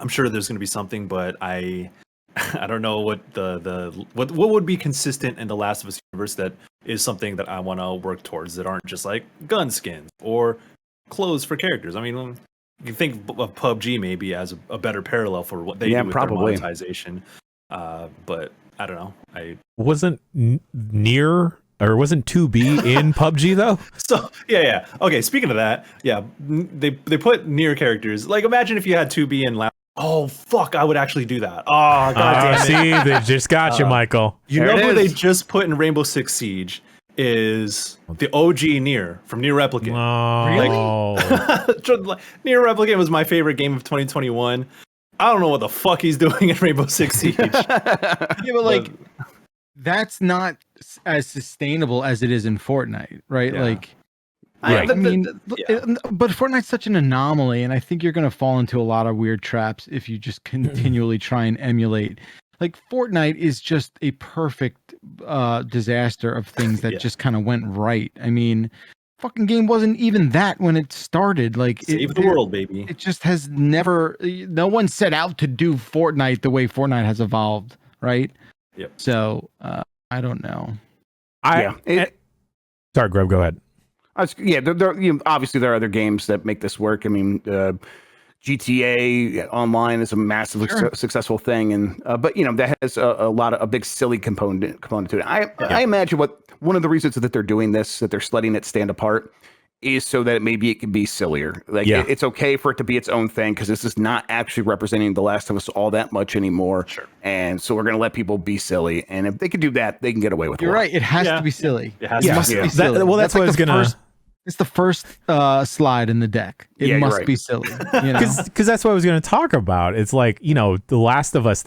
sure there's going to be something, but I don't know what what would be consistent in the Last of Us universe that is something that I want to work towards, that aren't just like gun skins or clothes for characters. I mean, you think of PUBG maybe as a better parallel for what they do with their monetization. But I don't know. I wasn't near or wasn't 2B in PUBG though. So yeah. Okay. Speaking of that, they put near characters. Like imagine if you had 2B in oh fuck! I would actually do that. Oh god damn it! See, they just got you, Michael. You know who they just put in Rainbow Six Siege is the OG Nier from Nier Replicant. Really? Nier Replicant was my favorite game of 2021. I don't know what the fuck he's doing in Rainbow Six Siege. But like, that's not as sustainable as it is in Fortnite, right? Yeah. Like. Right. But Fortnite's such an anomaly, and I think you're going to fall into a lot of weird traps if you just continually try and emulate. Like Fortnite is just a perfect disaster of things that just kind of went right. I mean, fucking game wasn't even that when it started. Like save the world, baby. It just has never. No one set out to do Fortnite the way Fortnite has evolved, right? Yep. So I don't know. Sorry, Greg. Go ahead. Obviously there are other games that make this work. I mean, GTA Online is a massively successful thing, and but that has a big silly component to it. I imagine one of the reasons that they're doing this, that they're letting it stand apart, is so that maybe it can be sillier. It's okay for it to be its own thing, because this is not actually representing The Last of Us all that much anymore. Sure. And so we're going to let people be silly, and if they can do that, they can get away with it. You're right. It has to be silly. It has to be silly. That's what I was gonna. It's the first slide in the deck. It must be silly. Because that's what I was going to talk about. It's like, The Last of Us,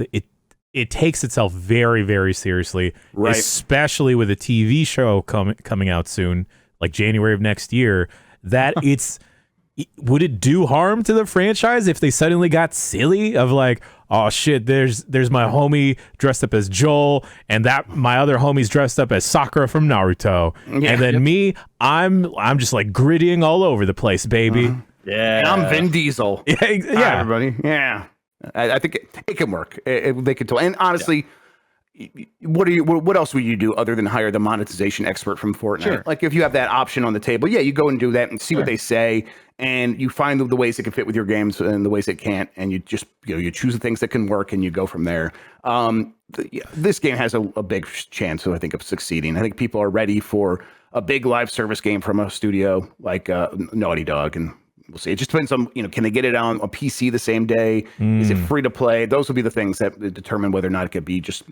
it takes itself very, very seriously, especially with a TV show coming out soon, like January of next year, that would it do harm to the franchise if they suddenly got silly of like, oh shit, there's my homie dressed up as Joel, and that my other homie's dressed up as Sakura from Naruto, and then me, I'm just like grittying all over the place, baby. Yeah, and I'm Vin Diesel. Yeah, Hi, everybody. Yeah, I think it can work. They could tell, and honestly. What else would you do other than hire the monetization expert from Fortnite? Sure. Like if you have that option on the table, you go and do that and see what they say, and you find the ways it can fit with your games and the ways it can't, and you just you choose the things that can work and you go from there. This game has a big chance, I think, of succeeding. I think people are ready for a big live service game from a studio like Naughty Dog, and we'll see. It just depends on, can they get it on a PC the same day? Is it free to play? Those will be the things that determine whether or not it could be just,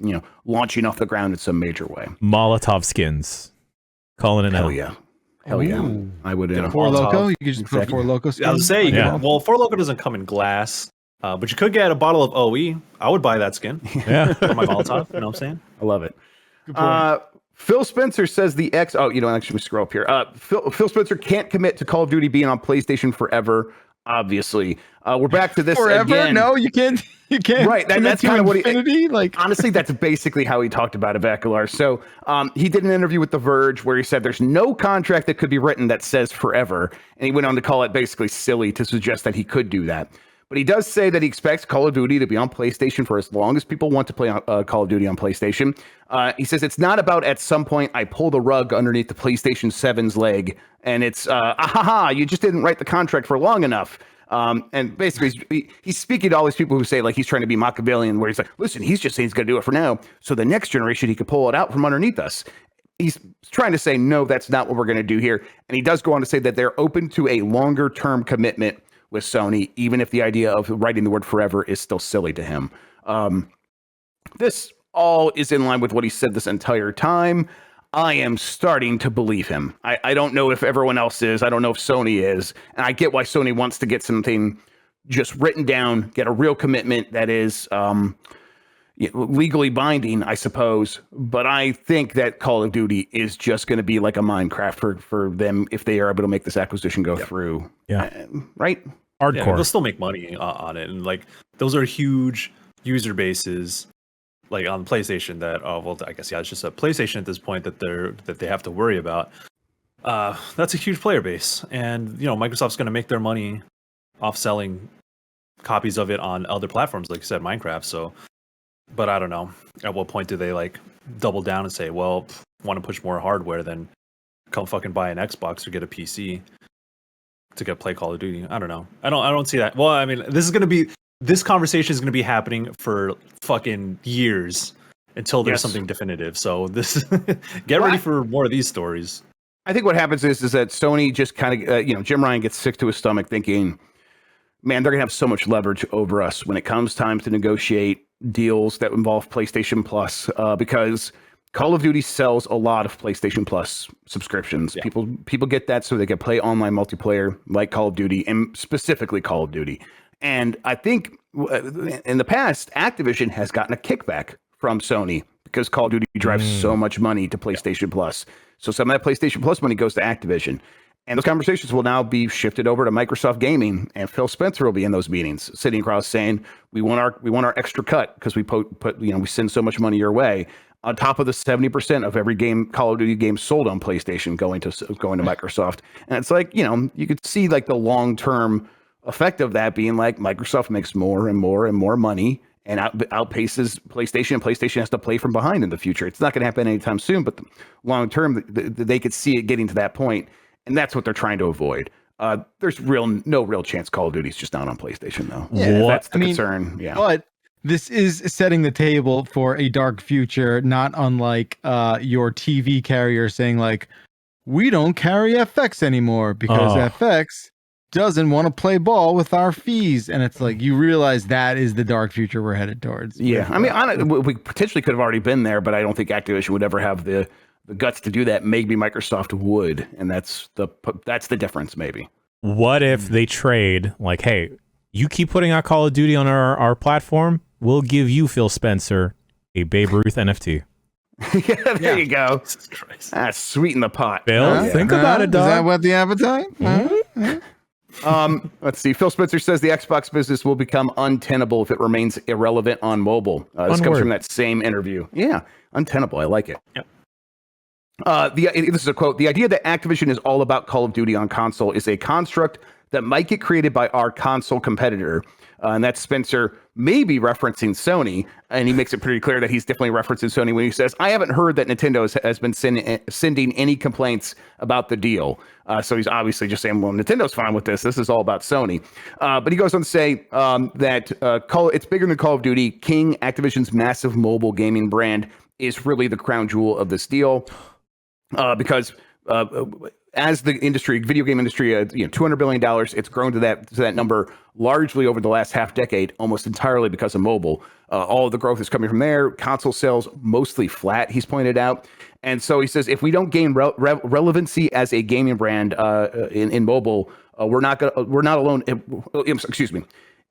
launching off the ground in some major way. Molotov skins. Calling it Hell out. yeah. Hell yeah. I would. Four Loko? You could just put Four Loko skin. I was saying, Four Loko doesn't come in glass, but you could get a bottle of OE. I would buy that skin. Yeah. For my Molotov, you know what I'm saying? I love it. Phil Spencer says actually scroll up here. Phil Spencer can't commit to Call of Duty being on PlayStation forever. Obviously, we're back to this forever. Again. No, you can't. You can't. Right. That's kind of what he. Honestly, that's basically how he talked about it, Bakalar. So, he did an interview with The Verge where he said there's no contract that could be written that says forever, and he went on to call it basically silly to suggest that he could do that. But he does say that he expects Call of Duty to be on PlayStation for as long as people want to play Call of Duty on PlayStation. He says it's not about at some point I pull the rug underneath the PlayStation 7's leg and it's, you just didn't write the contract for long enough. And basically, he's speaking to all these people who say like he's trying to be Machiavellian, where he's like, listen, he's just saying he's going to do it for now. So the next generation, he could pull it out from underneath us. He's trying to say, no, that's not what we're going to do here. And he does go on to say that they're open to a longer term commitment with Sony, even if the idea of writing the word forever is still silly to him. This all is in line with what he said this entire time. I am starting to believe him. I don't know if everyone else is. I don't know if Sony is. And I get why Sony wants to get something just written down, get a real commitment that is legally binding, I suppose. But I think that Call of Duty is just going to be like a Minecraft for them if they are able to make this acquisition go through. Yeah. Right? Hardcore. Yeah, they'll still make money on it, and like those are huge user bases, like on PlayStation. I guess it's just a PlayStation at this point that they have to worry about. That's a huge player base, and Microsoft's going to make their money off selling copies of it on other platforms, like you said, Minecraft. So, but I don't know at what point do they like double down and say, well, want to push more hardware, then come fucking buy an Xbox or get a PC to play Call of Duty. I don't know. I don't see that. Well, I mean, this conversation is going to be happening for fucking years until there's something definitive. So get ready for more of these stories. I think what happens is that Sony just kind of, Jim Ryan gets sick to his stomach thinking, man, they're going to have so much leverage over us when it comes time to negotiate deals that involve PlayStation Plus, because Call of Duty sells a lot of PlayStation Plus subscriptions. Yeah. People get that so they can play online multiplayer like Call of Duty, and specifically Call of Duty. And I think in the past, Activision has gotten a kickback from Sony because Call of Duty drives so much money to PlayStation Plus. So some of that PlayStation Plus money goes to Activision. And those conversations will now be shifted over to Microsoft Gaming, and Phil Spencer will be in those meetings, sitting across saying, "We want our extra cut because we we send so much money your way." On top of the 70% of every game, Call of Duty game sold on PlayStation going to Microsoft. And it's like, you could see like the long-term effect of that being like Microsoft makes more and more and more money and outpaces PlayStation, and PlayStation has to play from behind in the future. It's not going to happen anytime soon, but long-term, they could see it getting to that point. and that's what they're trying to avoid. There's no real chance Call of Duty's just not on PlayStation though. Yeah, that's the concern. Yeah, but this is setting the table for a dark future, not unlike your TV carrier saying like, we don't carry FX anymore because FX doesn't want to play ball with our fees. And it's like, you realize that is the dark future we're headed towards. Yeah. I mean, we potentially could have already been there, but I don't think Activision would ever have the guts to do that. Maybe Microsoft would. And that's the difference, maybe. What if they trade like, hey, you keep putting out Call of Duty on our platform, we'll give you, Phil Spencer, a Babe Ruth NFT. There you go. Jesus Christ. Sweeten the pot. Bill, think about it, dog. Is that what the appetite? Let's see. Phil Spencer says the Xbox business will become untenable if it remains irrelevant on mobile. This comes from that same interview. Yeah, untenable. I like it. Yep. This is a quote. The idea that Activision is all about Call of Duty on console is a construct that might get created by our console competitor. And that's Spencer maybe referencing Sony. And he makes it pretty clear that he's definitely referencing Sony when he says, I haven't heard that Nintendo has been sending any complaints about the deal. So he's obviously just saying, well, Nintendo's fine with this. This is all about Sony. But he goes on to say that it's bigger than Call of Duty. King, Activision's massive mobile gaming brand, is really the crown jewel of this deal. Because as the industry, video game industry, $200 billion, it's grown to that number largely over the last half decade, almost entirely because of mobile. All of the growth is coming from there. Console sales mostly flat, he's pointed out. And so he says, if we don't gain relevancy as a gaming brand in mobile, we're not alone. Excuse me.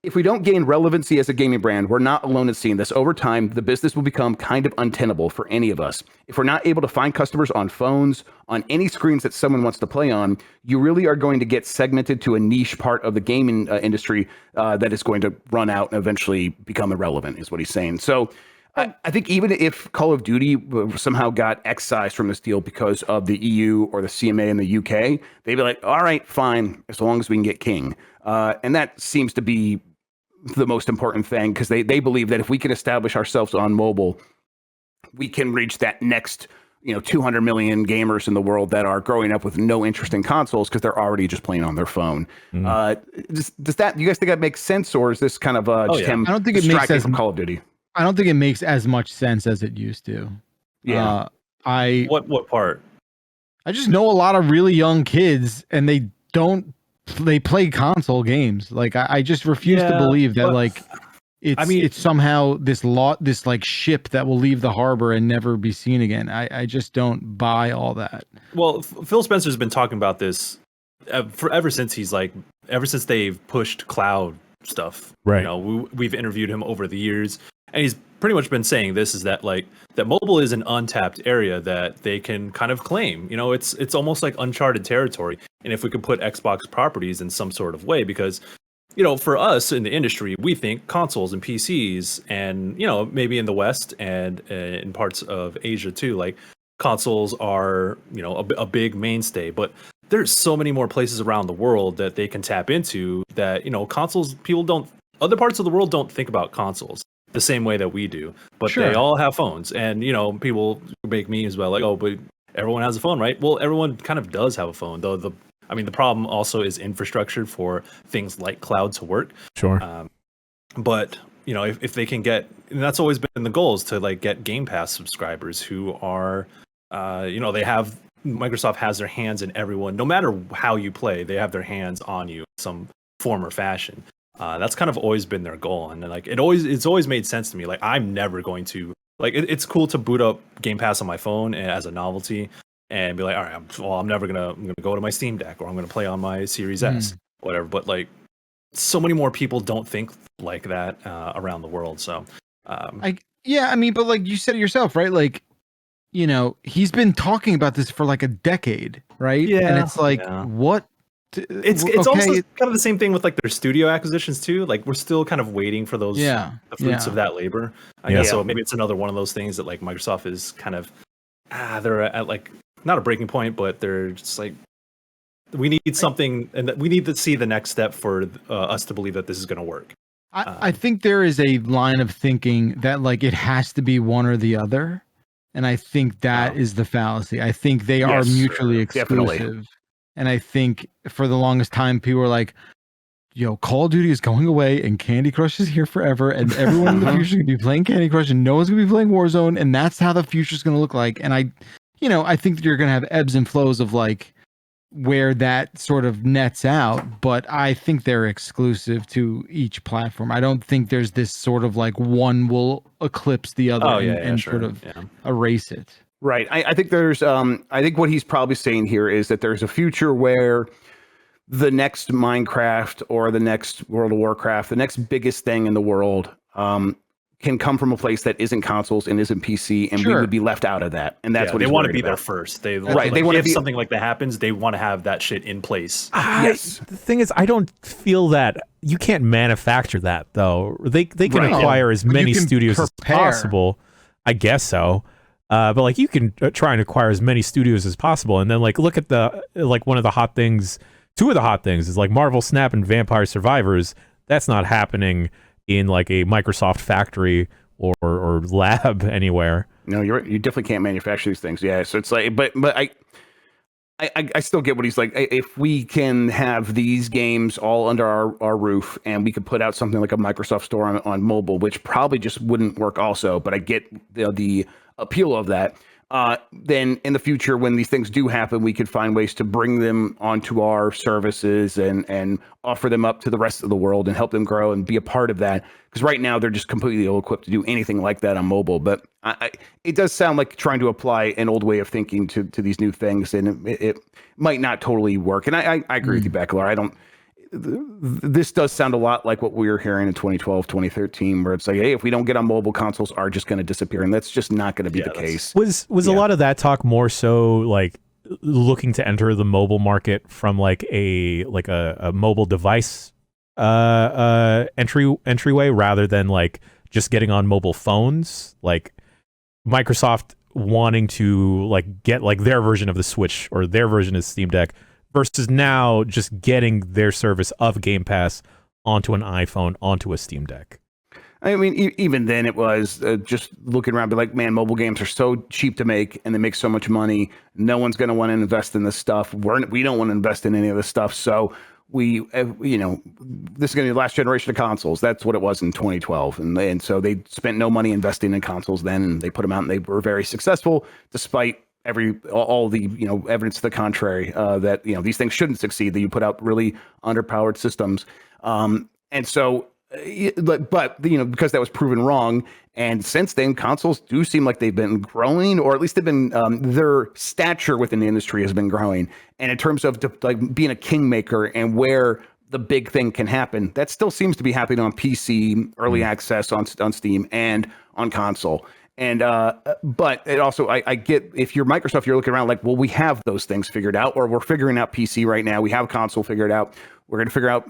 If we don't gain relevancy as a gaming brand, we're not alone in seeing this. Over time, the business will become kind of untenable for any of us. If we're not able to find customers on phones, on any screens that someone wants to play on, you really are going to get segmented to a niche part of the gaming industry that is going to run out and eventually become irrelevant, is what he's saying. So I think even if Call of Duty somehow got excised from this deal because of the EU or the CMA in the UK, they'd be like, all right, fine, as long as we can get King. And that seems to be the most important thing, because they believe that if we can establish ourselves on mobile, we can reach that next 200 million gamers in the world that are growing up with no interest in consoles because they're already just playing on their phone. Does that, you guys think that makes sense, or is this kind of him I don't think it makes sense from Call of Duty? I don't think it makes as much sense as it used to. Yeah. What part? I just know a lot of really young kids, and they play console games. Like I just refuse to believe that it's somehow this like ship that will leave the harbor and never be seen again. I just don't buy all that. Well, Phil Spencer's been talking about this ever since they've pushed cloud stuff. Right. We've interviewed him over the years, and he's pretty much been saying this is that that mobile is an untapped area that they can kind of claim. It's almost like uncharted territory. And if we could put Xbox properties in some sort of way, because for us in the industry, we think consoles and PCs, and maybe in the West and in parts of Asia too, like consoles are a big mainstay. But there's so many more places around the world that they can tap into that consoles, other parts of the world don't think about consoles the same way that we do, but Sure. They all have phones. And people make memes about like, oh, but everyone has a phone, right? Well, everyone kind of does have a phone, though. The problem also is infrastructure for things like cloud to work. Sure. But if they can get, and that's always been the goal, is to get Game Pass subscribers who are they have, Microsoft has their hands in everyone. No matter how you play, they have their hands on you in some form or fashion. That's kind of always been their goal, and it's always made sense to me. Like, I'm never going to it's cool to boot up Game Pass on my phone as a novelty and be like, all right, I'm never gonna go to my Steam Deck, or I'm gonna play on my Series S, whatever. But so many more people don't think like that around the world. So but like you said it yourself, right? He's been talking about this for like a decade, right? Yeah, and it's what? It's okay. also kind of the same thing with their studio acquisitions too. We're still kind of waiting for those the fruits of that labor. I guess so. Maybe it's another one of those things that Microsoft is kind of they're at not a breaking point, but they're just we need something, and we need to see the next step for us to believe that this is going to work. I think there is a line of thinking that it has to be one or the other, and I think that is the fallacy. I think they are mutually exclusive. Definitely. And I think for the longest time, people were like, yo, Call of Duty is going away and Candy Crush is here forever. And everyone in the future is going to be playing Candy Crush and no one's going to be playing Warzone. And that's how the future is going to look like. And I think that you're going to have ebbs and flows of like where that sort of nets out. But I think they're exclusive to each platform. I don't think there's this sort of like one will eclipse the other and sort of erase it. Right. I think I think what he's probably saying here is that there's a future where the next Minecraft or the next World of Warcraft, the next biggest thing in the world, can come from a place that isn't consoles and isn't PC, and we would be left out of that. And that's what they want to be about. there first. They want if something like that happens, they want to have that shit in place. Yes. The thing is, I don't feel that you can't manufacture that though. They can acquire as many studios as possible. I guess so. But like you can try and acquire as many studios as possible, and then like look at one of the hot things. Two of the hot things is like Marvel Snap and Vampire Survivors. That's not happening in like a Microsoft factory or lab anywhere. No, you definitely can't manufacture these things. Yeah, so it's like, but I still get what he's like. If we can have these games all under our roof, and we could put out something like a Microsoft store on mobile, which probably just wouldn't work also. But I get the appeal of that. Then in the future, when these things do happen, we could find ways to bring them onto our services and offer them up to the rest of the world and help them grow and be a part of that. Because right now they're just completely ill-equipped to do anything like that on mobile. But it does sound like trying to apply an old way of thinking to these new things, and it might not totally work. And I agree with you, Bakalar. This does sound a lot like what we were hearing in 2012, 2013, where it's like, hey, if we don't get on mobile, consoles are just going to disappear, and that's just not going to be the case. Was a lot of that talk more so like looking to enter the mobile market from like a mobile device entryway rather than like just getting on mobile phones, like Microsoft wanting to like get like their version of the Switch or their version of Steam Deck versus now just getting their service of Game Pass onto an iPhone, onto a Steam Deck? I mean, even then it was just looking around, be like, man, mobile games are so cheap to make and they make so much money. No one's going to want to invest in this stuff. We don't want to invest in any of this stuff. So this is going to be the last generation of consoles. That's what it was in 2012. And so they spent no money investing in consoles then, and they put them out and they were very successful despite all the evidence to the contrary, that these things shouldn't succeed, that you put out really underpowered systems, and so because that was proven wrong, and since then consoles do seem like they've been growing, or at least they've been their stature within the industry has been growing. And in terms of like being a kingmaker and where the big thing can happen, that still seems to be happening on PC, early access on Steam, and on console. And but it also, I get, if you're Microsoft, you're looking around like, well, we have those things figured out, or we're figuring out PC right now. We have console figured out. We're going to figure out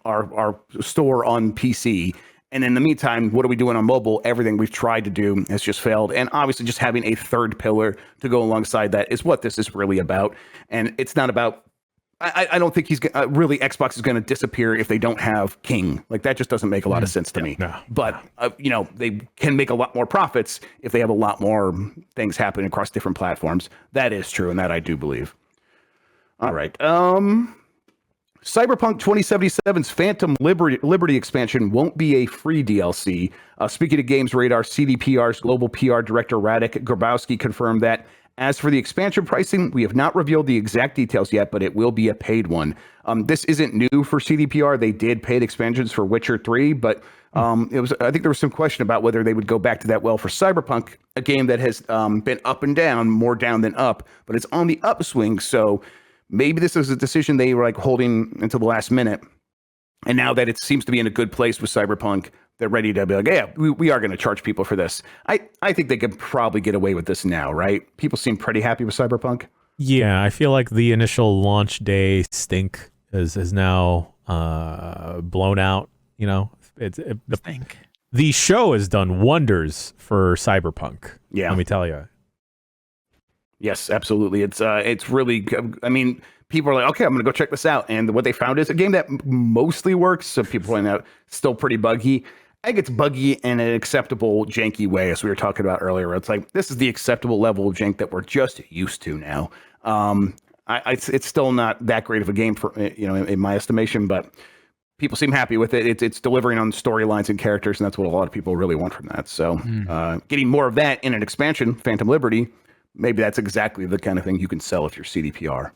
our store on PC. And in the meantime, what are we doing on mobile? Everything we've tried to do has just failed. And obviously just having a third pillar to go alongside that is what this is really about. And it's not about, I don't think really Xbox is going to disappear if they don't have King. Like, that just doesn't make a lot of sense to me. No. But they can make a lot more profits if they have a lot more things happening across different platforms. That is true, and that I do believe. All right. Cyberpunk 2077's Phantom Liberty expansion won't be a free DLC. Speaking of Games Radar, CDPR's global PR director Radek Grabowski confirmed that as for the expansion pricing, we have not revealed the exact details yet, but it will be a paid one. This isn't new for CDPR. They did paid expansions for Witcher 3, but I think there was some question about whether they would go back to that well for Cyberpunk, a game that has been up and down, more down than up, but it's on the upswing. So maybe this is a decision they were like holding until the last minute. And now that it seems to be in a good place with Cyberpunk, they're ready to be like, yeah, we are going to charge people for this. I think they could probably get away with this now, right? People seem pretty happy with Cyberpunk. Yeah, I feel like the initial launch day stink is now blown out. The show has done wonders for Cyberpunk. Yeah, let me tell you. Yes, absolutely. It's really, I mean, people are like, okay, I'm going to go check this out. And what they found is a game that mostly works. So people point out still pretty buggy. I think it's buggy in an acceptable janky way, as we were talking about earlier. It's like, this is the acceptable level of jank that we're just used to now. It's still not that great of a game for in my estimation, but people seem happy with it. It's delivering on storylines and characters, and that's what a lot of people really want from that. So getting more of that in an expansion, Phantom Liberty, maybe that's exactly the kind of thing you can sell if you're CDPR.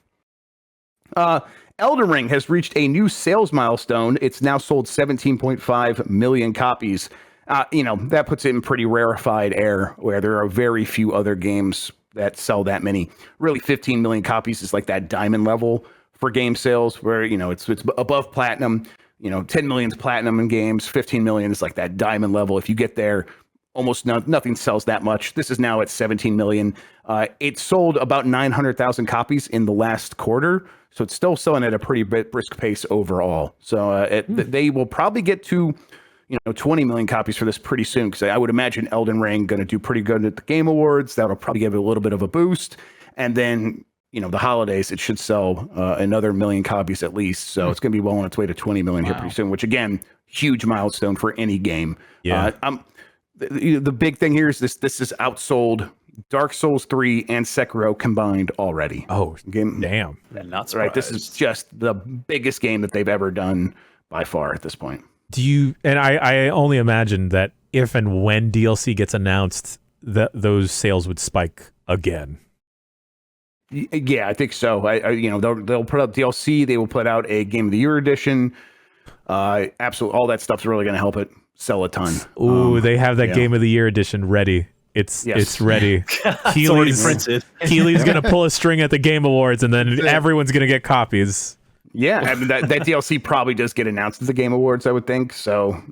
Elden Ring has reached a new sales milestone. It's now sold 17.5 million copies. That puts it in pretty rarefied air where there are very few other games that sell that many. Really, 15 million copies is like that diamond level for game sales where, it's above platinum. 10 million is platinum in games. 15 million is like that diamond level. If you get there, almost nothing sells that much. This is now at 17 million. It sold about 900,000 copies in the last quarter. So it's still selling at a pretty brisk pace overall. So they will probably get to 20 million copies for this pretty soon, because I would imagine Elden Ring going to do pretty good at the Game Awards. That'll probably give it a little bit of a boost. And then, the holidays, it should sell another million copies at least. So it's going to be well on its way to 20 million here pretty soon, which again, huge milestone for any game. Yeah. The big thing here is this is outsold Dark Souls 3 and Sekiro combined already. Oh, damn. Not surprised. Right. This is just the biggest game that they've ever done by far at this point. I only imagine that if and when DLC gets announced, that those sales would spike again. Yeah, I think so. They'll put out DLC. They will put out a Game of the Year edition. Absolutely, all that stuff's really going to help it sell a ton. Ooh, they have that Game of the Year edition ready. It's ready. It's already printed. Keely's going to pull a string at the Game Awards, and then everyone's going to get copies. Yeah, I mean, that DLC probably does get announced at the Game Awards, I would think. So,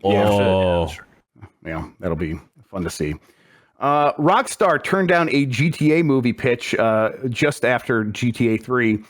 that'll be fun to see. Rockstar turned down a GTA movie pitch just after GTA 3.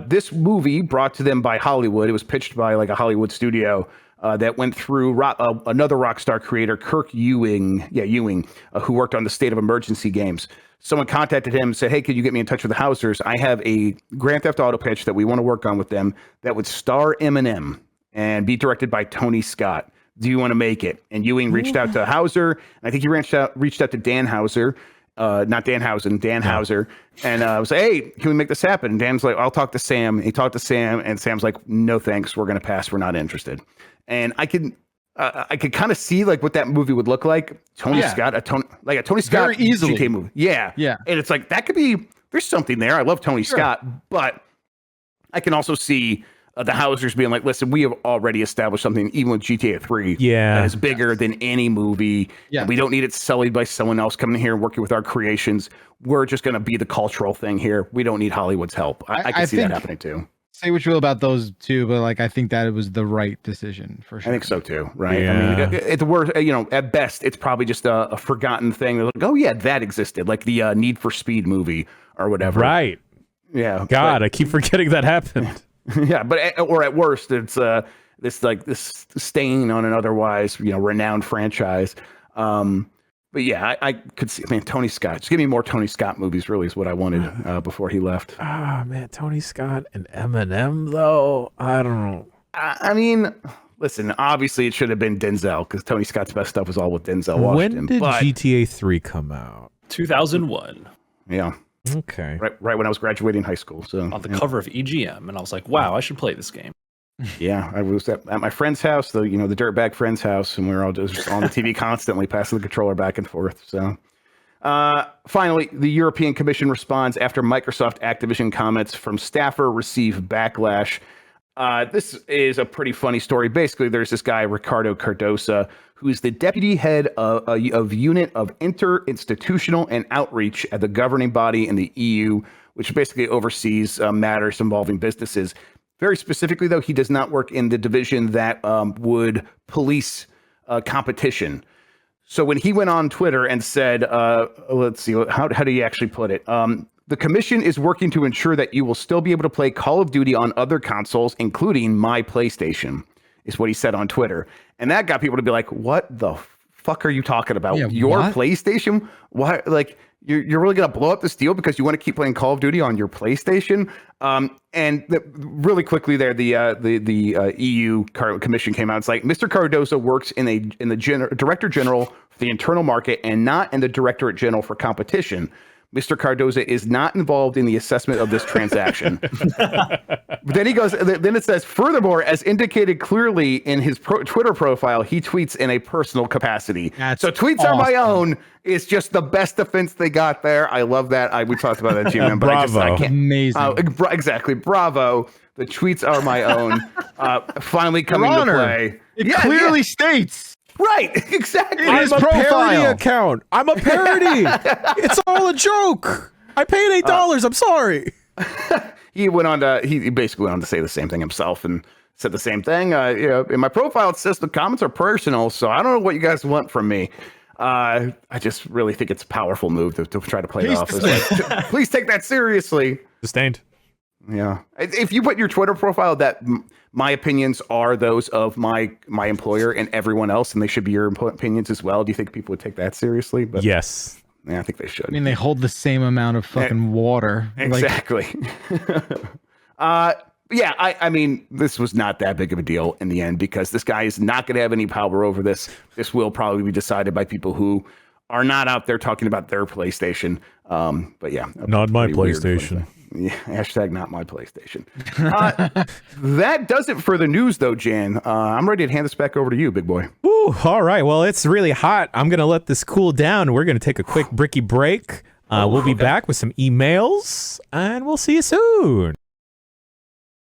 This movie brought to them by Hollywood. It was pitched by like a Hollywood studio that went through another Rockstar creator, Kirk Ewing, who worked on the State of Emergency games. Someone contacted him and said, hey, could you get me in touch with the Housers? I have a Grand Theft Auto pitch that we want to work on with them that would star Eminem and be directed by Tony Scott. Do you want to make it? And Ewing reached out to Hauser. And I think he reached out to Dan Hauser, not Dan Housen, Dan Hauser. And I was like, hey, can we make this happen? And Dan's like, I'll talk to Sam. He talked to Sam, and Sam's like, no, thanks. We're going to pass. We're not interested. And I could kind of see like what that movie would look like. Tony Scott, a Tony Scott very easily GTA movie. Yeah. And it's like, that could be, there's something there. I love Tony Scott, but I can also see the Housers being like, listen, we have already established something, even with GTA 3, that is bigger than any movie. Yeah. We don't need it sullied by someone else coming in here and working with our creations. We're just going to be the cultural thing here. We don't need Hollywood's help. I can see that happening too. Say what you will about those two, but like I think that it was the right decision for sure. I think so too, right? Yeah. I mean, at the worst, at best, it's probably just a forgotten thing. They're like, oh yeah, that existed, like the Need for Speed movie or whatever. Right. Yeah. God, I keep forgetting that happened. Yeah, but at worst, it's this stain on an otherwise renowned franchise. But yeah, I could see, man, Tony Scott. Just give me more Tony Scott movies, really, is what I wanted before he left. Ah, man, Tony Scott and Eminem, though. I don't know. I mean, listen, obviously it should have been Denzel, because Tony Scott's best stuff was all with Denzel Washington. When did GTA 3 come out? 2001. Yeah. Okay. Right when I was graduating high school. So on the cover of EGM, and I was like, wow, I should play this game. Yeah, I was at my friend's house, the dirtbag friend's house, and we were all just on the TV constantly, passing the controller back and forth. So, finally, the European Commission responds after Microsoft Activision comments from staffer receive backlash. This is a pretty funny story. Basically, there's this guy, Ricardo Cardosa, who's the deputy head of unit of interinstitutional and outreach at the governing body in the EU, which basically oversees matters involving businesses. Very specifically, though, he does not work in the division that would police competition. So when he went on Twitter and said, let's see, how do you actually put it? The commission is working to ensure that you will still be able to play Call of Duty on other consoles, including my PlayStation, is what he said on Twitter. And that got people to be like, what the fuck are you talking about? Yeah, your what? PlayStation? Why? Like, you're really going to blow up this deal because you want to keep playing Call of Duty on your PlayStation? Really quickly there, the EU Commission came out. It's like, Mr. Cardoso works in the Director General for the Internal Market and not in the Directorate General for Competition. Mr. Cardoza is not involved in the assessment of this transaction. But then he goes, then it says, furthermore, as indicated clearly in his Twitter profile, he tweets in a personal capacity. So tweets are my own is just the best defense they got there. I love that. We talked about that, G-Man, but I can't. Amazing. Exactly. Bravo. The tweets are my own. Finally coming to play. It clearly states. Right, exactly. I'm a parody account. I'm a parody. It's all a joke. I paid $8. I'm sorry. He basically went on to say the same thing himself and said the same thing. In my profile, it says the comments are personal, so I don't know what you guys want from me. I just really think it's a powerful move to try to play it off. Please take that seriously. Sustained. Yeah. If you put in your Twitter profile that my opinions are those of my employer and everyone else, and they should be your opinions as well, do you think people would take that seriously? But yes. Yeah, I think they should. I mean, they hold the same amount of fucking water. Exactly. Yeah, I mean, this was not that big of a deal in the end because this guy is not going to have any power over this. This will probably be decided by people who are not out there talking about their PlayStation. But yeah. Not my PlayStation. Yeah, hashtag not my PlayStation. That does it for the news, though, Jan. I'm ready to hand this back over to you, big boy. Ooh, all right. Well, it's really hot. I'm going to let this cool down. We're going to take a quick bricky break. We'll be back with some emails, and we'll see you soon.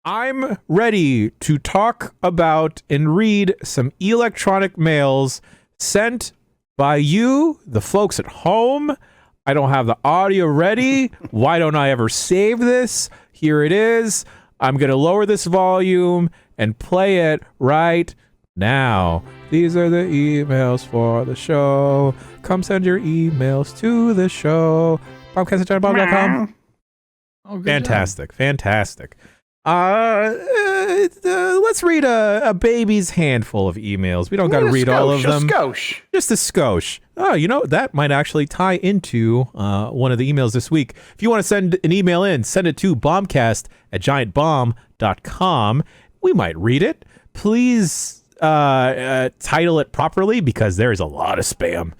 I'm ready to talk about and read some electronic mails sent by you, the folks at home. I don't have the audio ready. Why don't I ever save this? Here it is. I'm going to lower this volume and play it right now. These are the emails for the show. Come send your emails to the show. Bombcast@giantbomb.com. Oh, fantastic. Fantastic. Let's read a baby's handful of emails. We don't got to read all of them. Just a skosh. Oh, you know, that might actually tie into one of the emails this week. If you want to send an email in, send it to bombcast@giantbomb.com. We might read it. Please title it properly because there is a lot of spam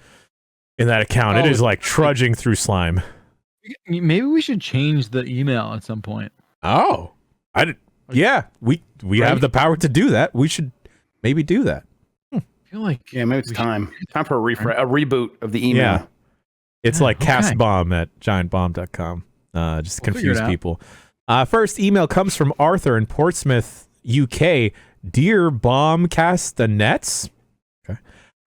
in that account. It is like trudging through slime. Maybe we should change the email at some point. Oh. Yeah, we have the power to do that. We should maybe do that. I feel like maybe it's time for a reboot of the email. Yeah. It's like castbomb@giantbomb.com. Just to confuse people. First email comes from Arthur in Portsmouth, UK. Dear Bombcastanets,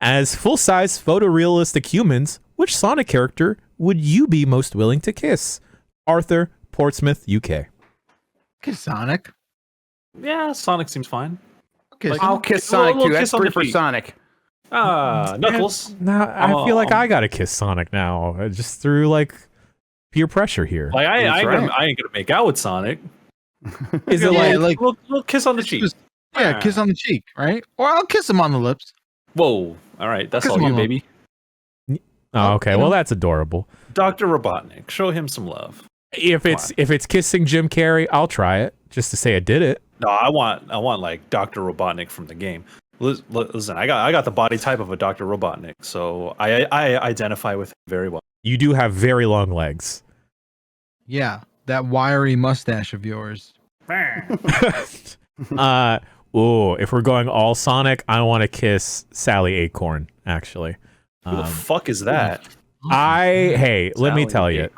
as full-size photorealistic humans, which Sonic character would you be most willing to kiss? Arthur, Portsmouth, UK. Kiss Sonic. Yeah, Sonic seems fine. I'll kiss Sonic too. That's 3 for Sonic. Knuckles. Now I feel like I gotta kiss Sonic now, just through like peer pressure here. Like I ain't gonna make out with Sonic. Is it like little kiss on the cheek? Yeah, kiss on the cheek, right? Or I'll kiss him on the lips. Whoa! All right, that's all you, baby. Oh, okay, well that's adorable. Dr. Robotnik, show him some love. If it's kissing Jim Carrey, I'll try it just to say I did it. No, I want like Dr. Robotnik from the game. Listen, I got the body type of a Dr. Robotnik, so I identify with him very well. You do have very long legs. Yeah, that wiry mustache of yours. If we're going all Sonic, I want to kiss Sally Acorn, actually. Who the fuck is that? Let me tell you.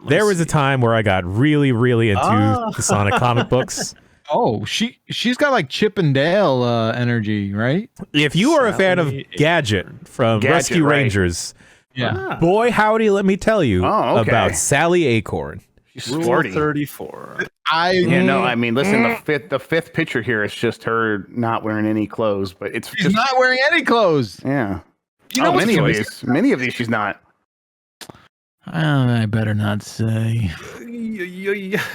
There was a time where I got really, really into the Sonic comic books. Oh, she's got like Chip and Dale energy, right? If you are a fan of Gadget from Rescue Rangers, boy howdy, let me tell you about Sally Acorn. She's sporty. 34. I mean, listen, the fifth picture here is just her not wearing any clothes, but she's not wearing any clothes. Yeah. You know many of these she's not. I better not say.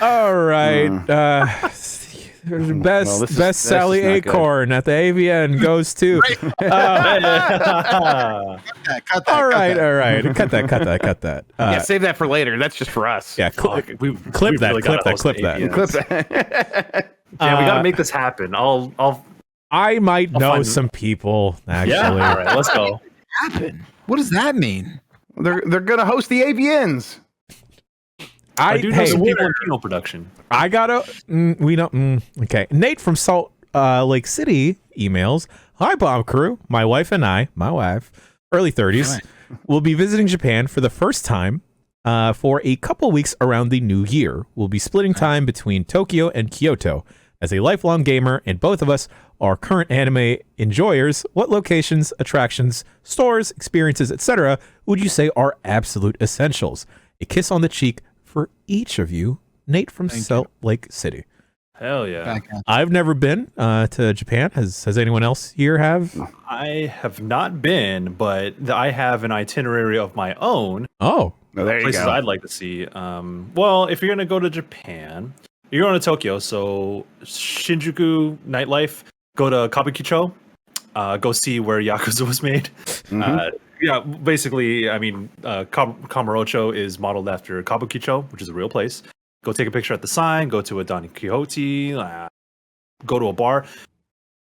All right. Best Sally Acorn at the AVN goes to. Cut that. Cut that. Save that for later. That's just for us. Yeah, clip that. Yeah, we gotta make this happen. I might know some people actually. Yeah, all right, let's go. Happen. What does that mean? They're gonna host the AVNs. I do know some people in Kino production. I gotta. We don't. Okay. Nate from Salt Lake City emails. Hi, Bomb Crew. My wife and I, early 30s, will be visiting Japan for the first time for a couple weeks around the new year. We'll be splitting time between Tokyo and Kyoto. As a lifelong gamer, and both of us are current anime enjoyers, what locations, attractions, stores, experiences, etc. would you say are absolute essentials? A kiss on the cheek for each of you. Nate from Salt Lake City. Hell yeah. I've never been to Japan. Has anyone else here have? I have not been, but I have an itinerary of my own. Oh. There you places go. I'd like to see. Well, if you're going to go to Japan, you're going to Tokyo, so Shinjuku nightlife, go to Kabukicho, go see where Yakuza was made. Yeah, basically, I mean, Kamurocho is modeled after Kabukicho, which is a real place. Go take a picture at the sign, go to a Don Quixote, go to a bar.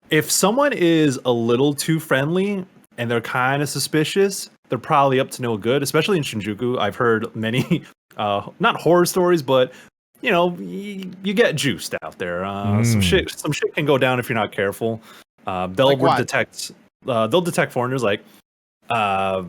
If someone is a little too friendly and they're kind of suspicious, they're probably up to no good, especially in Shinjuku. I've heard many, not horror stories, but you know, you get juiced out there. Some shit can go down if you're not careful. They'll detect foreigners like they'll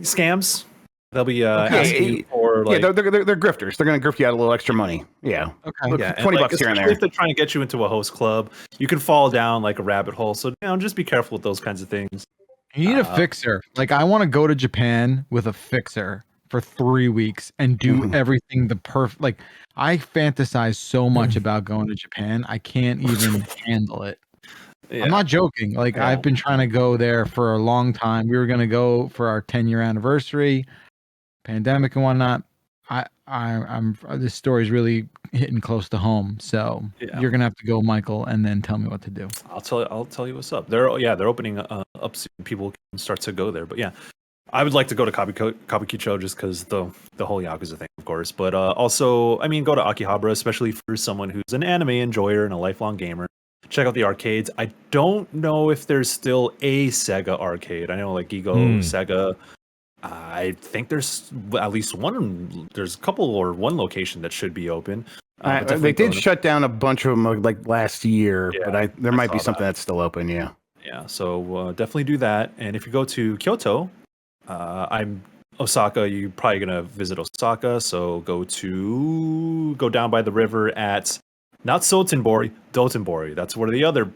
scams. They'll be asking you for like they're grifters. They're gonna grift you out a little extra money. Yeah. Okay. Yeah, $20 here and there. If they're trying to get you into a host club, you can fall down like a rabbit hole. So just be careful with those kinds of things. You need a fixer. Like I want to go to Japan with a fixer for 3 weeks and do everything the perfect. Like I fantasize so much about going to Japan, I can't even handle it. Yeah. I'm not joking. Like I've been trying to go there for a long time. We were gonna go for our 10-year anniversary, pandemic and whatnot. I'm this story's really hitting close to home. So you're gonna have to go, Michael, and then tell me what to do. I'll tell you what's up. They're opening up soon. People can start to go there. But yeah, I would like to go to Kabukicho just because the whole Yakuza thing, of course. But also, I mean, go to Akihabara, especially for someone who's an anime enjoyer and a lifelong gamer. Check out the arcades. I don't know if there's still a Sega arcade. I know like Gigo, Sega. I think there's at least one. There's a couple or one location that should be open. They did shut down a bunch of them like last year, but there might be something that's still open. Yeah. Yeah. So definitely do that. And if you go to Kyoto, I'm Osaka. You're probably gonna visit Osaka. So go down by the river at. Not Sotenbori, Dotonbori. That's where the other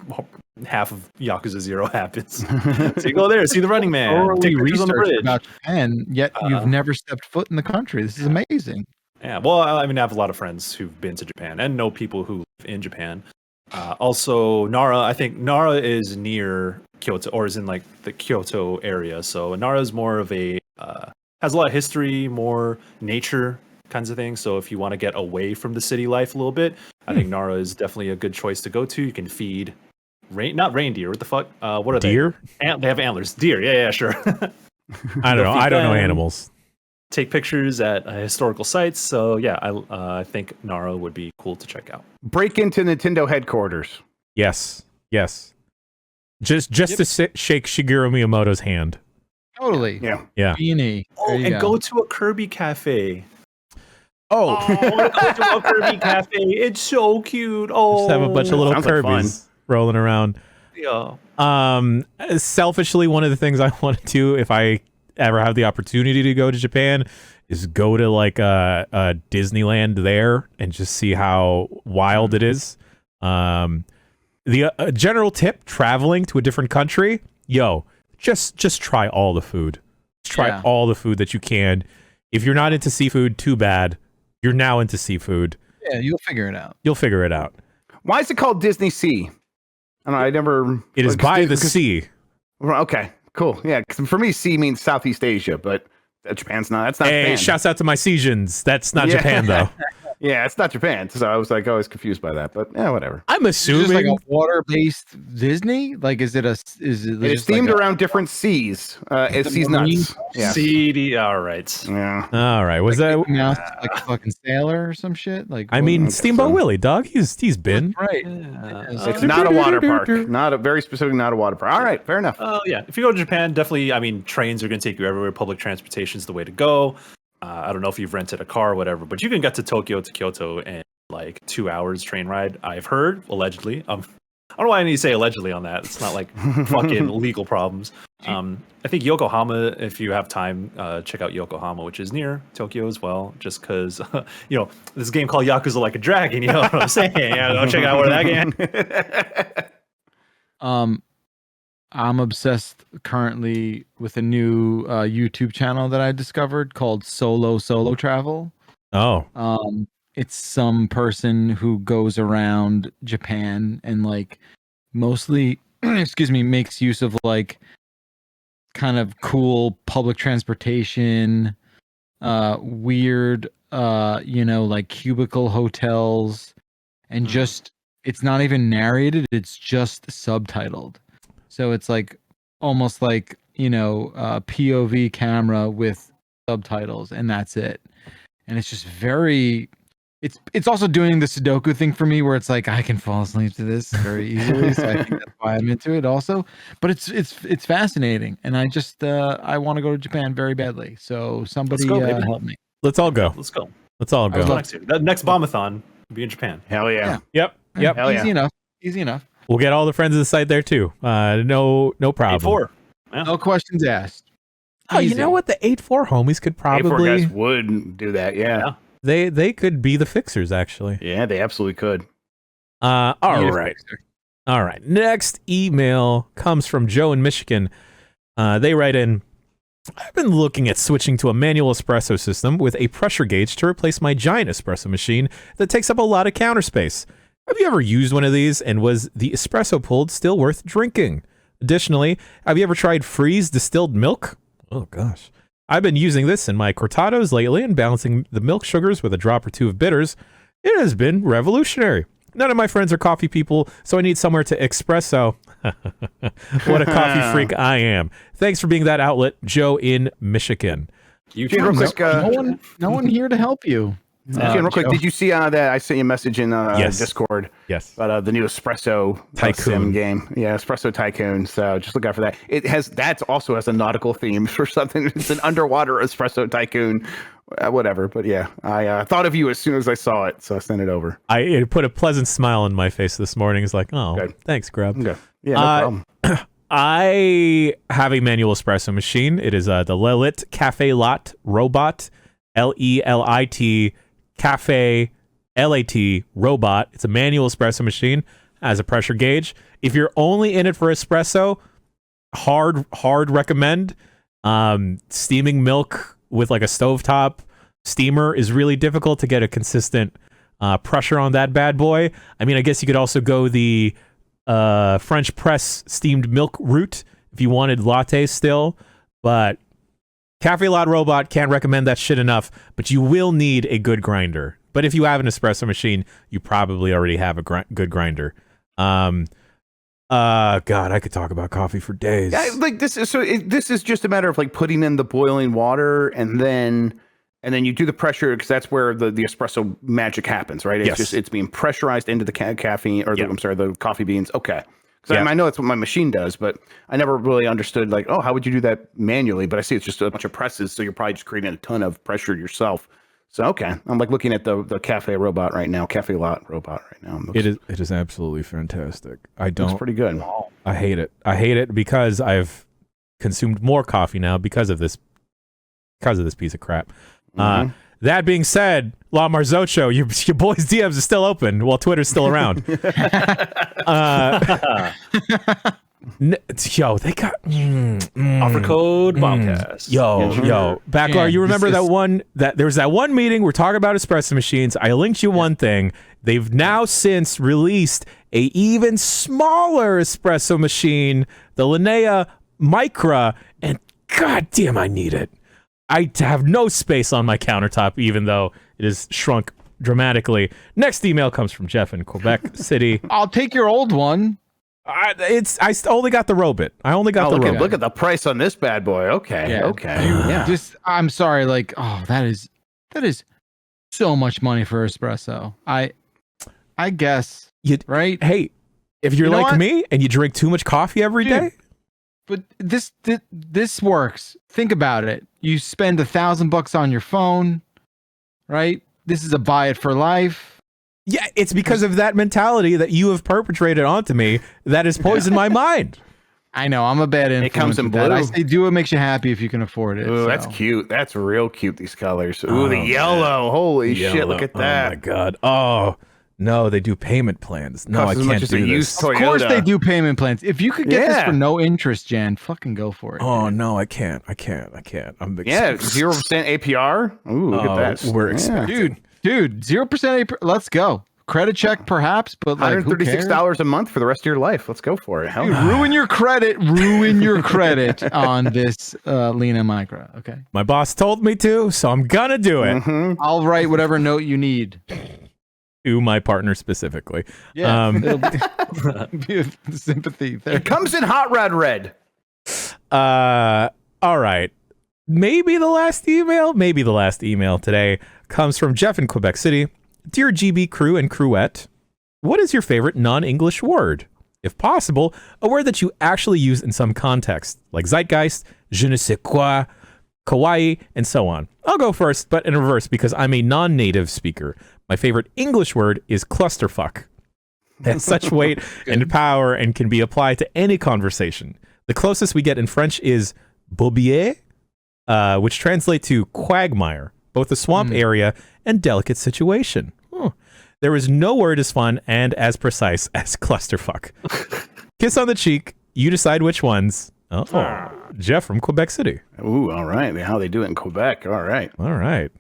half of Yakuza 0 happens. So you go there, see the Running Man, take pictures on the bridge. About Japan, yet you've never stepped foot in the country. This is amazing. Yeah, well, I mean, I have a lot of friends who've been to Japan and know people who live in Japan. Also, Nara. I think Nara is near Kyoto, or is in like the Kyoto area. So Nara is more of a has a lot of history, more nature kinds of things. So if you want to get away from the city life a little bit, I think Nara is definitely a good choice to go to. You can feed not reindeer. What the fuck? What are deer? They? They have antlers. Deer. Yeah, sure. I don't know. I don't know animals. Take pictures at historical sites. So yeah, I think Nara would be cool to check out. Break into Nintendo headquarters. Yes. Just to shake Shigeru Miyamoto's hand. Totally. Yeah. Beanie. Oh, and go to a Kirby cafe. Oh, I want to go to a Kirby cafe. It's so cute. Oh, just have a bunch of little Kirbys rolling around. Yeah. Selfishly, one of the things I want to do if I ever have the opportunity to go to Japan is go to like a Disneyland there and just see how wild it is. The general tip: traveling to a different country, just try all the food. Try all the food that you can. If you're not into seafood, too bad. You're now into seafood. Yeah, you'll figure it out. Why is it called Disney Sea? I don't know. I never. It is by the sea. Okay, cool. Yeah, 'cause for me, sea means Southeast Asia, but Japan's not. That's not. Hey, Japan. shouts out to my Seasians. That's not Japan though. Yeah, it's not Japan. So I was like always confused by that, but yeah, whatever. I'm assuming it's just like a water-based Disney. Like, is it It's themed around different seas. It's seas nuts. Yeah. CD. All right. Yeah. All right. Was that like a fucking sailor or some shit? Like, I mean, Steamboat Willie, dog. He's been right. It's not a water park. Not a very specific. Not a water park. All right. Fair enough. Yeah. If you go to Japan, definitely. I mean, trains are going to take you everywhere. Public transportation is the way to go. I don't know if you've rented a car or whatever, but you can get to Tokyo to Kyoto in like 2 hours train ride. I've heard, allegedly. I don't know why I need to say allegedly on that. It's not like fucking legal problems. I think Yokohama, if you have time, check out Yokohama, which is near Tokyo as well. Just because, this game called Yakuza Like a Dragon, you know what I'm saying? Yeah, go check out where that game. I'm obsessed currently with a new YouTube channel that I discovered called Solo Travel. Oh. It's some person who goes around Japan and like mostly makes use of like kind of cool public transportation, weird like cubicle hotels, and just it's not even narrated, it's just subtitled. So it's like almost like, POV camera with subtitles, and that's it. And it's just very it's also doing the Sudoku thing for me, where it's like I can fall asleep to this very easily. So I think that's why I'm into it also. But it's fascinating, and I just I want to go to Japan very badly. So somebody help me. Let's all go. Let's go. Let's all go. That next Bombathon will be in Japan. Hell yeah. Yep. Hell yeah. Easy enough. We'll get all the friends of the site there too. No problem. 8-4. Yeah. No questions asked. Oh, you know what? The 8-4 homies could 8-4 probably guys would do that. Yeah. They could be the fixers, actually. Yeah, they absolutely could. All right. Next email comes from Joe in Michigan. They write in, I've been looking at switching to a manual espresso system with a pressure gauge to replace my giant espresso machine that takes up a lot of counter space. Have you ever used one of these, and was the espresso pulled still worth drinking? Additionally, have you ever tried freeze distilled milk? Oh, gosh. I've been using this in my cortados lately and balancing the milk sugars with a drop or two of bitters. It has been revolutionary. None of my friends are coffee people, so I need somewhere to espresso. What a coffee freak I am. Thanks for being that outlet, Joe in Michigan. Real quick, no one here to help you. Real quick, did you see that I sent you a message in Discord? Yes. About the new Espresso Tycoon game. Yeah, Espresso Tycoon. So just look out for that. That also has a nautical theme for something. It's an underwater Espresso Tycoon, whatever. But yeah, I thought of you as soon as I saw it, so I sent it over. It put a pleasant smile on my face this morning. It's like, oh, good. Thanks, Grub. Okay. Yeah, no problem. I have a manual espresso machine. It is the Lelit Cafe Lot Robot, Lelit Cafe LAT Robot. It's a manual espresso machine, has a pressure gauge. If you're only in it for espresso, hard recommend. Steaming milk with like a stovetop steamer is really difficult to get a consistent pressure on that bad boy. I mean, I guess you could also go the French press steamed milk route if you wanted lattes still, but Cafe Lot Robot, can't recommend that shit enough, but you will need a good grinder. But if you have an espresso machine, you probably already have a good grinder. God, I could talk about coffee for days. Yeah, like this is just a matter of like putting in the boiling water and then you do the pressure, because that's where the espresso magic happens, right? It's being pressurized into the caffeine or the coffee beans. Okay. Because I know that's what my machine does, but I never really understood like, how would you do that manually? But I see it's just a bunch of presses, so you're probably just creating a ton of pressure yourself. So okay, I'm like looking at the Cafe Robot right now, Cafe Lot Robot right now. It is absolutely fantastic. It's pretty good. I hate it. I hate it because I've consumed more coffee now because of this piece of crap. Mm-hmm. That being said, La Marzocco, your boy's DMs is still open while Twitter's still around. Yo, they got offer code Bombcast. Yo, Bakalar, you remember that there was that one meeting we're talking about espresso machines. I linked you one thing. They've now since released a even smaller espresso machine, the Linnea Micra, and goddamn, I need it. I have no space on my countertop, even though it has shrunk dramatically. Next email comes from Jeff in Quebec City. I'll take your old one. I only got the Robot. I only got the Robot. Look at the price on this bad boy. Okay. Yeah. Okay. Yeah. I'm sorry. Like, that is so much money for espresso. I guess. Right? Hey, if you're like me and you drink too much coffee every day, But this works. Think about it. You spend $1,000 on your phone, right? This is a buy it for life. Yeah, it's because of that mentality that you have perpetrated onto me that has poisoned my mind. I know, I'm a bad influence. It comes in with that. blue. I say do what makes you happy if you can afford it. Ooh, so. that's cute. That's real cute, these colors. Ooh, the yellow. Holy shit, look at that. Oh, my God. Oh, no, they do payment plans. No, Costs I as much can't as a do used this. Toyota. Of course they do payment plans. If you could get this Yeah. for no interest, Jan, fucking go for it. Oh, no, I can't. I'm Yeah, 0% APR. Ooh, look at that. We're expensive. Dude, 0% APR. Let's go. Credit check, perhaps, but like $136 a month for the rest of your life. Let's go for it. Hell Dude, yeah. ruin your credit on this Lena Micro. Okay, My boss told me to, so I'm gonna do it. Mm-hmm. I'll write whatever note you need. To my partner specifically. Yeah, it'll be sympathy there. It comes in hot rod red. All right. Maybe the last email today comes from Jeff in Quebec City. Dear GB crew and crewette, what is your favorite non-English word? If possible, a word that you actually use in some context, like zeitgeist, je ne sais quoi, kawaii, and so on. I'll go first, but in reverse because I'm a non-native speaker. My favorite English word is clusterfuck. It has such weight and power and can be applied to any conversation. The closest we get in French is bourbier, which translates to quagmire, both a swamp area and delicate situation. There is no word as fun and as precise as clusterfuck. Kiss on the cheek. You decide which ones. Oh, Jeff from Quebec City. Ooh, all right. How they do it in Quebec. All right. All right.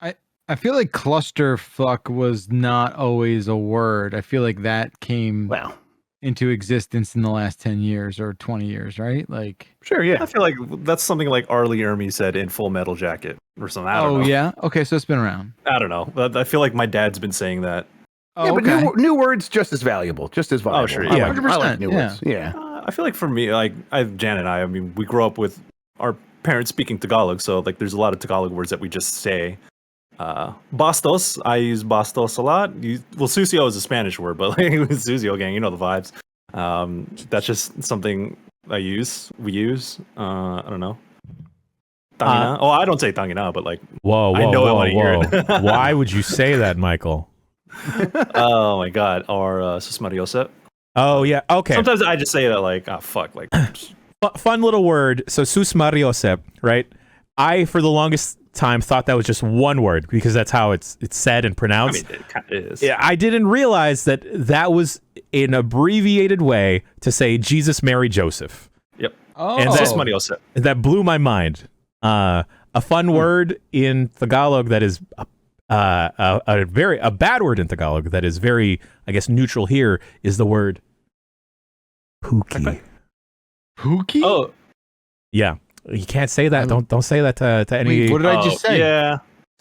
I feel like clusterfuck was not always a word. I feel like that came into existence in the last 10 years or 20 years, right? Like, sure, yeah. I feel like that's something like Arlie Ermy said in Full Metal Jacket or something. I don't know. yeah? Okay, so it's been around. I don't know. I feel like my dad's been saying that. Yeah, but new words just as valuable, just as valuable. Oh, sure. Yeah, Yeah, 100%. I like new words. Yeah. I feel like for me, like Jan and I mean, we grew up with our parents speaking Tagalog, so like there's a lot of Tagalog words that we just say. Bastos, I use bastos a lot. Sucio is a Spanish word, but like Sucio gang, you know the vibes. That's just something we use. I don't know. Tangina. I don't say tangina, but like, Whoa. I know it when I hear it. Why would you say that, Michael? Oh my god. Or susmariosa. Oh, yeah. Okay. Sometimes I just say that like, fuck. Like, fun little word. So, susmariose, right? I, for the longest time, thought that was just one word because that's how it's said and pronounced. I mean, it kind of is. Yeah, I didn't realize that was an abbreviated way to say Jesus, Mary, Joseph. Yep. Oh, And that's susmariosa. That blew my mind. A fun word in Tagalog that is a bad word in Tagalog that is very, I guess, neutral here is the word pookie. Pookie? Oh, Yeah, you can't say that. Don't say that to any. Wait, what did I just say? Yeah.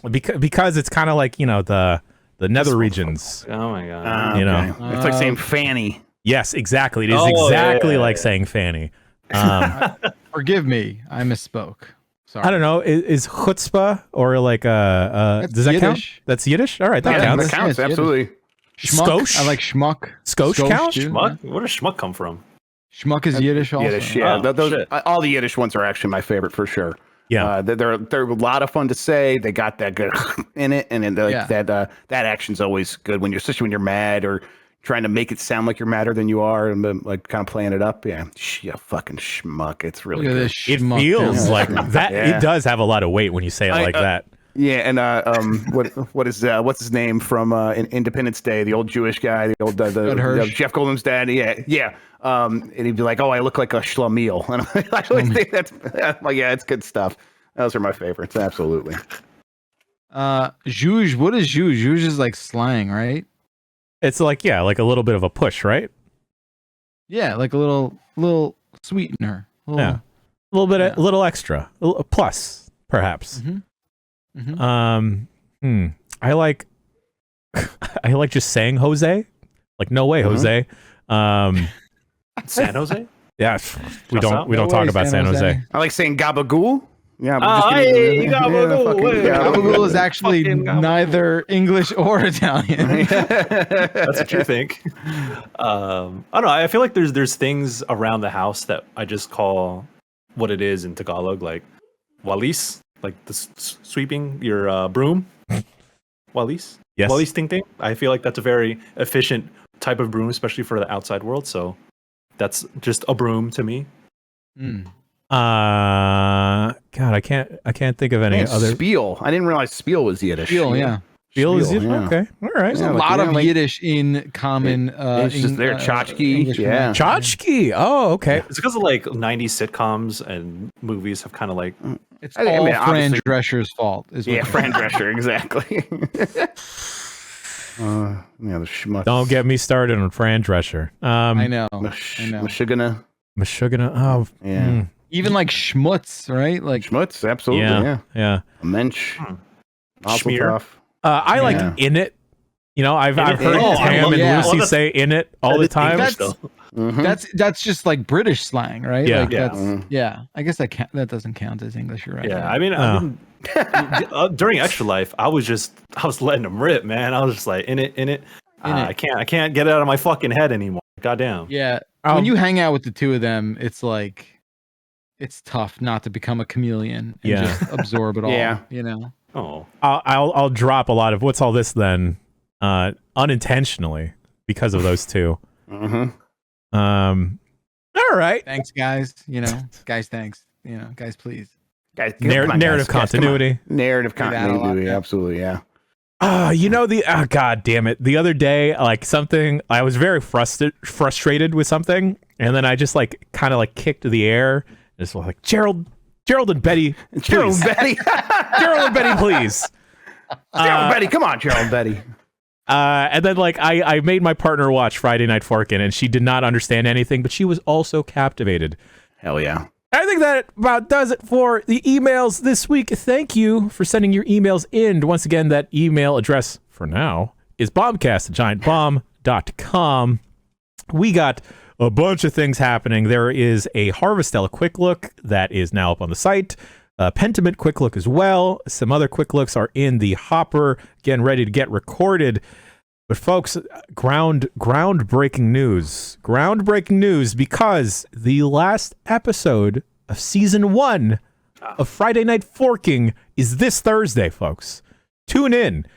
Because it's kind of like the nether regions. Oh my god. You know. It's like saying fanny. Yes, exactly. It is Oh, exactly yeah. like saying fanny. Forgive me, I misspoke. Sorry. I don't know. Is chutzpah or like That's does that count? Yiddish. That's Yiddish. All right, that Yeah, counts. that counts. Yeah, it's Absolutely. Schmuck. Skosh? I like schmuck. Skosh count? too. Schmuck? Where does schmuck come from? Schmuck is Yiddish also. Yiddish, yeah. Oh, Those, shit. all the Yiddish ones are actually my favorite for sure. Yeah. They're a lot of fun to say. They got that good in it, and then that action's always good when especially when you're mad or trying to make it sound like you're madder than you are, and like kind of playing it up. Yeah, fucking schmuck. It's really Look at good. this It schmuck. feels Yeah. like that. Yeah. It does have a lot of weight when you say it like that. Yeah, and what's his name from Independence Day? The old Jewish guy, the old Jeff Goldblum's dad. Yeah. And he'd be like, "Oh, I look like a schlemiel," and I really think that's like, yeah, it's good stuff. Those are my favorites, absolutely. Zhuzh, what is zhuzh? Zhuzh is like slang, right? It's like like a little bit of a push, right? Yeah, like a little sweetener. Yeah. A little bit, a little extra, a plus, perhaps. Mm-hmm. I like just saying Jose, like no way, Jose. San Jose? Yeah, we don't talk about San Jose. I like saying gabagool. Yeah, but Gabagool is actually neither English or Italian. That's what you think. I don't know. I feel like there's things around the house that I just call what it is in Tagalog, like walis, like the sweeping your broom. Walis. Yes. Walis ting ting. I feel like that's a very efficient type of broom, especially for the outside world. So that's just a broom to me. God, I can't think of any other. Spiel. I didn't realize Spiel was Yiddish. Spiel, yeah. Spiel is Spiel, yeah. okay. All right. There's a lot of Yiddish in common. It's just there, tchotchke. Yeah. Tchotchke. Oh, okay. It's because of like 90s sitcoms and movies have kind of like. It's all Fran obviously- Drescher's fault. Yeah, Fran Drescher, exactly. Yeah, the schmutz. Don't get me started on Fran Drescher. I know. Mashugana. Mashugana. Oh, Yeah. Even like schmutz, right? Like Schmutz, absolutely. Yeah. A mensch. Schmear. I like in it. You know, I've heard Tam and Lucy say in it all the time. That's just like British slang, right? Yeah. Like that's, I guess that doesn't count as English, you're right? Yeah, I mean, during Extra Life, I was letting them rip, man. I was just like in it. I can't get it out of my fucking head anymore. Goddamn. Yeah. When you hang out with the two of them, it's like it's tough not to become a chameleon and just absorb it all. Yeah. You know. Oh. I'll drop a lot of what's all this then, unintentionally because of those two. All right. Thanks, guys. You know, guys, thanks. You know, guys, please. Guys, narrative continuity. Narrative continuity. Absolutely. Yeah. You know God damn it! The other day, like something, I was very frustrated with something, and then I just like kind of like kicked the air, just like Gerald and Betty, Gerald and Betty, Gerald and Betty, please. Gerald and Betty, come on, Gerald and Betty. And then like I made my partner watch Friday Night Forkin', and she did not understand anything, but she was also captivated. Hell yeah. I think that about does it for the emails this week. Thank you for sending your emails in. Once again, that email address for now is bombcast@giantbomb.com. We got a bunch of things happening. There is a Havestella quick look that is now up on the site. Pentimate quick look as well. Some other quick looks are in the hopper, getting ready to get recorded. But folks, groundbreaking news. Groundbreaking news because the last episode of season 1 of Friday Night Forking is this Thursday, folks. Tune in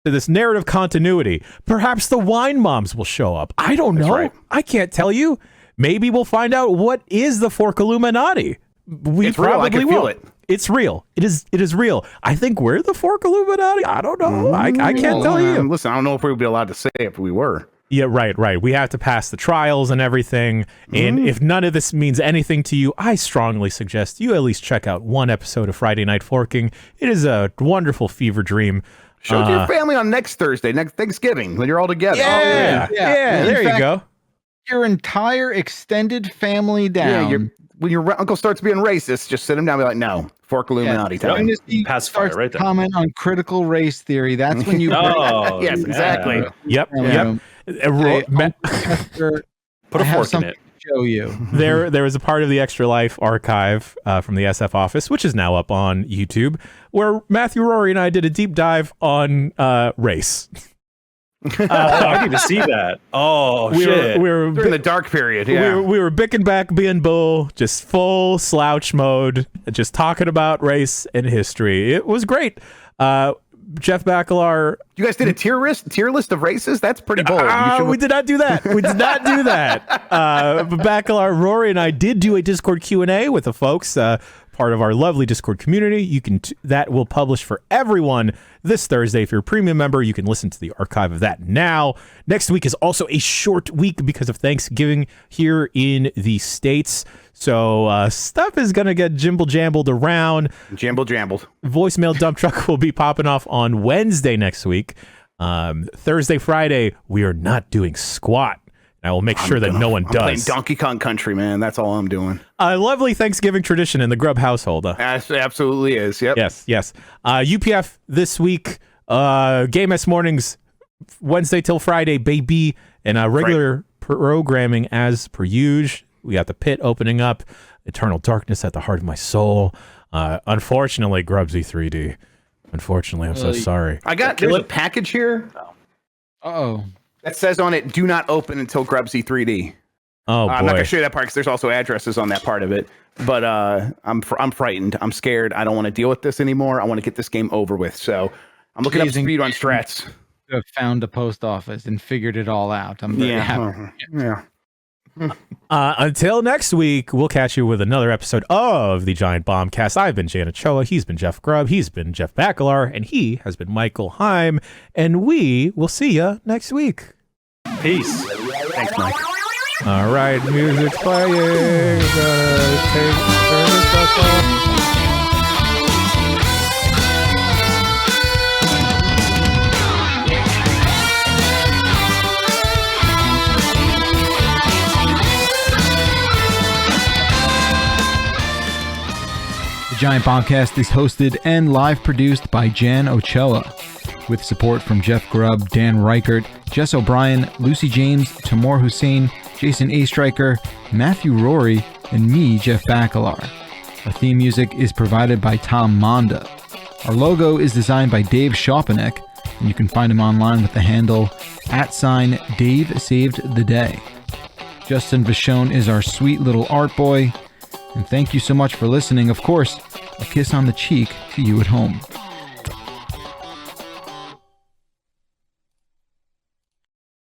to this narrative continuity. Perhaps the wine moms will show up. I don't know. Right. I can't tell you. Maybe we'll find out what is the Fork Illuminati. It's real. I can feel it. It's real. It is real. I think we're the Fork Illuminati. I don't know. I can't tell you. Listen, I don't know if we would be allowed to say it if we were. Yeah, right. We have to pass the trials and everything. And if none of this means anything to you, I strongly suggest you at least check out one episode of Friday Night Forking. It is a wonderful fever dream. Show it to your family on next Thursday, next Thanksgiving, when you're all together. Yeah, there you go. Your entire extended family down. Yeah, when your uncle starts being racist, just sit him down and be like, no, Fork Illuminati. Pass fire right there. Comment on critical race theory. That's when you... yes, exactly. Yep. Put a fork in it. Show you. There was a part of the Extra Life archive from the SF office, which is now up on YouTube, where Matthew, Rory, and I did a deep dive on race. I need to see that. Oh, shit. We were in the dark period. Yeah. We were bicking back, being bull, just full slouch mode, just talking about race and history. It was great. Jeff Bakalar. You guys did a tier list of races? That's pretty bold. We did not do that. But Bakalar, Rory, and I did do a Discord Q&A with the folks, part of our lovely Discord community. You can that will publish for everyone this Thursday. If you're a premium member, you can listen to the archive of that now. Next week is also a short week because of Thanksgiving here in the States. So stuff is going to get jimbled around. Jambled. Voicemail dump truck will be popping off on Wednesday next week. Thursday, Friday, we are not doing squat. I will make sure that no one does. Playing Donkey Kong Country, man. That's all I'm doing. A lovely Thanksgiving tradition in the Grub household. Absolutely is. Yep. Yes. UPF this week. Game S mornings, Wednesday till Friday, baby, and regular programming as per usual. We got the pit opening up. Eternal Darkness at the Heart of My Soul. Unfortunately, Grubsy 3D. Unfortunately, I'm so sorry. There's a package here. Uh-oh. That says on it, do not open until Grubsy 3D. Oh, boy. I'm not going to show you that part because there's also addresses on that part of it. But I'm frightened. I'm scared. I don't want to deal with this anymore. I want to get this game over with. So I'm looking up speed on strats. You have found a post office and figured it all out. I'm very happy. Yeah. Until next week, we'll catch you with another episode of the Giant Bombcast. I've been Jan Ochoa. He's been Jeff Grubb. He's been Jeff Bakalar. And he has been Michael Higham. And we will see you next week. Peace. Thanks, Mike. All right, music's playing. We're gonna turn this stuff off. The Giant Bombcast is hosted and live produced by Jan Ochoa, with support from Jeff Grubb, Dan Reichert, Jess O'Brien, Lucy James, Tamor Hussein, Jason A. Stryker, Matthew Rory, and me, Jeff Bakalar. Our theme music is provided by Tom Monda. Our logo is designed by Dave Schopenek, and you can find him online with the handle @Dave Saved the Day. Justin Vachon is our sweet little art boy. And thank you so much for listening. Of course, a kiss on the cheek to you at home.